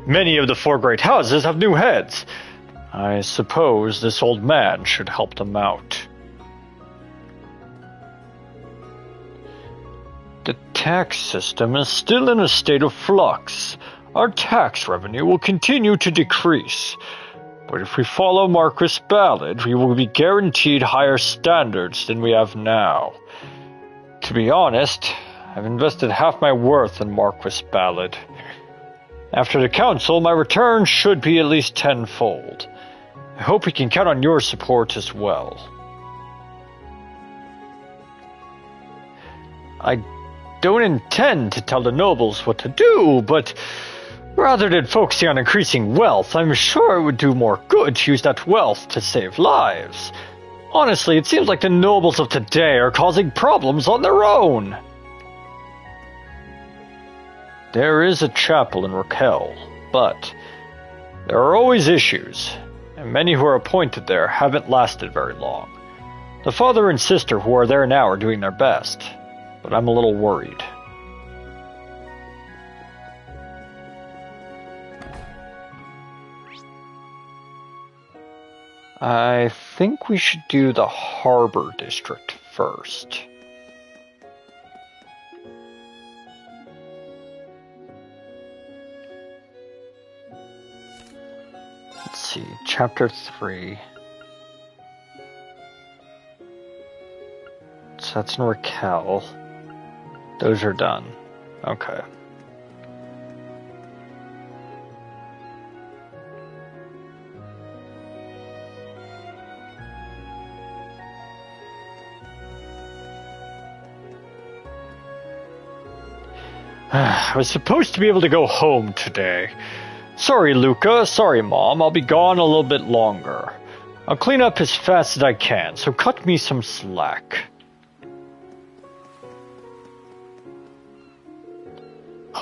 Many of the 4 great houses have new heads. I suppose this old man should help them out. The tax system is still in a state of flux. Our tax revenue will continue to decrease. But if we follow Marquis Ballad, we will be guaranteed higher standards than we have now. To be honest, I've invested half my worth in Marquis Ballad. After the council, my return should be at least tenfold. I hope we can count on your support as well. I don't intend to tell the nobles what to do, but rather than focusing on increasing wealth, I'm sure it would do more good to use that wealth to save lives. Honestly, it seems like the nobles of today are causing problems on their own. There is a chapel in Raquel, but there are always issues, and many who are appointed there haven't lasted very long. The father and sister who are there now are doing their best, but I'm a little worried. I think we should do the Harbor District first. Let's see, Chapter 3. So that's in Raquel. Those are done. Okay. I was supposed to be able to go home today. Sorry, Luca. Sorry, Mom. I'll be gone a little bit longer. I'll clean up as fast as I can, so cut me some slack.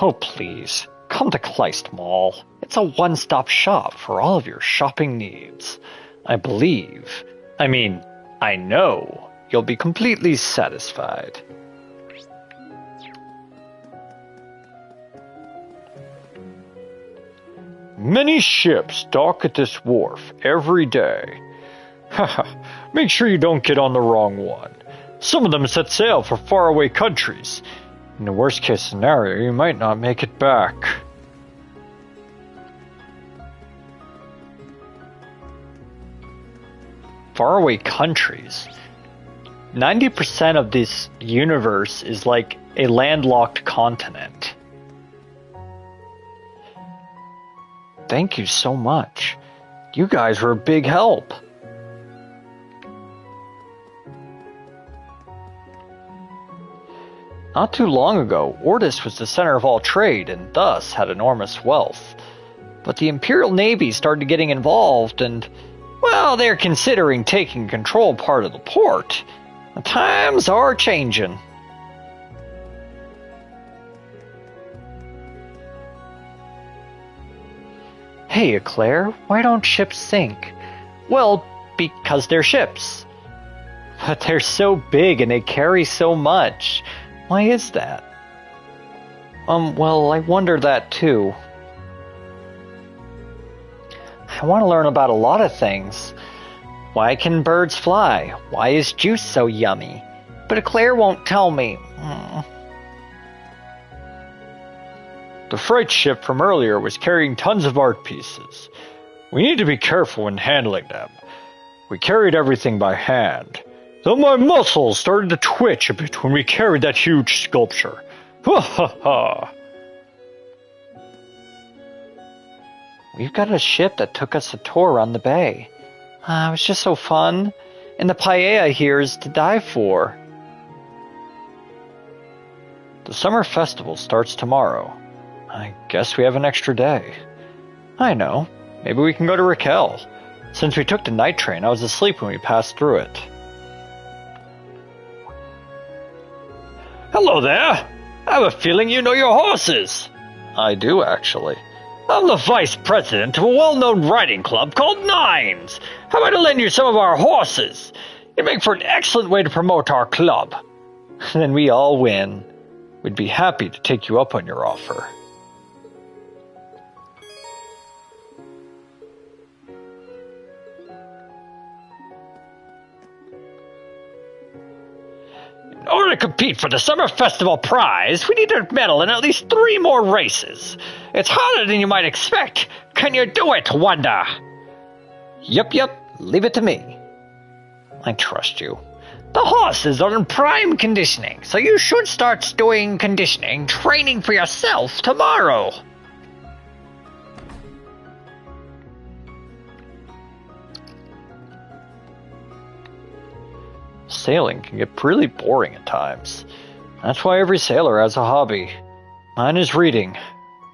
Oh, please. Come to Kleist Mall. It's a one-stop shop for all of your shopping needs. I know you'll be completely satisfied. Many ships dock at this wharf every day. Haha, make sure you don't get on the wrong one. Some of them set sail for faraway countries. In the worst case scenario, you might not make it back. Faraway countries? 90% of this universe is like a landlocked continent. Thank you so much. You guys were a big help. Not too long ago, Ortis was the center of all trade and thus had enormous wealth. But the Imperial Navy started getting involved and Well, they're considering taking control part of the port. The times are changing. Hey, Eclair, why don't ships sink? Well, because they're ships. But they're so big and they carry so much. Why is that? Well, I wonder that too. I want to learn about a lot of things. Why can birds fly? Why is juice so yummy? But Eclair won't tell me. The freight ship from earlier was carrying tons of art pieces. We need to be careful when handling them. We carried everything by hand. Though my muscles started to twitch a bit when we carried that huge sculpture. Ha ha ha! We've got a ship that took us a tour around the bay. It was just so fun. And the paella here is to die for. The summer festival starts tomorrow. I guess we have an extra day. I know. Maybe we can go to Raquel. Since we took the night train, I was asleep when we passed through it. Hello there! I have a feeling you know your horses. I do, actually. I'm the vice president of a well-known riding club called Nines. How about I lend you some of our horses? It'd make for an excellent way to promote our club. Then we all win. We'd be happy to take you up on your offer. In order to compete for the Summer Festival prize, we need to medal in at least 3 more races. It's harder than you might expect. Can you do it, Wanda? Yep, leave it to me. I trust you. The horses are in prime conditioning, so you should start doing conditioning training for yourself tomorrow. Sailing can get pretty boring at times. That's why every sailor has a hobby. Mine is reading.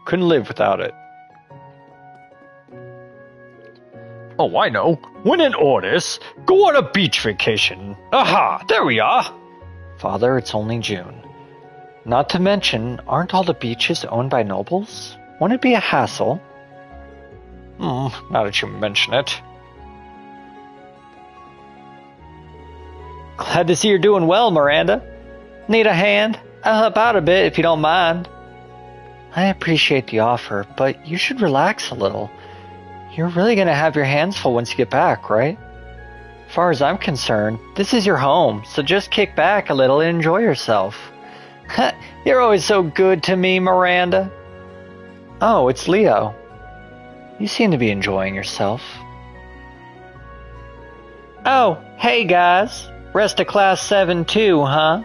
Couldn't live without it. Oh, I know. When in Ordis, go on a beach vacation. Aha, there we are. Father, it's only June. Not to mention, aren't all the beaches owned by nobles? Won't it be a hassle? Now that you mention it. Glad to see you're doing well, Miranda. Need a hand? I'll help out a bit if you don't mind. I appreciate the offer, but you should relax a little. You're really going to have your hands full once you get back, right? As far as I'm concerned, this is your home, so just kick back a little and enjoy yourself. You're always so good to me, Miranda. Oh, it's Leo. You seem to be enjoying yourself. Oh, hey guys. Rest of Class 7 too, huh?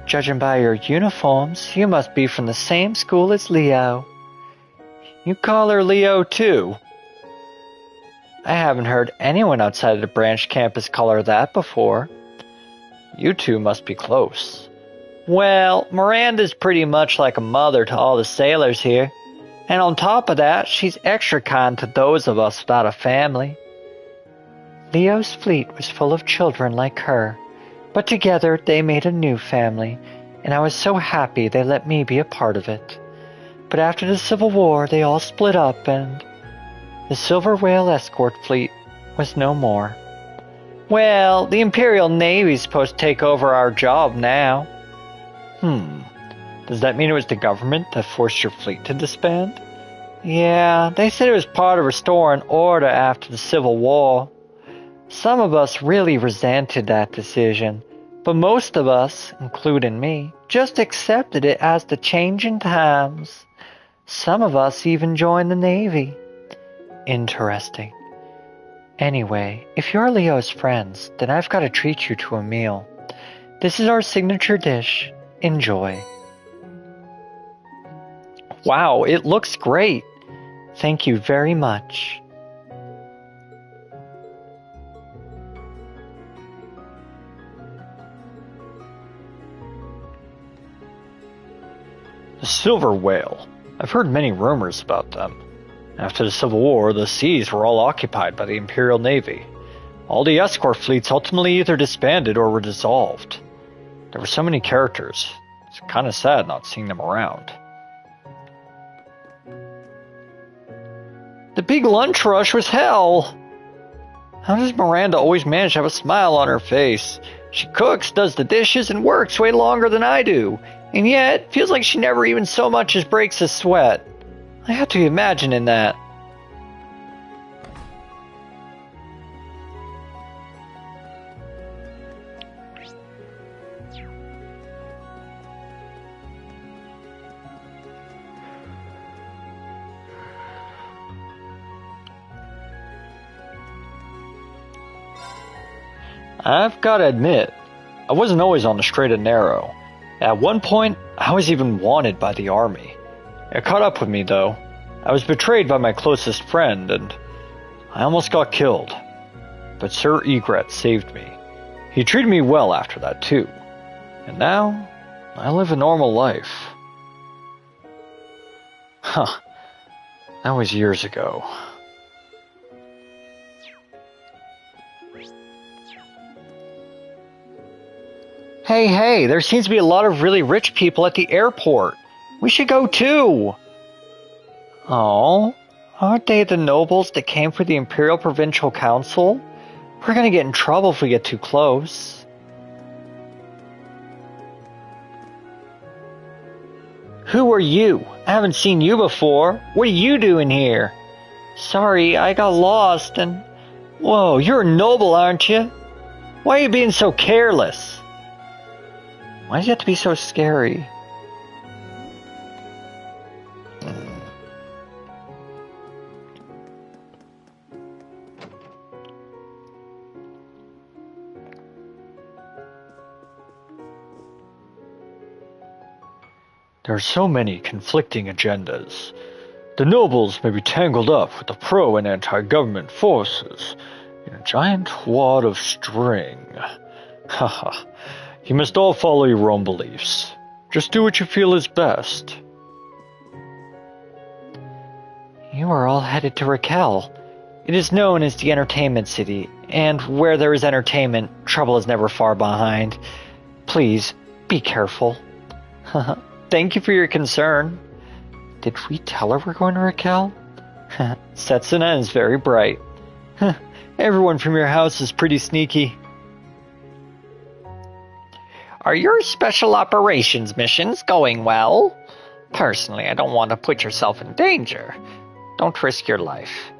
Judging by your uniforms, you must be from the same school as Leo. You call her Leo too? I haven't heard anyone outside of the branch campus call her that before. You two must be close. Well, Miranda's pretty much like a mother to all the sailors here. And on top of that, she's extra kind to those of us without a family. Leo's fleet was full of children like her, but together they made a new family, and I was so happy they let me be a part of it. But after the Civil War, they all split up, and the Silver Whale escort fleet was no more. Well, the Imperial Navy's supposed to take over our job now. Does that mean it was the government that forced your fleet to disband? Yeah, they said it was part of restoring order after the Civil War. Some of us really resented that decision, but most of us, including me, just accepted it as the change in times. Some of us even joined the Navy. Interesting. Anyway, if you're Leo's friends, then I've got to treat you to a meal. This is our signature dish. Enjoy. Wow, it looks great. Thank you very much. The Silver Whale. I've heard many rumors about them. After the Civil War, the seas were all occupied by the Imperial Navy. All the escort fleets ultimately either disbanded or were dissolved. There were so many characters. It's kind of sad not seeing them around. The big lunch rush was hell! How does Miranda always manage to have a smile on her face? She cooks, does the dishes, and works way longer than I do. And yet, feels like she never even so much as breaks a sweat. I have to be imagining that. I've got to admit, I wasn't always on the straight and narrow. At one point, I was even wanted by the army. It caught up with me, though. I was betrayed by my closest friend, and I almost got killed. But Sir Egret saved me. He treated me well after that, too. And now, I live a normal life. Huh. That was years ago. Hey, there seems to be a lot of really rich people at the airport. We should go too. Oh, aren't they the nobles that came for the Imperial Provincial Council? We're gonna get in trouble if we get too close. Who are you? I haven't seen you before. What are you doing here? Sorry, I got lost and... Whoa, you're a noble, aren't you? Why are you being so careless? Why does it have to be so scary? There are so many conflicting agendas. The nobles may be tangled up with the pro and anti-government forces in a giant wad of string. Haha. You must all follow your own beliefs. Just do what you feel is best. You are all headed to Raquel. It is known as the Entertainment City, and where there is entertainment, trouble is never far behind. Please, be careful. Thank you for your concern. Did we tell her we're going to Raquel? Setsuna is very bright. Everyone from your house is pretty sneaky. Are your special operations missions going well? Personally, I don't want to put yourself in danger. Don't risk your life.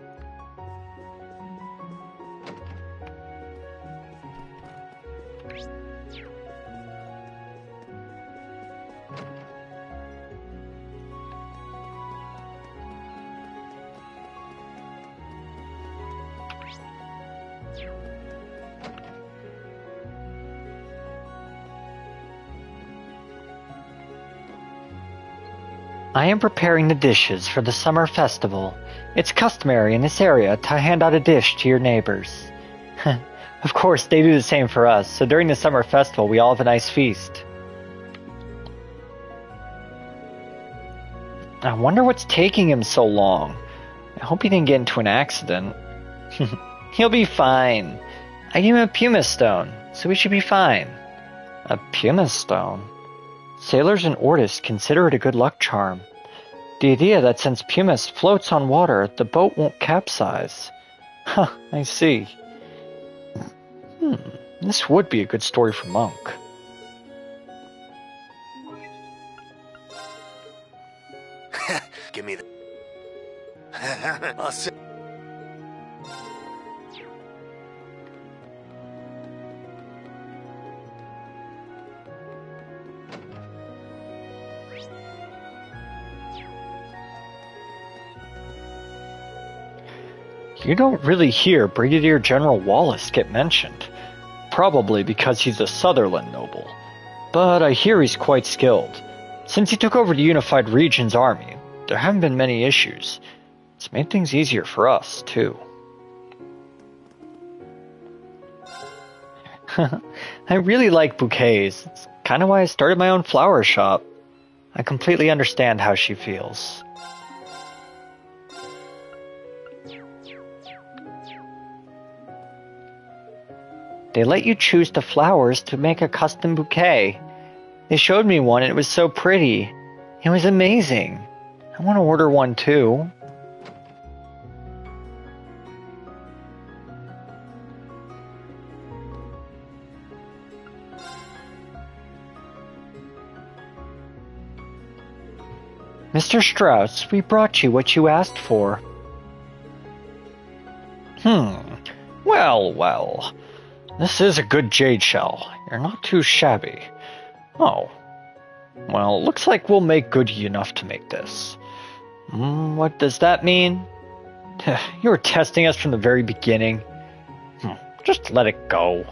I am preparing the dishes for the summer festival. It's customary in this area to hand out a dish to your neighbors. Of course, they do the same for us, so during the summer festival we all have a nice feast. I wonder what's taking him so long. I hope he didn't get into an accident. He'll be fine. I gave him a pumice stone, so he should be fine. A pumice stone? Sailors in Ortis consider it a good luck charm. The idea that since pumice floats on water, the boat won't capsize. Huh, I see. This would be a good story for Monk. Give me the... I'll sit... You don't really hear Brigadier General Wallace get mentioned, probably because he's a Sutherland noble, but I hear he's quite skilled. Since he took over the Unified Regions Army, there haven't been many issues. It's made things easier for us, too. I really like bouquets. It's kind of why I started my own flower shop. I completely understand how she feels. They let you choose the flowers to make a custom bouquet. They showed me one and it was so pretty. It was amazing. I want to order one too. Mr. Strauss, we brought you what you asked for. Well. This is a good jade shell. You're not too shabby. Oh. Well, it looks like we'll make good enough to make this. What does that mean? You were testing us from the very beginning. Just let it go.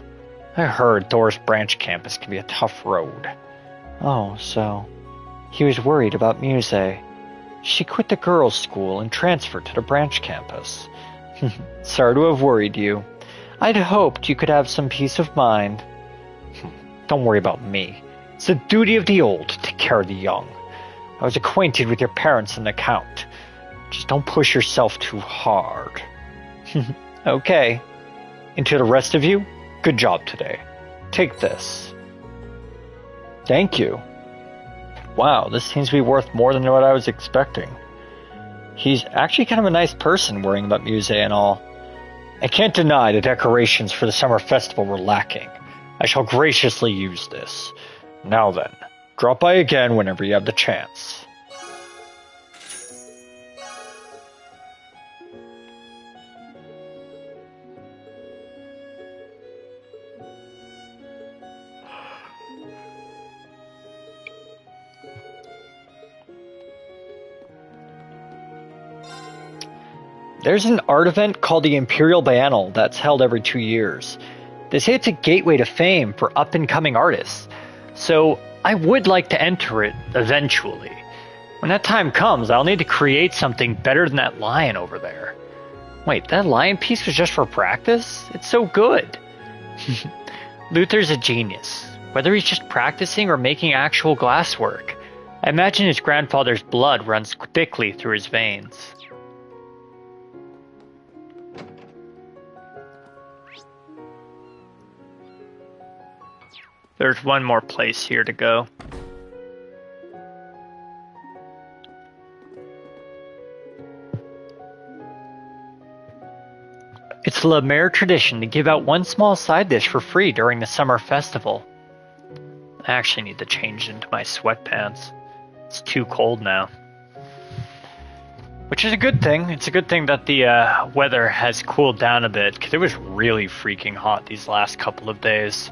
I heard Thor's branch campus can be a tough road. Oh, so... He was worried about Muse. She quit the girls' school and transferred to the branch campus. Sorry to have worried you. I'd hoped you could have some peace of mind. Don't worry about me. It's the duty of the old to take care of the young. I was acquainted with your parents in the count. Just don't push yourself too hard. Okay. And to the rest of you, good job today. Take this. Thank you. Wow, this seems to be worth more than what I was expecting. He's actually kind of a nice person worrying about Muse and all. I can't deny the decorations for the summer festival were lacking. I shall graciously use this. Now then, drop by again whenever you have the chance. There's an art event called the Imperial Biennale that's held every 2 years. They say it's a gateway to fame for up-and-coming artists, so I would like to enter it eventually. When that time comes, I'll need to create something better than that lion over there. Wait, that lion piece was just for practice? It's so good. Luther's a genius, whether he's just practicing or making actual glasswork. I imagine his grandfather's blood runs thickly through his veins. There's one more place here to go. It's La Mer tradition to give out one small side dish for free during the summer festival. I actually need to change into my sweatpants. It's too cold now. Which is a good thing. It's a good thing that the weather has cooled down a bit, because it was really freaking hot these last couple of days.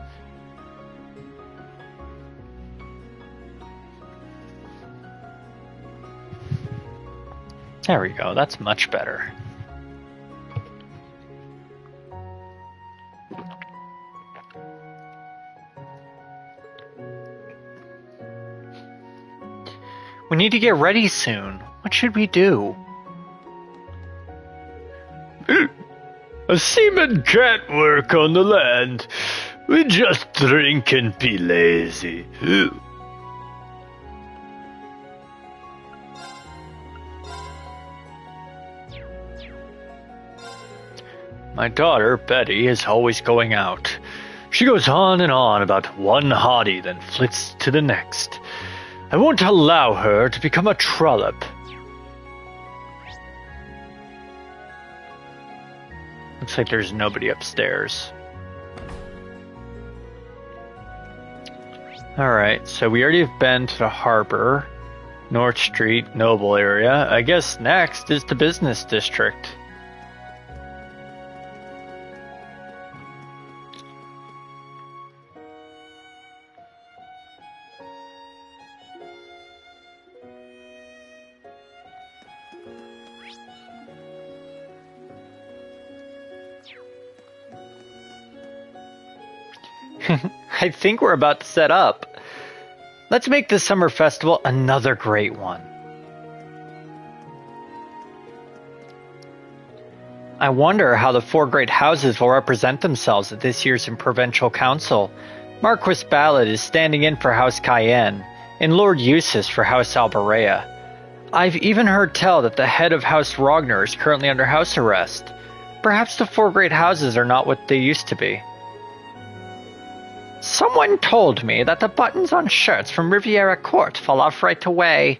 There we go, that's much better. We need to get ready soon. What should we do? A seaman can't work on the land. We just drink and be lazy. My daughter, Betty, is always going out. She goes on and on about one hottie, then flits to the next. I won't allow her to become a trollop. Looks like there's nobody upstairs. Alright, so we already have been to the harbor, North Street, Noble area. I guess next is the business district. I think we're about to set up. Let's make this summer festival another great one. I wonder how the four great houses will represent themselves at this year's Provincial Council. Marquis Ballad is standing in for House Cayenne, and Lord Eustace for House Alberea. I've even heard tell that the head of House Ragnar is currently under house arrest. Perhaps the four great houses are not what they used to be. Someone told me that the buttons on shirts from Riviera Court fall off right away.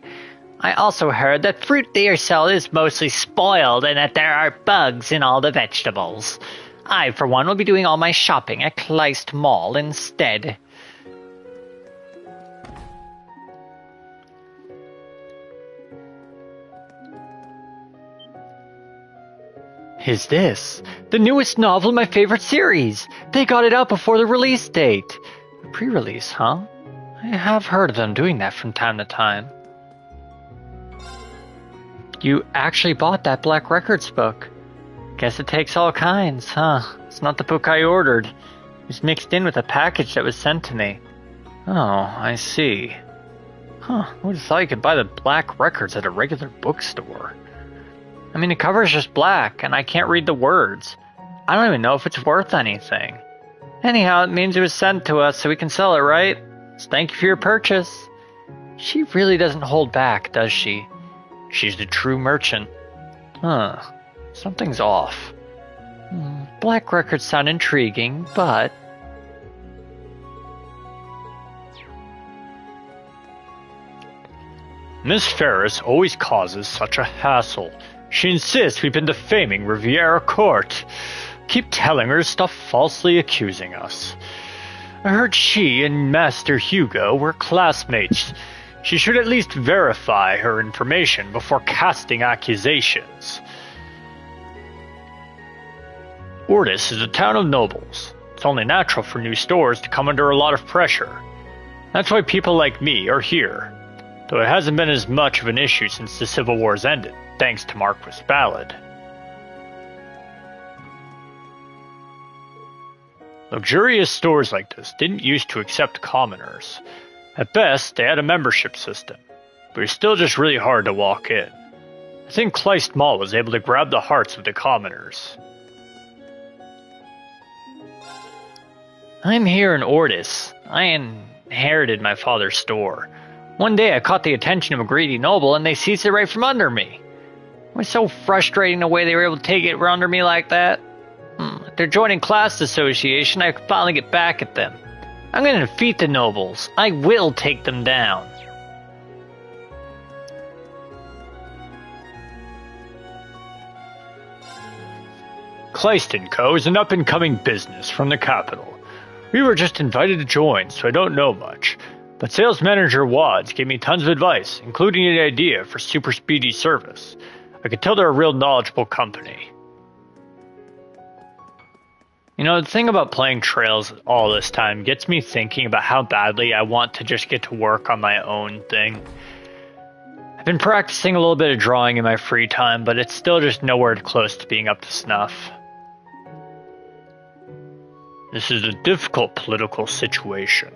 I also heard that fruit they sell is mostly spoiled and that there are bugs in all the vegetables. I, for one, will be doing all my shopping at Kleist Mall instead. Is this the newest novel in my favorite series? They got it out before the release date. Pre-release, huh? I have heard of them doing that from time to time. You actually bought that Black Records book. Guess it takes all kinds, huh? It's not the book I ordered. It was mixed in with a package that was sent to me. Oh, I see. Huh, I would have thought you could buy the Black Records at a regular bookstore. I mean, the cover is just black, and I can't read the words. I don't even know if it's worth anything. Anyhow, it means it was sent to us, so we can sell it, right? So thank you for your purchase. She really doesn't hold back, does she? She's the true merchant. Huh. Something's off. Black records sound intriguing, but... Miss Ferris always causes such a hassle. She insists we've been defaming Riviera Court. Keep telling her to stop falsely accusing us. I heard she and Master Hugo were classmates. She should at least verify her information before casting accusations. Ordis is a town of nobles. It's only natural for new stores to come under a lot of pressure. That's why people like me are here. Though it hasn't been as much of an issue since the Civil Wars ended, thanks to Marquis Ballad. Luxurious stores like this didn't used to accept commoners. At best, they had a membership system, but it's still just really hard to walk in. I think Kleist Mall was able to grab the hearts of the commoners. I'm here in Ordis. I inherited my father's store. One day I caught the attention of a greedy noble and they seized it right from under me. It was so frustrating the way they were able to take it under me like that. If they're joining class association, I could finally get back at them. I'm going to defeat the nobles. I will take them down. Kleist & Co. is an up-and-coming business from the capital. We were just invited to join, so I don't know much. But sales manager Wads gave me tons of advice, including an idea for super speedy service. I could tell they're a real knowledgeable company. You know, the thing about playing Trails all this time gets me thinking about how badly I want to just get to work on my own thing. I've been practicing a little bit of drawing in my free time, but it's still just nowhere close to being up to snuff. This is a difficult political situation.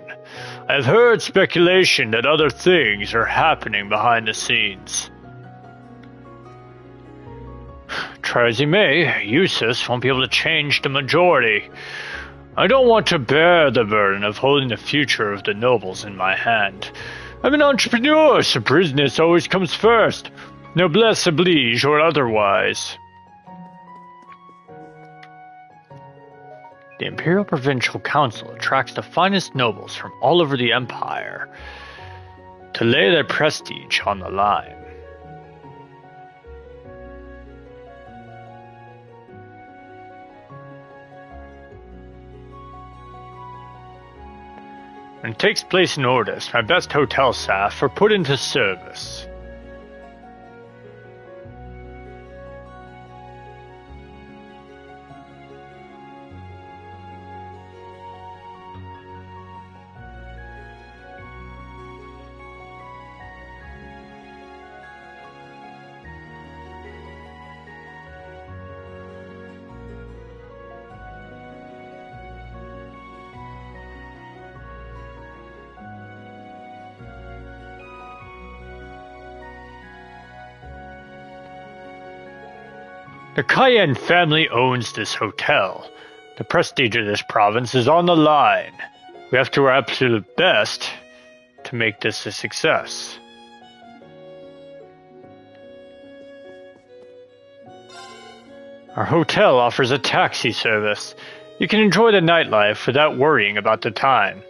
I've heard speculation that other things are happening behind the scenes. Try as he may, Eustace won't be able to change the majority. I don't want to bear the burden of holding the future of the nobles in my hand. I'm an entrepreneur, so business always comes first. Noblesse oblige or otherwise. The Imperial Provincial Council attracts the finest nobles from all over the Empire to lay their prestige on the line. When it takes place in Ordis, my best hotel staff are put into service. The Cayenne family owns this hotel. The prestige of this province is on the line. We have to do our absolute best to make this a success. Our hotel offers a taxi service. You can enjoy the nightlife without worrying about the time.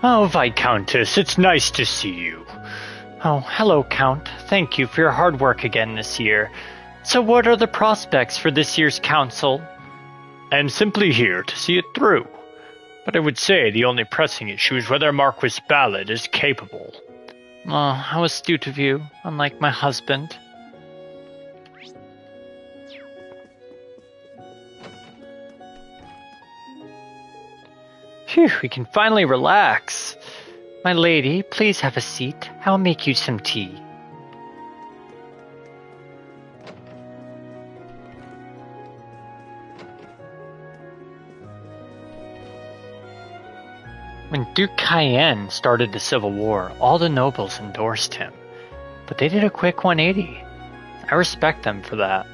Oh, Viscountess, it's nice to see you. Oh, hello, Count. Thank you for your hard work again this year. So what are the prospects for this year's council? I am simply here to see it through. But I would say the only pressing issue is whether Marquis Ballard is capable. Oh, how astute of you, unlike my husband. Phew, we can finally relax. My lady, please have a seat. I'll make you some tea. When Duke Cayenne started the Civil War, all the nobles endorsed him. But they did a quick 180. I respect them for that.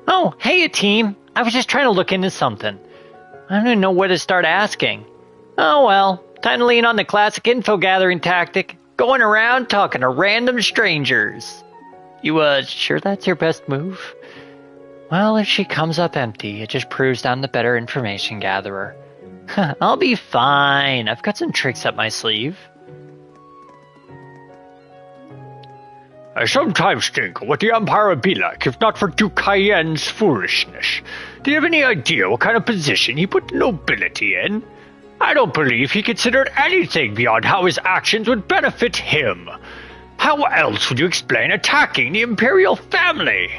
Oh, hey, team. I was just trying to look into something. I don't even know where to start asking. Oh well, time to lean on the classic info gathering tactic. Going around talking to random strangers. You, sure that's your best move? Well, if she comes up empty, it just proves I'm the better information gatherer. I'll be fine. I've got some tricks up my sleeve. I sometimes think what the Empire would be like if not for Duke Cayenne's foolishness. Do you have any idea what kind of position he put the nobility in? I don't believe he considered anything beyond how his actions would benefit him. How else would you explain attacking the imperial family?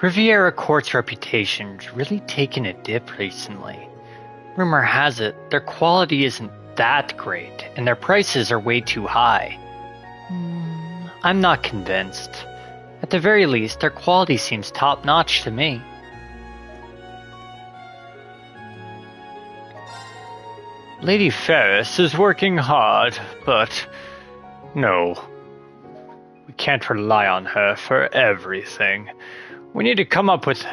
Riviera Court's reputation's really taken a dip recently. Rumor has it their quality isn't that great, and their prices are way too high. I'm not convinced. At the very least, their quality seems top-notch to me. Lady Ferris is working hard, but no. We can't rely on her for everything. We need to come up with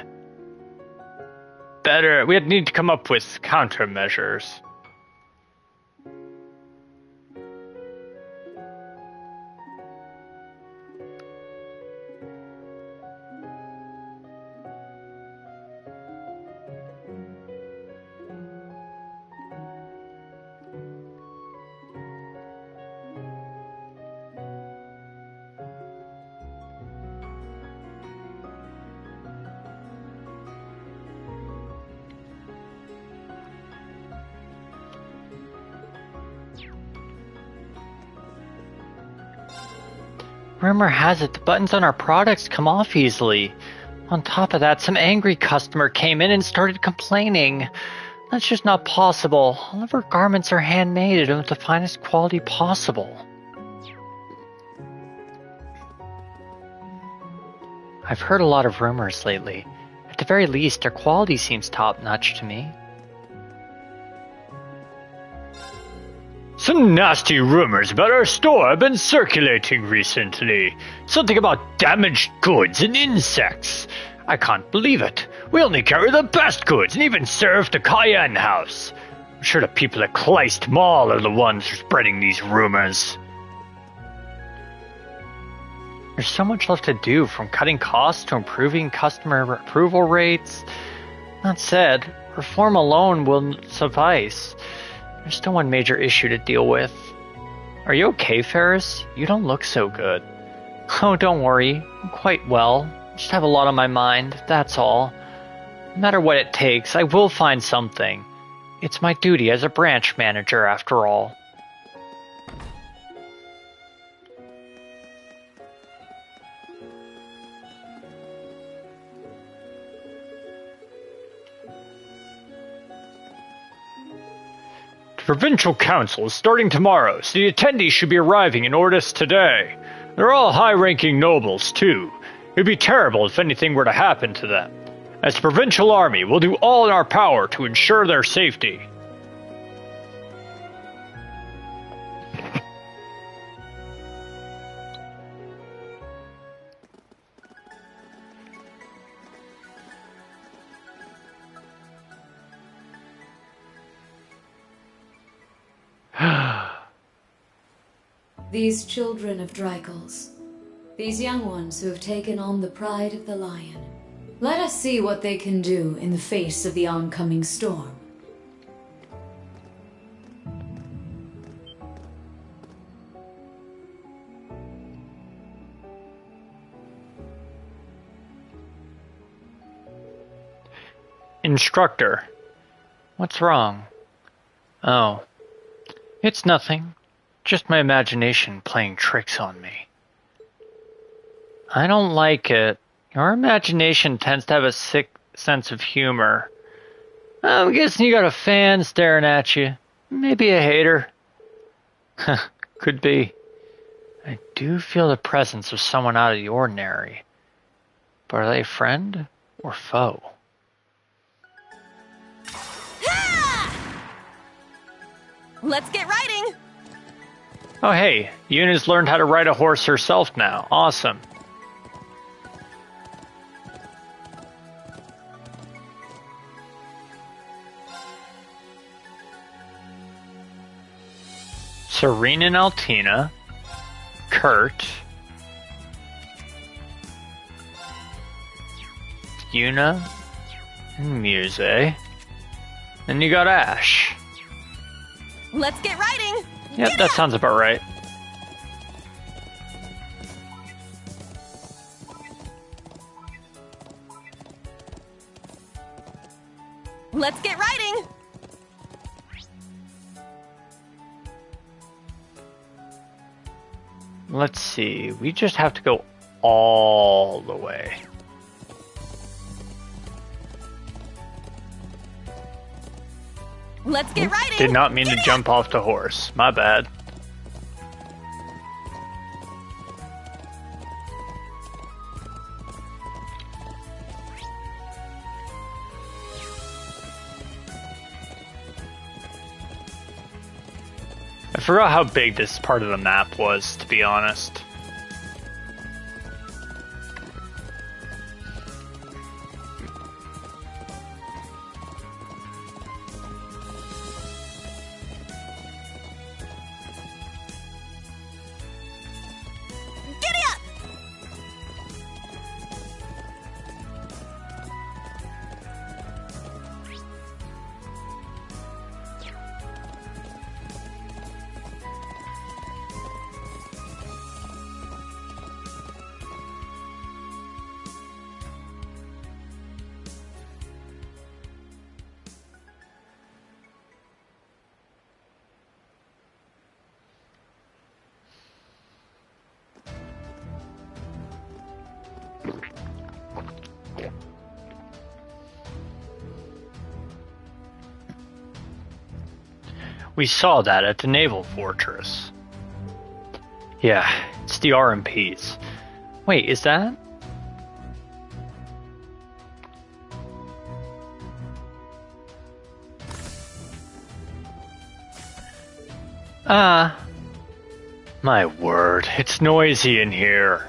countermeasures. Rumor has it the buttons on our products come off easily. On top of that, some angry customer came in and started complaining. That's just not possible. All of our garments are handmade and of the finest quality possible. I've heard a lot of rumors lately. At the very least, their quality seems top-notch to me. Some nasty rumors about our store have been circulating recently. Something about damaged goods and insects. I can't believe it. We only carry the best goods and even serve the Cayenne House. I'm sure the people at Kleist Mall are the ones spreading these rumors. There's so much left to do, from cutting costs to improving customer approval rates. That said, reform alone will suffice. There's still one major issue to deal with. Are you okay, Ferris? You don't look so good. Oh, don't worry. I'm quite well. Just have a lot on my mind, that's all. No matter what it takes, I will find something. It's my duty as a branch manager, after all. The Provincial Council is starting tomorrow, so the attendees should be arriving in Ordis today. They're all high-ranking nobles, too. It'd be terrible if anything were to happen to them. As the Provincial Army, we'll do all in our power to ensure their safety. These children of Drycles, these young ones who have taken on the pride of the lion, let us see what they can do in the face of the oncoming storm. Instructor. What's wrong? Oh. It's nothing. Just my imagination playing tricks on me. I don't like it. Your imagination tends to have a sick sense of humor. I'm guessing you got a fan staring at you. Maybe a hater. Could be. I do feel the presence of someone out of the ordinary. But are they friend or foe? Let's get riding! Oh hey, Yuna's learned how to ride a horse herself now. Awesome. Serene and Altina. Kurt. Yuna. And Muse. Then you got Ash. Let's get riding! Yep, that sounds about right. Let's get riding! Let's see, we just have to go all the way. Let's get riding! Did not mean to jump off the horse. My bad. I forgot how big this part of the map was, to be honest. We saw that at the naval fortress. Yeah, it's the RMPs. Wait, is that? My word, it's noisy in here.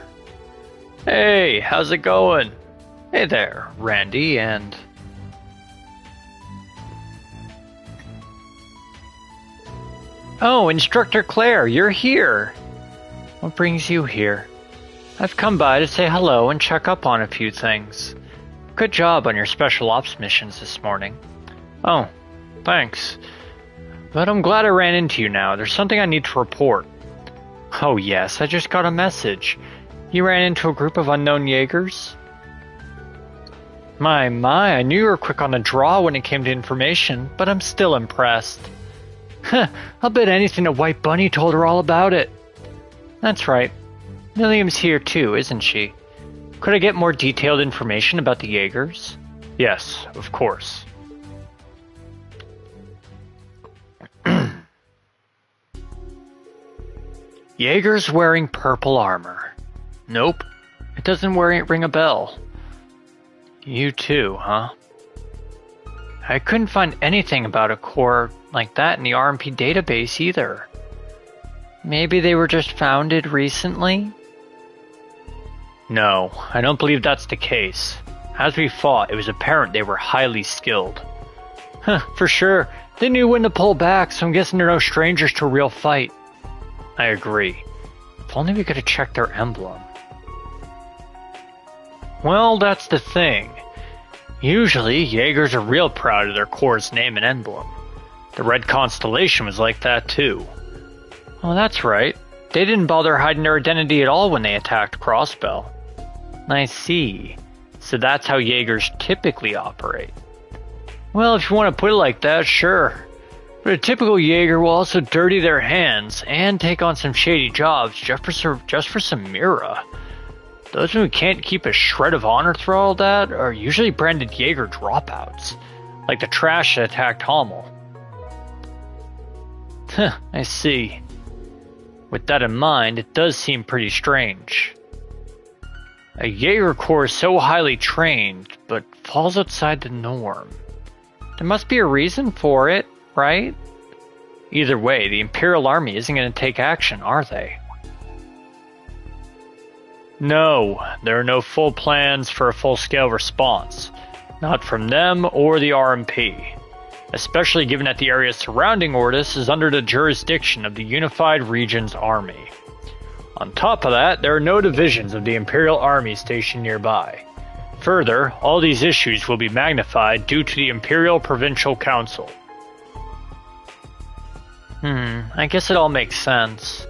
Hey, how's it going? Hey there, Randy and... Oh, Instructor Claire, you're here. What brings you here? I've come by to say hello and check up on a few things. Good job on your special ops missions this morning. Oh, thanks. But I'm glad I ran into you now. There's something I need to report. Oh yes, I just got a message. You ran into a group of unknown Jaegers? My, I knew you were quick on the draw when it came to information, but I'm still impressed. Huh, I'll bet anything the White Bunny told her all about it. That's right. Milliam's here too, isn't she? Could I get more detailed information about the Jaegers? Yes, of course. Jaegers wearing purple armor. Nope, it doesn't ring a bell. You too, huh? I couldn't find anything about a corps like that in the RMP database either. Maybe they were just founded recently? No, I don't believe that's the case. As we fought, it was apparent they were highly skilled. Huh, for sure. They knew when to pull back, so I'm guessing they're no strangers to a real fight. I agree. If only we could have checked their emblem. Well, that's the thing. Usually, Jaegers are real proud of their corps' name and emblem. The Red Constellation was like that too. Oh, that's right. They didn't bother hiding their identity at all when they attacked Crossbell. I see. So that's how Jaegers typically operate. Well, if you want to put it like that, sure. But a typical Jaeger will also dirty their hands and take on some shady jobs just for some Mira. Those who can't keep a shred of honor through all that are usually branded Jaeger dropouts, like the trash that attacked Hommel. Huh, I see. With that in mind, it does seem pretty strange. A Jaeger corps is so highly trained, but falls outside the norm. There must be a reason for it, right? Either way, the Imperial Army isn't going to take action, are they? No, there are no full plans for a full-scale response. Not from them or the RMP. Especially given that the area surrounding Ordis is under the jurisdiction of the Unified Regions Army. On top of that, there are no divisions of the Imperial Army stationed nearby. Further, all these issues will be magnified due to the Imperial Provincial Council. I guess it all makes sense.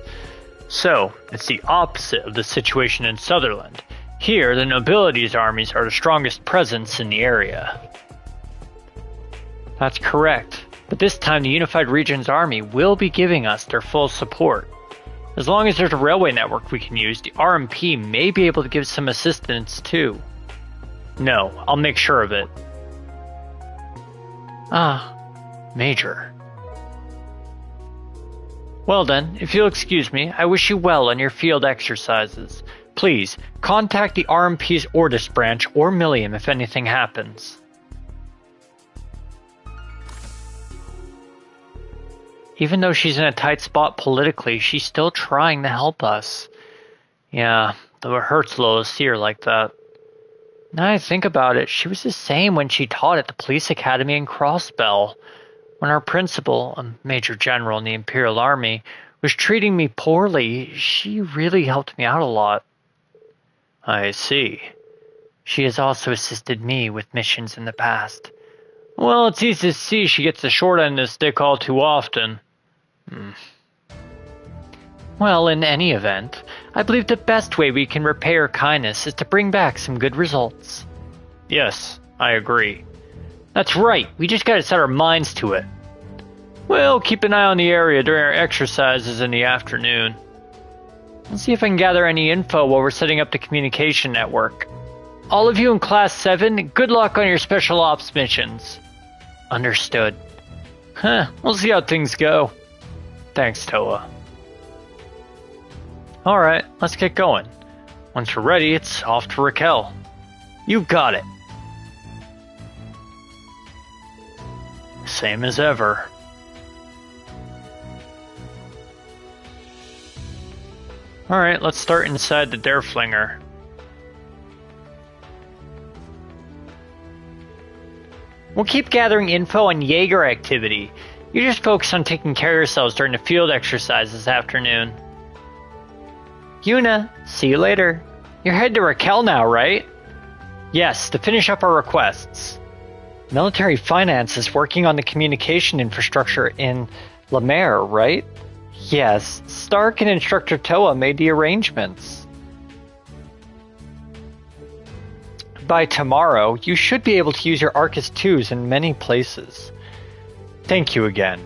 So, it's the opposite of the situation in Sutherland. Here, the nobility's armies are the strongest presence in the area. That's correct, but this time the Unified Regions Army will be giving us their full support. As long as there's a railway network we can use, the RMP may be able to give some assistance too. No, I'll make sure of it. Major. Well then, if you'll excuse me, I wish you well on your field exercises. Please, contact the RMP's Ordis branch or Milliam if anything happens. Even though she's in a tight spot politically, she's still trying to help us. Yeah, though it hurts a little to see her like that. Now I think about it, she was the same when she taught at the police academy in Crossbell. When our principal, a major general in the Imperial Army, was treating me poorly, she really helped me out a lot. I see. She has also assisted me with missions in the past. Well, it's easy to see she gets the short end of the stick all too often. Well, in any event, I believe the best way we can repay her kindness is to bring back some good results. Yes, I agree. That's right, we just gotta set our minds to it. Well, keep an eye on the area during our exercises in the afternoon. I'll see if I can gather any info while we're setting up the communication network. All of you in Class 7, good luck on your special ops missions. Understood. We'll see how things go. Thanks, Toa. Alright, let's get going. Once we're ready, it's off to Raquel. You got it. Same as ever. Alright, let's start inside the Derflinger. We'll keep gathering info on Jaeger activity. You just focus on taking care of yourselves during the field exercise this afternoon. Yuna, see you later. You're headed to Raquel now, right? Yes, to finish up our requests. Military Finance is working on the communication infrastructure in Lemaire, right? Yes, Stark and Instructor Toa made the arrangements. By tomorrow, you should be able to use your Arcus 2s in many places. Thank you again.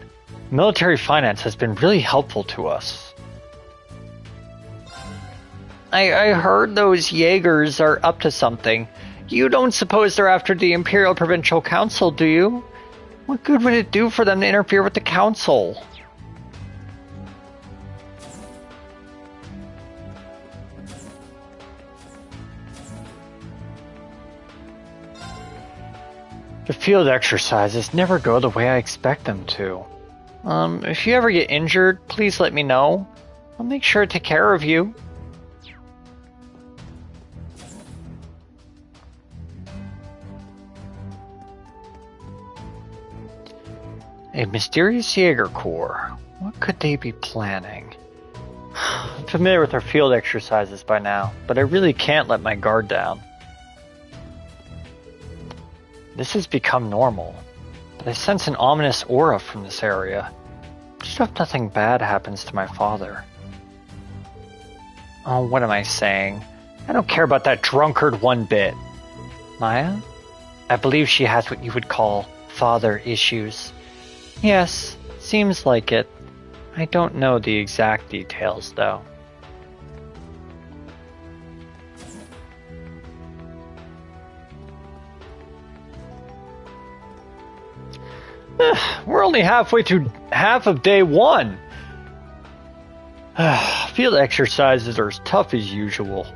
Military Finance has been really helpful to us. I heard those Jaegers are up to something. You don't suppose they're after the Imperial Provincial Council, do you? What good would it do for them to interfere with the Council? The field exercises never go the way I expect them to. If you ever get injured, please let me know. I'll make sure to take care of you. A mysterious Jaeger Corps. What could they be planning? I'm familiar with their field exercises by now, but I really can't let my guard down. This has become normal, but I sense an ominous aura from this area. Just hope nothing bad happens to my father. Oh, what am I saying? I don't care about that drunkard one bit. Maya? I believe she has what you would call father issues. Yes, seems like it. I don't know the exact details, though. We're only halfway through half of day one. Field exercises are as tough as usual.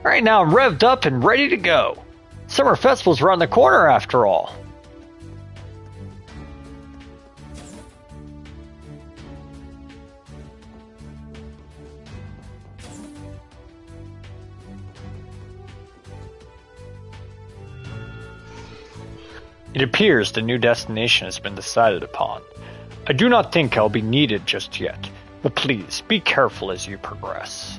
Right now I'm revved up and ready to go. Summer Festival's around the corner after all. It appears the new destination has been decided upon. I do not think I'll be needed just yet, but please be careful as you progress.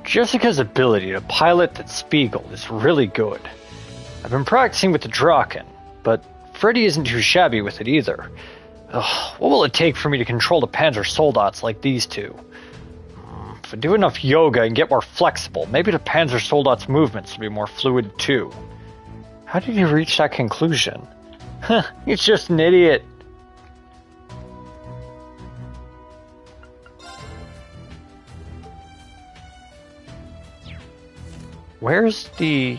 Jessica's ability to pilot that Spiegel is really good. I've been practicing with the Draken, but Freddy isn't too shabby with it either. Ugh, what will it take for me to control the Panzer Soldats like these two? If I do enough yoga and get more flexible, maybe the Panzer Soldats' movements will be more fluid too. How did you reach that conclusion? Huh, he's just an idiot. Where's the...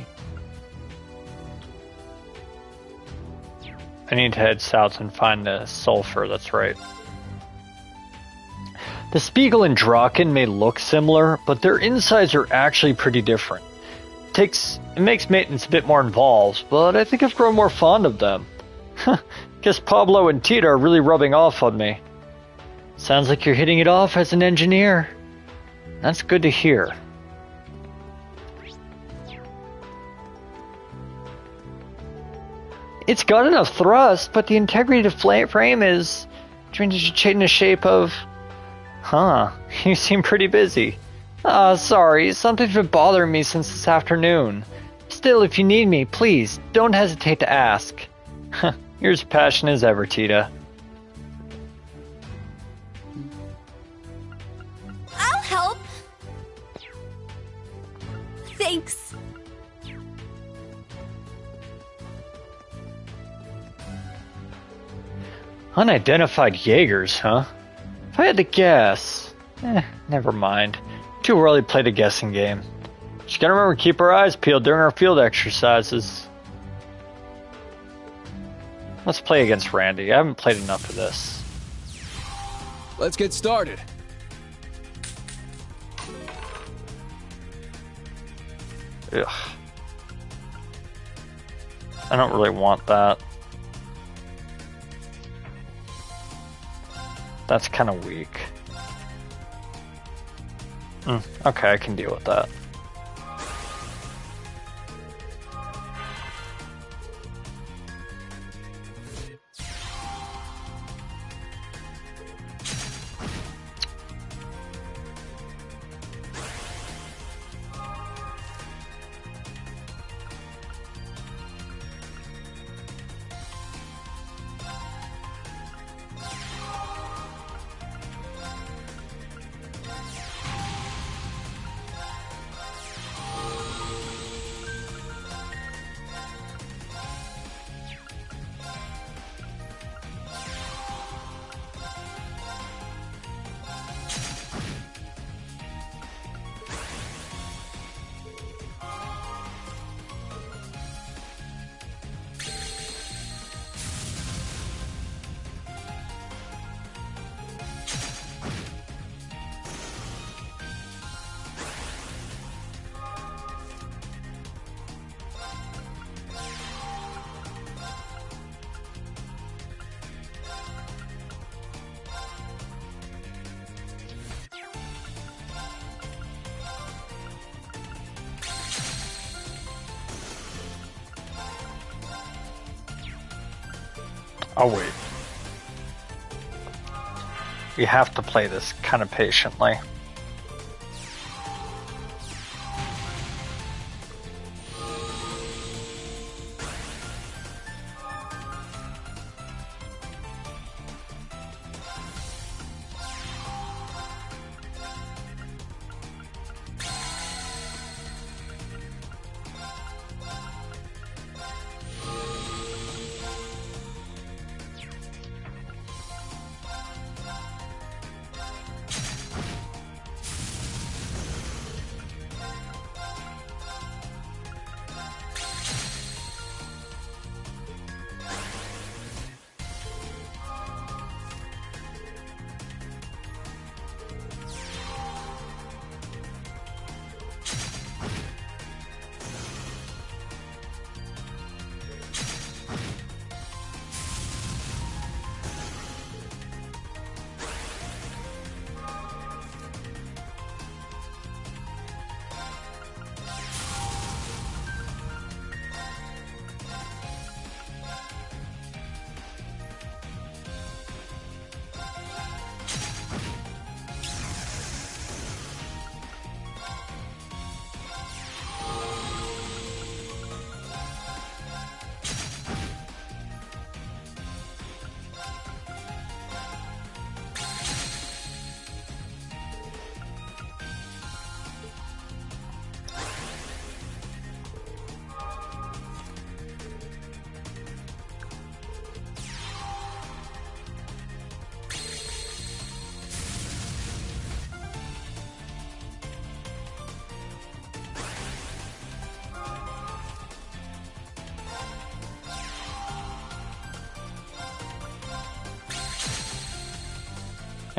I need to head south and find the sulfur, that's right. The Spiegel and Draken may look similar, but their insides are actually pretty different. It makes maintenance a bit more involved, but I think I've grown more fond of them. Guess Pablo and Tita are really rubbing off on me. Sounds like you're hitting it off as an engineer. That's good to hear. It's got enough thrust, but the integrity of the frame is trying to change the shape of... Huh, you seem pretty busy. Sorry, something's been bothering me since this afternoon. Still, if you need me, please, don't hesitate to ask. You're as passionate as ever, Tita. I'll help. Thanks. Unidentified Jaegers, huh? If I had to guess... never mind. Too early to play the guessing game. Just gotta remember to keep our eyes peeled during our field exercises. Let's play against Randy. I haven't played enough of this. Let's get started. Ugh. I don't really want that. That's kind of weak. Okay, I can deal with that. Oh wait. We have to play this kind of patiently.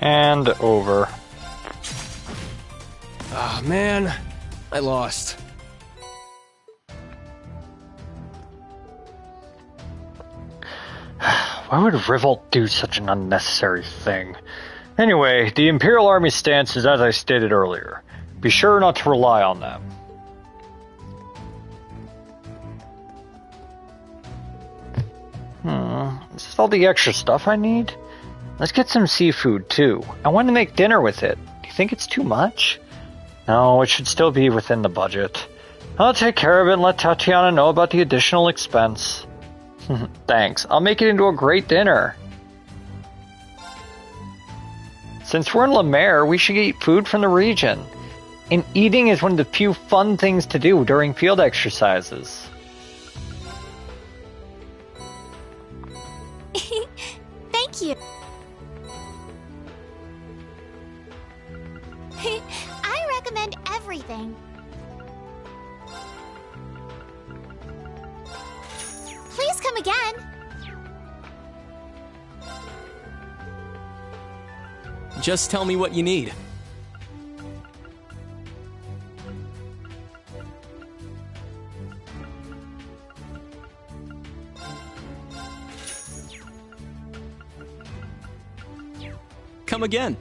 And over. Ah, man. I lost. Why would Revolt do such an unnecessary thing? Anyway, the Imperial Army's stance is as I stated earlier. Be sure not to rely on them. Is this all the extra stuff I need? Let's get some seafood, too. I want to make dinner with it. Do you think it's too much? No, it should still be within the budget. I'll take care of it and let Tatiana know about the additional expense. Thanks. I'll make it into a great dinner. Since we're in Lemaire, we should eat food from the region. And eating is one of the few fun things to do during field exercises. Thank you. I recommend everything. Please come again. Just tell me what you need. come again.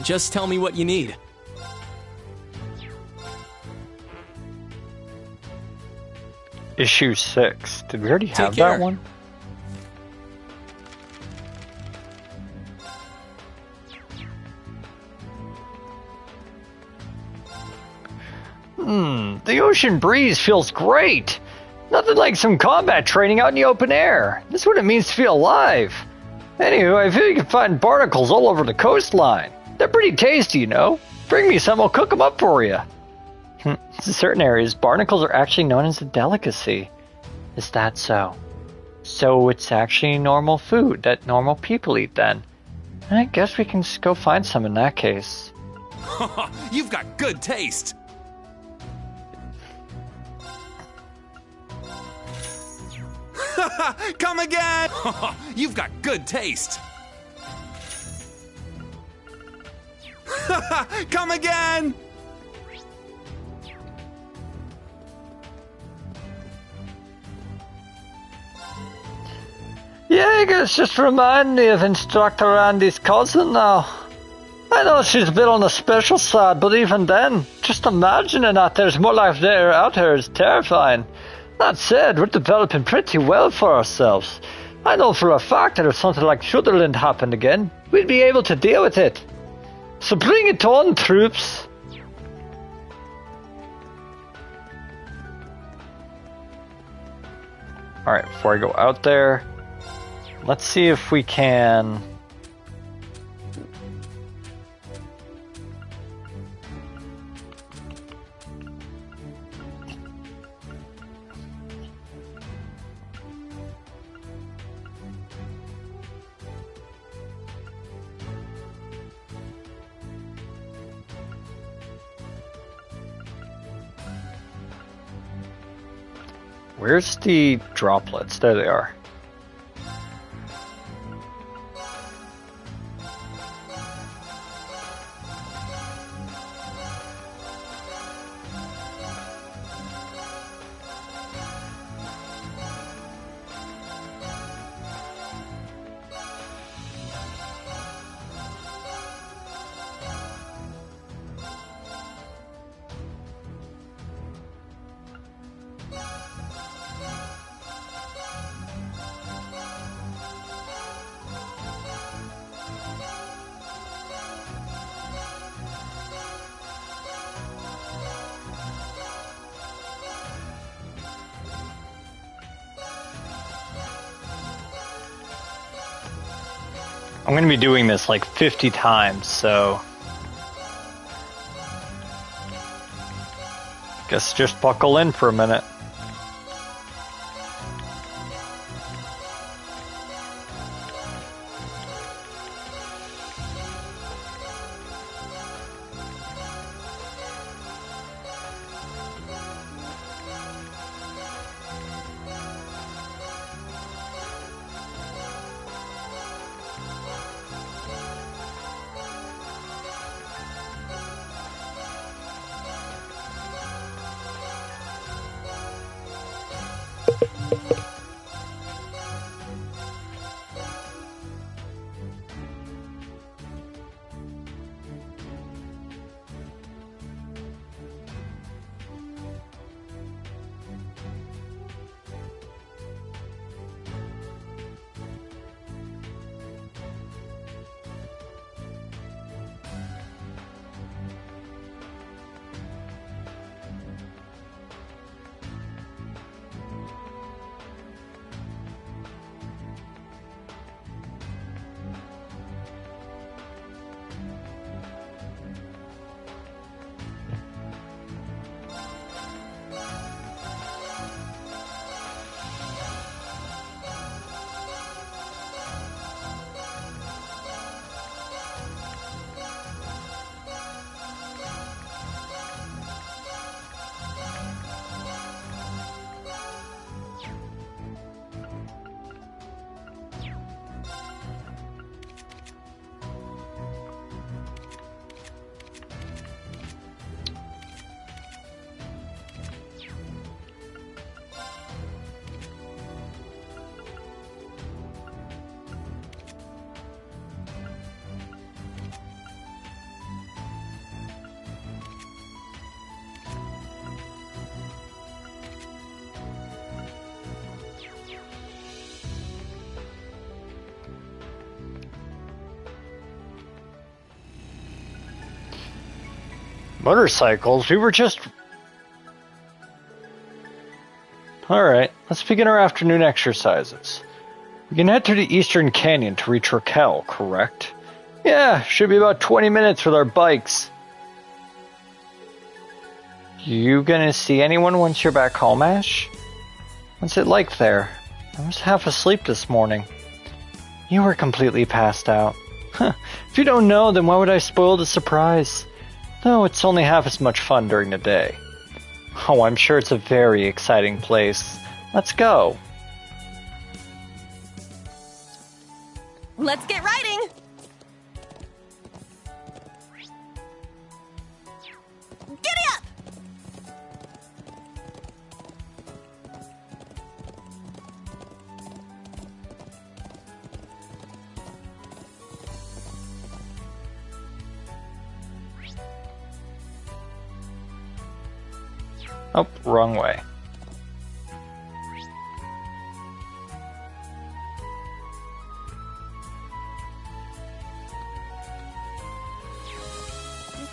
Just tell me what you need. Issue 6. Did we already have care. that one? The ocean breeze feels great. Nothing like some combat training out in the open air. This is what it means to feel alive. Anyway, I feel you can find barnacles all over the coastline. They're pretty tasty, you know. Bring me some, I'll cook them up for you. In certain areas, barnacles are actually known as a delicacy. Is that so? So it's actually normal food that normal people eat then. I guess we can just go find some in that case. You've got good taste. Come again! You've got good taste. Come again! Yeah, I guess just remind me of Instructor Randy's cousin now. I know she's a bit on the special side, but even then, just imagining that there's more life there out here is terrifying. That said, we're developing pretty well for ourselves. I know for a fact that if something like Shudderland happened again, we'd be able to deal with it. So bring it on, troops! Alright, before I go out there, let's see if we can... Where's the droplets? There they are. I'm going to be doing this like 50 times, so... guess just buckle in for a minute. Motorcycles? We were just... Alright, let's begin our afternoon exercises. We can head to the Eastern Canyon to reach Raquel, correct? Yeah, should be about 20 minutes with our bikes. You gonna see anyone once you're back home, Ash? What's it like there? I was half asleep this morning. You were completely passed out. Huh. If you don't know, then why would I spoil the surprise? No, it's only half as much fun during the day. Oh, I'm sure it's a very exciting place. Let's go. Let's get riding! Giddy up! Oh, wrong way.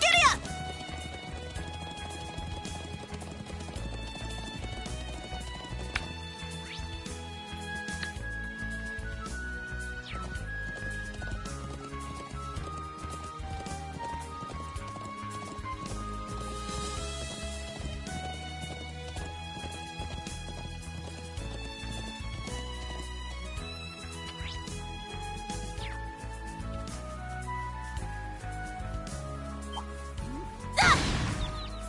Giddy up!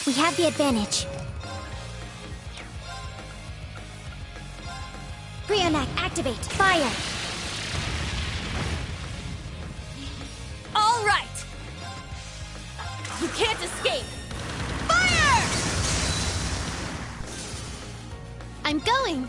We have the advantage. Brionac, activate. Fire. All right! You can't escape! Fire! I'm going.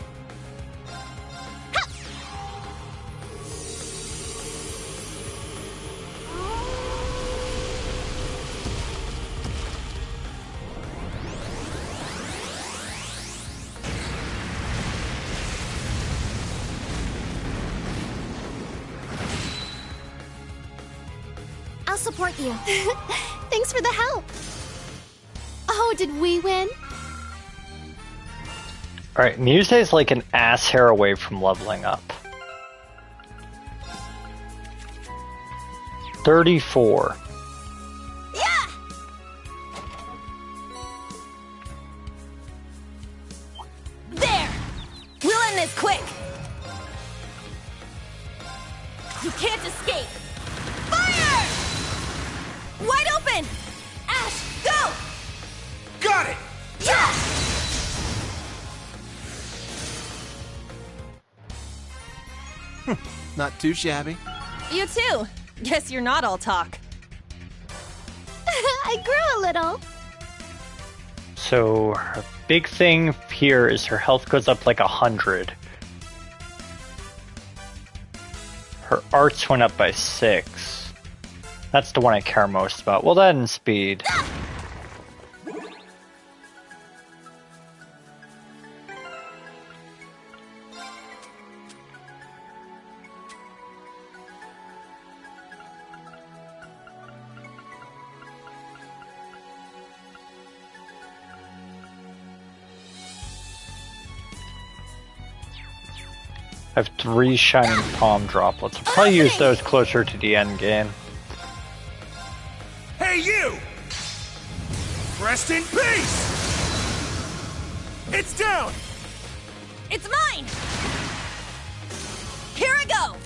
I'll support you. Thanks for the help. Oh, did we win? Alright, Muse's like an ass hair away from leveling up. 34. Yeah! There! We'll end this quick! You can't escape! Fire! Wide open! Ash, go! Got it! Yeah! Not too shabby. You too. Guess you're not all talk. I grew a little. So her big thing here is her health goes up like 100. Her arts went up by 6. That's the one I care most about. Well, that and speed. I have 3 shining palm droplets. I'll probably use those closer to the end game. Hey, you! Rest in peace! It's down! It's mine! Here I go!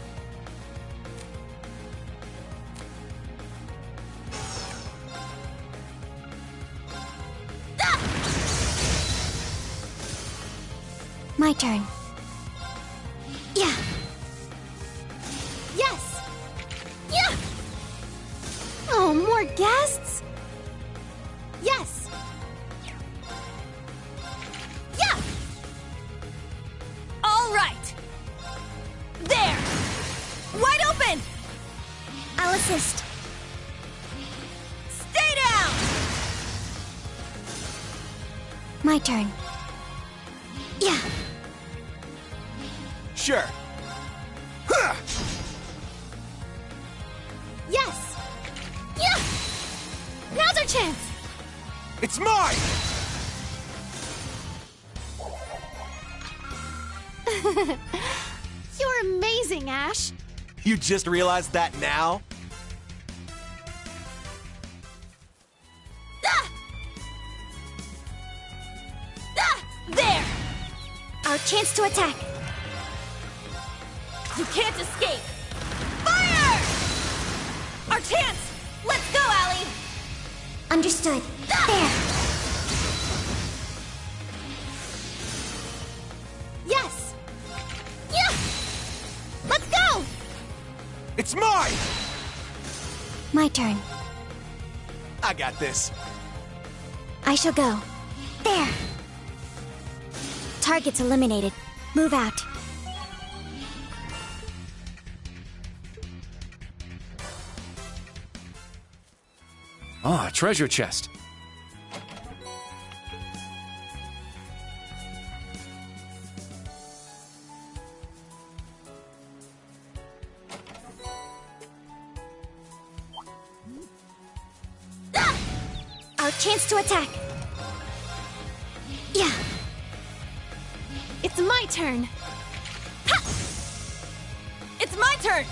Ah! My turn. Yeah. Yes. Yeah. Oh, more guests? Yes. Yeah! All right! There! Wide open! I'll assist. Stay down! My turn. Yeah. Sure. Yes. Yeah. Now's our chance. It's mine! You're amazing, Ash. You just realized that now? There! Our chance to attack. You can't escape! Fire! Our chance! Let's go, Allie! Understood. There! Yes! Yeah! Let's go! It's mine! My turn. I got this. I shall go. There! Target's eliminated. Move out. Ah, treasure chest. Our chance to attack. Yeah. It's my turn. Ha! It's my turn!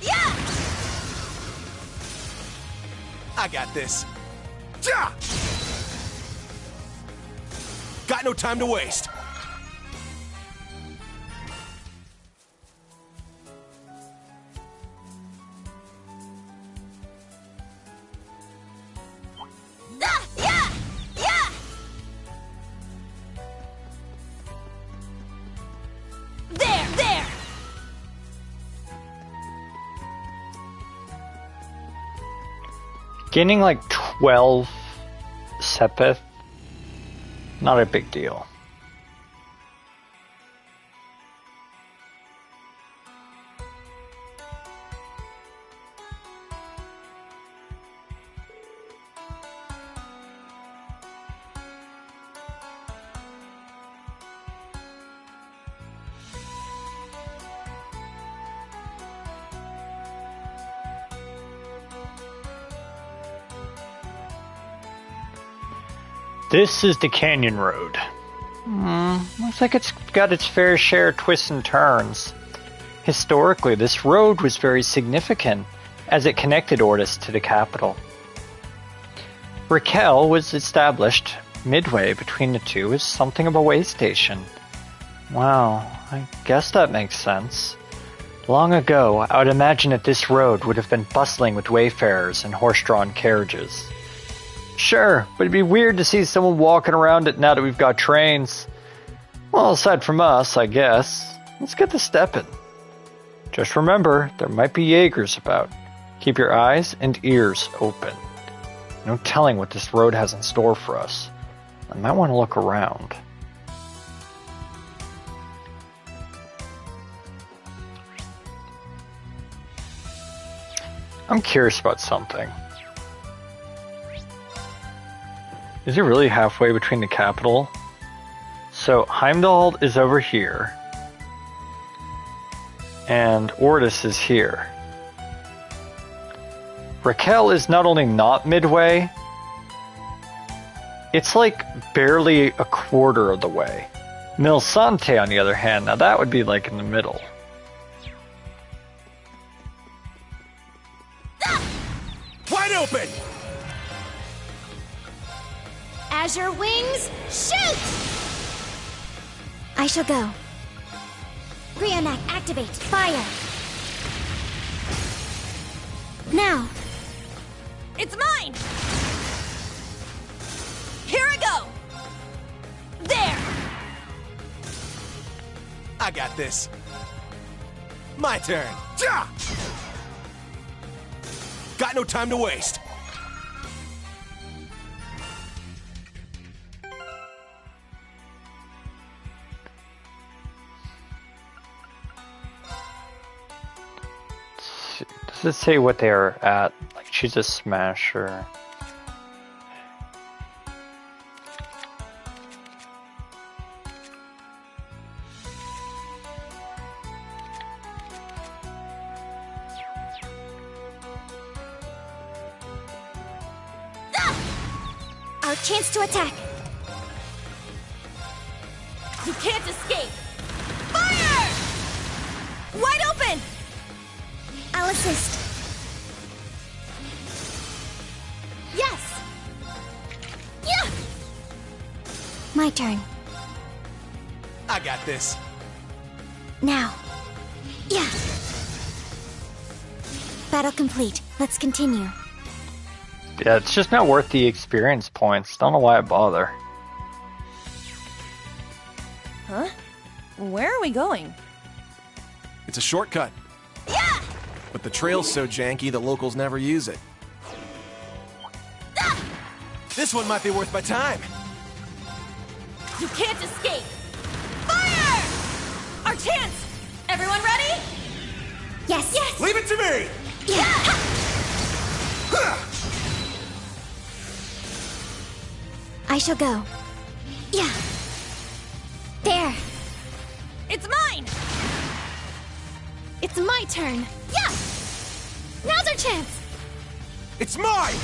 Yeah! I got this. Ja! Got no time to waste. Yeah! Yeah! There! Gaining like 12 Sepith, not a big deal. This is the Canyon Road. Looks like it's got its fair share of twists and turns. Historically, this road was very significant as it connected Ordis to the capital. Raquel was established midway between the two as something of a way station. Wow, I guess that makes sense. Long ago, I would imagine that this road would have been bustling with wayfarers and horse-drawn carriages. Sure, but it'd be weird to see someone walking around it now that we've got trains. Well, aside from us, I guess. Let's get to stepping. Just remember, there might be Jaegers about. Keep your eyes and ears open. No telling what this road has in store for us. I might want to look around. I'm curious about something. Is it really halfway between the capital? So Heimdall is over here. And Ordis is here. Raquel is not only not midway, it's like barely a quarter of the way. Milsante, on the other hand, now that would be like in the middle. Wide open! Azure wings, shoot! I shall go. Brionac, activate. Fire. Now. It's mine! Here I go! There! I got this. My turn. Ja! Got no time to waste. Does it say what they are at? Like she's a smasher. Our Our chance to attack. You can't escape! Fire! Wide open! I'll assist. Yes! Yeah! My turn. I got this. Now. Yeah. Battle complete. Let's continue. Yeah, it's just not worth the experience points. Don't know why I bother. Huh? Where are we going? It's a shortcut. Yeah! But the trail's so janky the locals never use it. Ah! This one might be worth my time. You can't escape! Fire! Our chance! Everyone ready? Yes. Yes! Leave it to me! Yeah! I shall go. Yeah. There. It's mine! It's my turn. Yeah! Now's our chance. It's mine!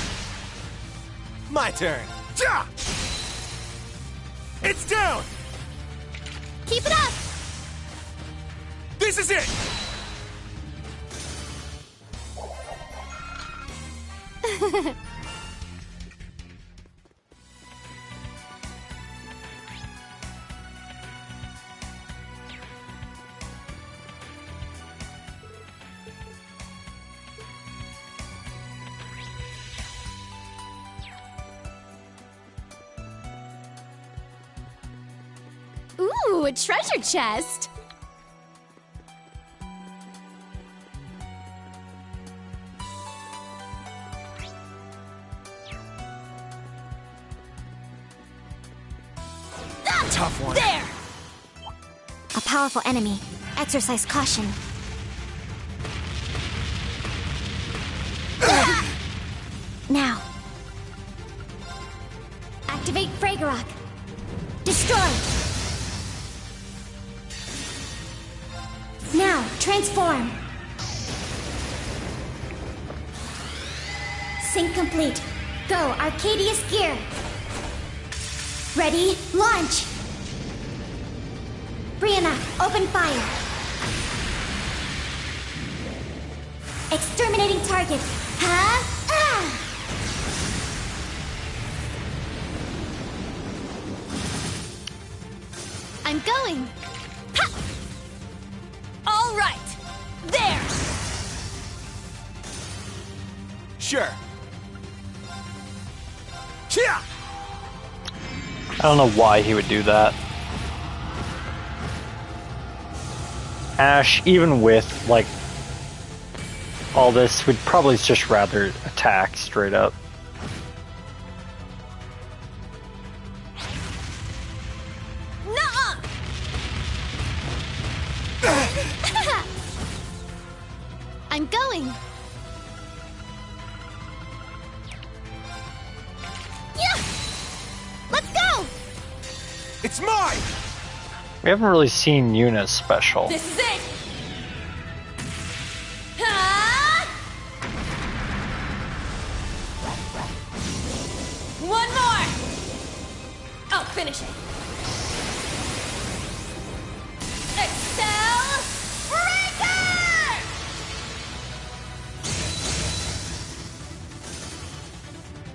My turn. Ja! It's down! Keep it up. This is it! Ooh, a treasure chest. Tough one. There! A powerful enemy. Exercise caution. Now. Activate Fragorok. Destroy. Now, transform. Sync complete. Go, Arcadius Gear. Ready, launch. Brianna, open fire. Exterminating target. Huh? Ah! I'm going. Ha! All right! There! Sure. Chia! I don't know why he would do that. Ash, even with, like, all this, would probably just rather attack straight up. Nuh-uh! I'm going. Yeah! Let's go! It's mine! We haven't really seen Yuna's special. This is it! Ah! One more! I'll finish it. Excel Breaker!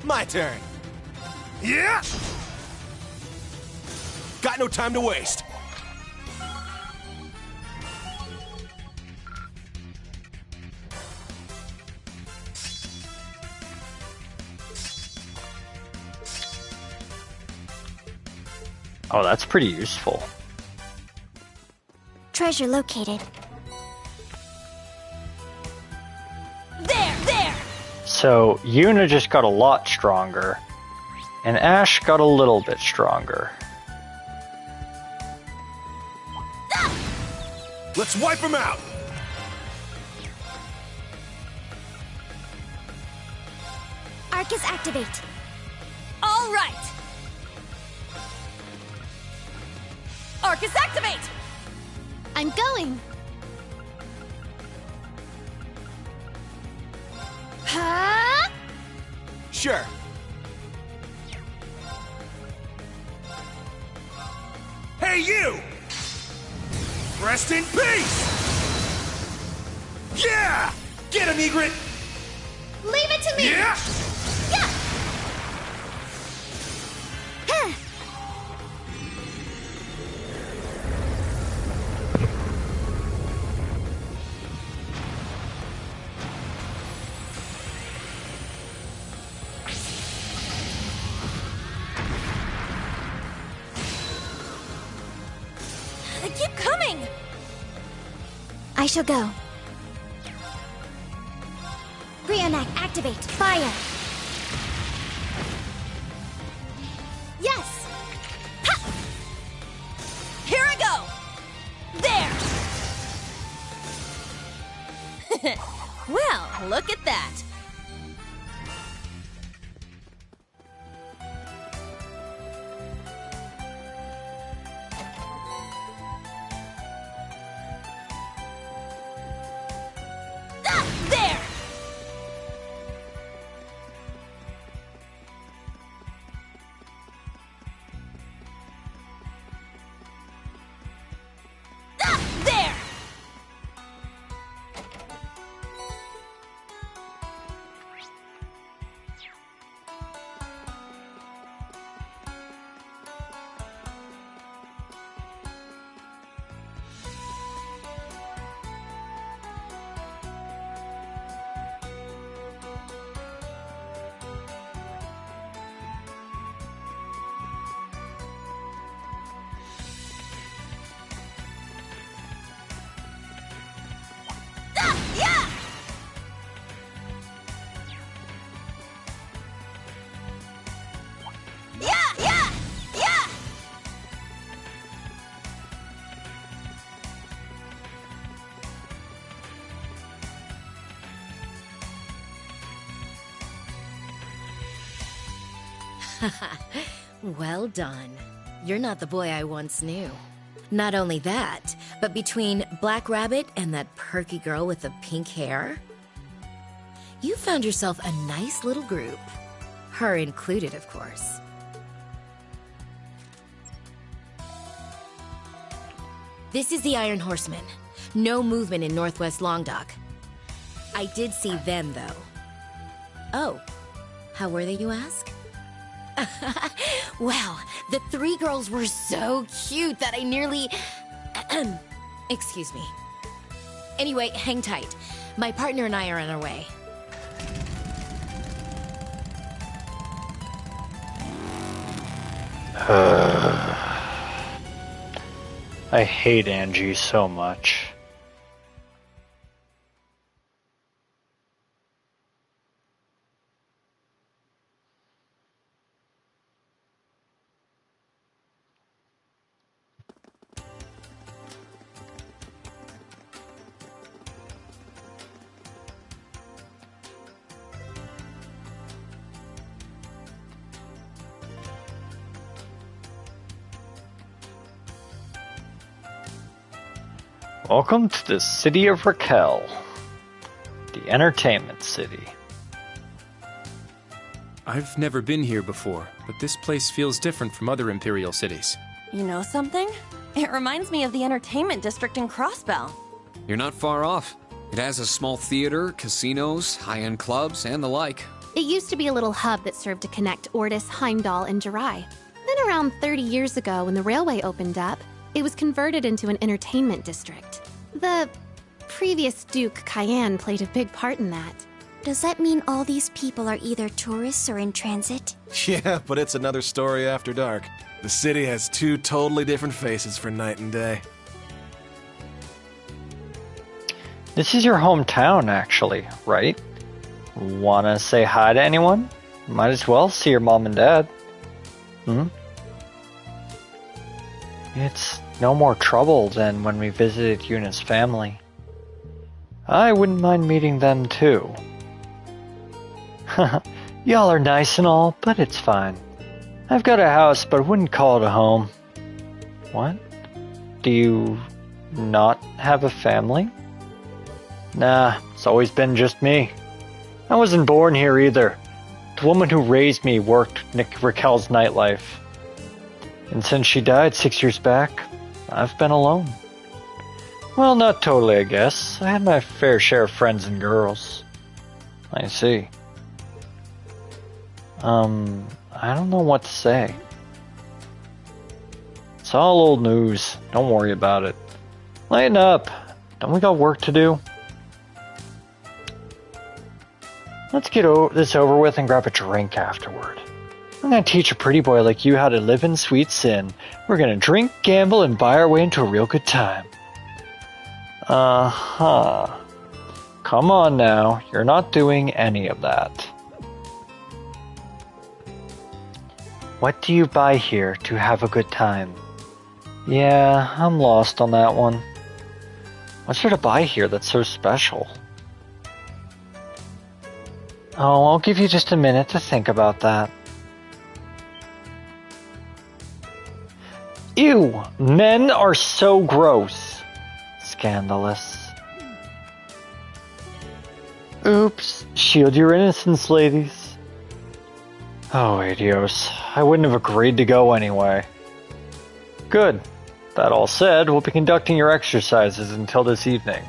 My turn. Yeah! Got no time to waste. Oh, that's pretty useful. Treasure located. There! So, Yuna just got a lot stronger, and Ash got a little bit stronger. Let's wipe them out! Arcus activate. All right! Arcus activate! I'm going. Huh? Sure. Hey, you! Rest in peace! Yeah! Get him, Egret! Leave it to me! Yeah! Yeah! They keep coming! I shall go. Brionac, activate. Fire. Yes! Ha! Here I go! There! Well, look at that. There! There! Yeah! Yeah! Yeah! Yeah! Well done. You're not the boy I once knew. Not only that, but between Black Rabbit and that perky girl with the pink hair, you found yourself a nice little group. Her included, of course. This is the Iron Horsemen. No movement in Northwest Longdock. I did see them, though. Oh, how were they, you ask? Well, the three girls were so cute that I nearly... Excuse me. Anyway, hang tight. My partner and I are on our way. I hate Angie so much. Welcome to the city of Raquel, the entertainment city. I've never been here before, but this place feels different from other Imperial cities. You know something? It reminds me of the entertainment district in Crossbell. You're not far off. It has a small theater, casinos, high-end clubs, and the like. It used to be a little hub that served to connect Ordis, Heimdall, and Jirai. Then around 30 years ago, when the railway opened up, it was converted into an entertainment district. The previous Duke Cayenne played a big part in that. Does that mean all these people are either tourists or in transit? Yeah, but it's another story after dark. The city has two totally different faces for night and day. This is your hometown, actually, right? Wanna say hi to anyone? Might as well see your mom and dad. It's no more trouble than when we visited Yuna's family. I wouldn't mind meeting them too. Y'all are nice and all, but it's fine. I've got a house, but I wouldn't call it a home. What? Do you not have a family? Nah, it's always been just me. I wasn't born here either. The woman who raised me worked Raquel's nightlife. And since she died 6 years back, I've been alone. Well, not totally, I guess. I had my fair share of friends and girls. I see. I don't know what to say. It's all old news. Don't worry about it. Lighten up. Don't we got work to do? Let's get this over with and grab a drink afterward. I'm gonna teach a pretty boy like you how to live in sweet sin. We're gonna drink, gamble, and buy our way into a real good time. Uh-huh. Come on now. You're not doing any of that. What do you buy here to have a good time? Yeah, I'm lost on that one. What's there to buy here that's so special? Oh, I'll give you just a minute to think about that. Ew! Men are so gross. Scandalous. Oops. Shield your innocence, ladies. Oh, adios. I wouldn't have agreed to go anyway. Good. That all said, we'll be conducting your exercises until this evening.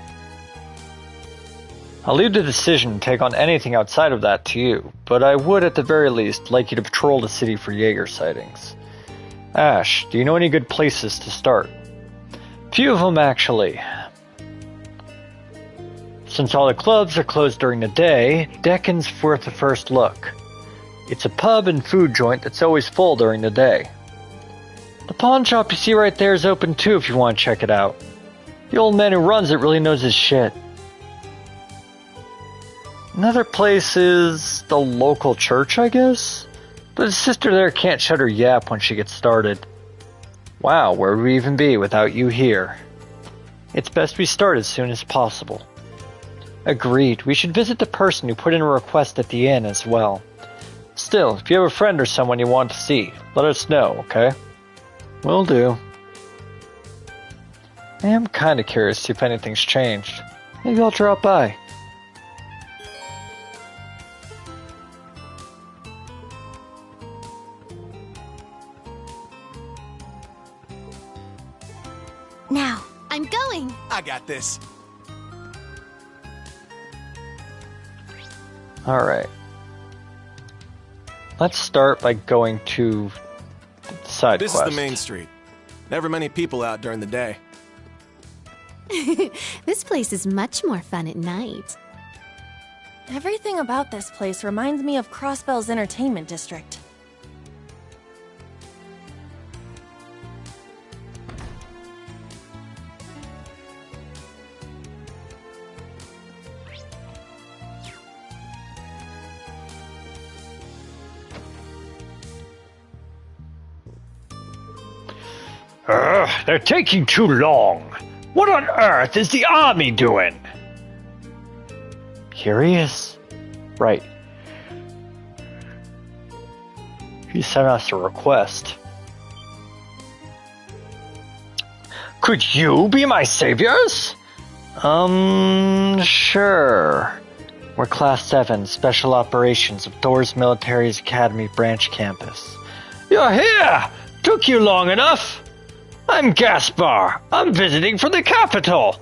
I'll leave the decision to take on anything outside of that to you, but I would at the very least like you to patrol the city for Jaeger sightings. Ash, do you know any good places to start? Few of them, actually. Since all the clubs are closed during the day, Deccan's worth a first look. It's a pub and food joint that's always full during the day. The pawn shop you see right there is open too if you want to check it out. The old man who runs it really knows his shit. Another place is the local church, I guess? But his sister there can't shut her yap when she gets started. Wow, where would we even be without you here? It's best we start as soon as possible. Agreed, we should visit the person who put in a request at the inn as well. Still, if you have a friend or someone you want to see, let us know, okay? Will do. I am kinda curious to see if anything's changed. Maybe I'll drop by. Now, I'm going! I got this. Alright. Let's start by going to the side This quest. is the main street. Never many people out during the day. This place is much more fun at night. Everything about this place reminds me of Crossbell's entertainment district. They're taking too long. What on earth is the army doing? Curious? Right. He sent us a request. Could you be my saviors? Sure. We're Class 7, Special Operations of Thor's Military's Academy Branch Campus. You're here! Took you long enough! I'm Gaspar. I'm visiting from the capital.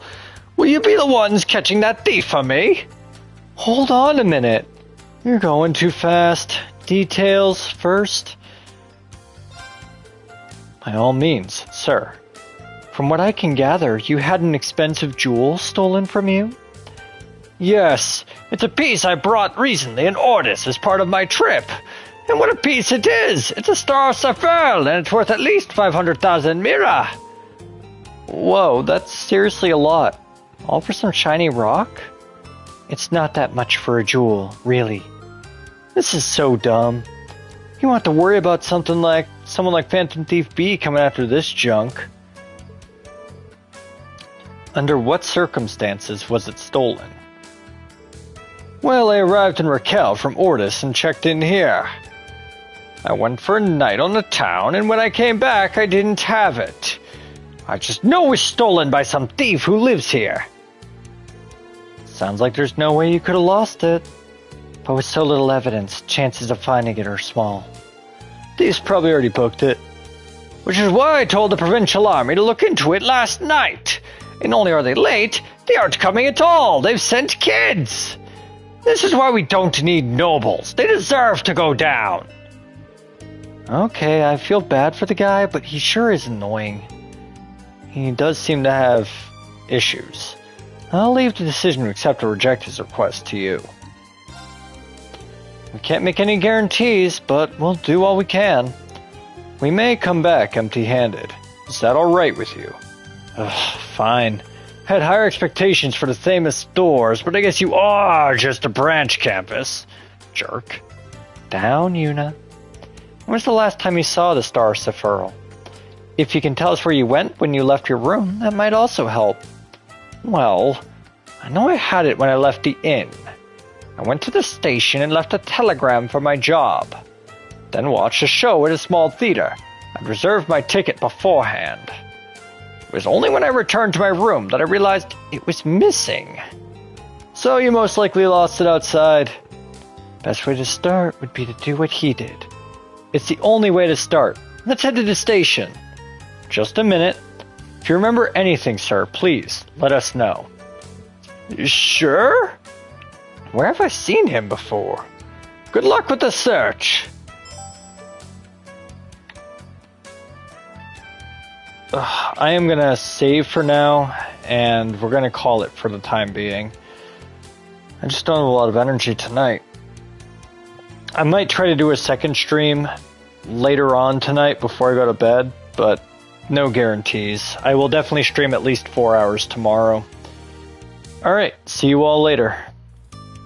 Will you be the ones catching that thief for me? Hold on a minute. You're going too fast. Details first. By all means, sir. From what I can gather, you had an expensive jewel stolen from you? Yes, it's a piece I brought recently in Ordis as part of my trip. And what a piece it is! It's a Star of Saphel, and it's worth at least 500,000 mira. Whoa, that's seriously a lot. All for some shiny rock? It's not that much for a jewel, really. This is so dumb. You want to worry about someone like Phantom Thief B coming after this junk. Under what circumstances was it stolen? Well, I arrived in Raquel from Ordis and checked in here. I went for a night on the town, and when I came back, I didn't have it. I just know it was stolen by some thief who lives here. Sounds like there's no way you could have lost it. But with so little evidence, chances of finding it are small. Thieves probably already booked it. which is why I told the Provincial Army to look into it last night. And only are they late, they aren't coming at all. They've sent kids. This is why we don't need nobles. They deserve to go down. Okay, I feel bad for the guy, but he sure is annoying. He does seem to have issues. I'll leave the decision to accept or reject his request to you. We can't make any guarantees, but we'll do all we can. We may come back empty-handed. Is that alright with you? Ugh, fine. Had higher expectations for the famous stores, but I guess you are just a branch campus. Jerk. Down, Yuna. When was the last time you saw the Star Sephiroth? If you can tell us where you went when you left your room, that might also help. Well, I know I had it when I left the inn. I went to the station and left a telegram for my job. Then watched a show at a small theater. I'd reserved my ticket beforehand. It was only when I returned to my room that I realized it was missing. So you most likely lost it outside. Best way to start would be to do what he did. It's the only way to start. Let's head to the station. Just a minute. If you remember anything, sir, please let us know. Sure? Where have I seen him before? Good luck with the search. I am going to save for now, and we're going to call it for the time being. I just don't have a lot of energy tonight. I might try to do a second stream later on tonight before I go to bed, but no guarantees. I will definitely stream at least 4 hours tomorrow. Alright, see you all later.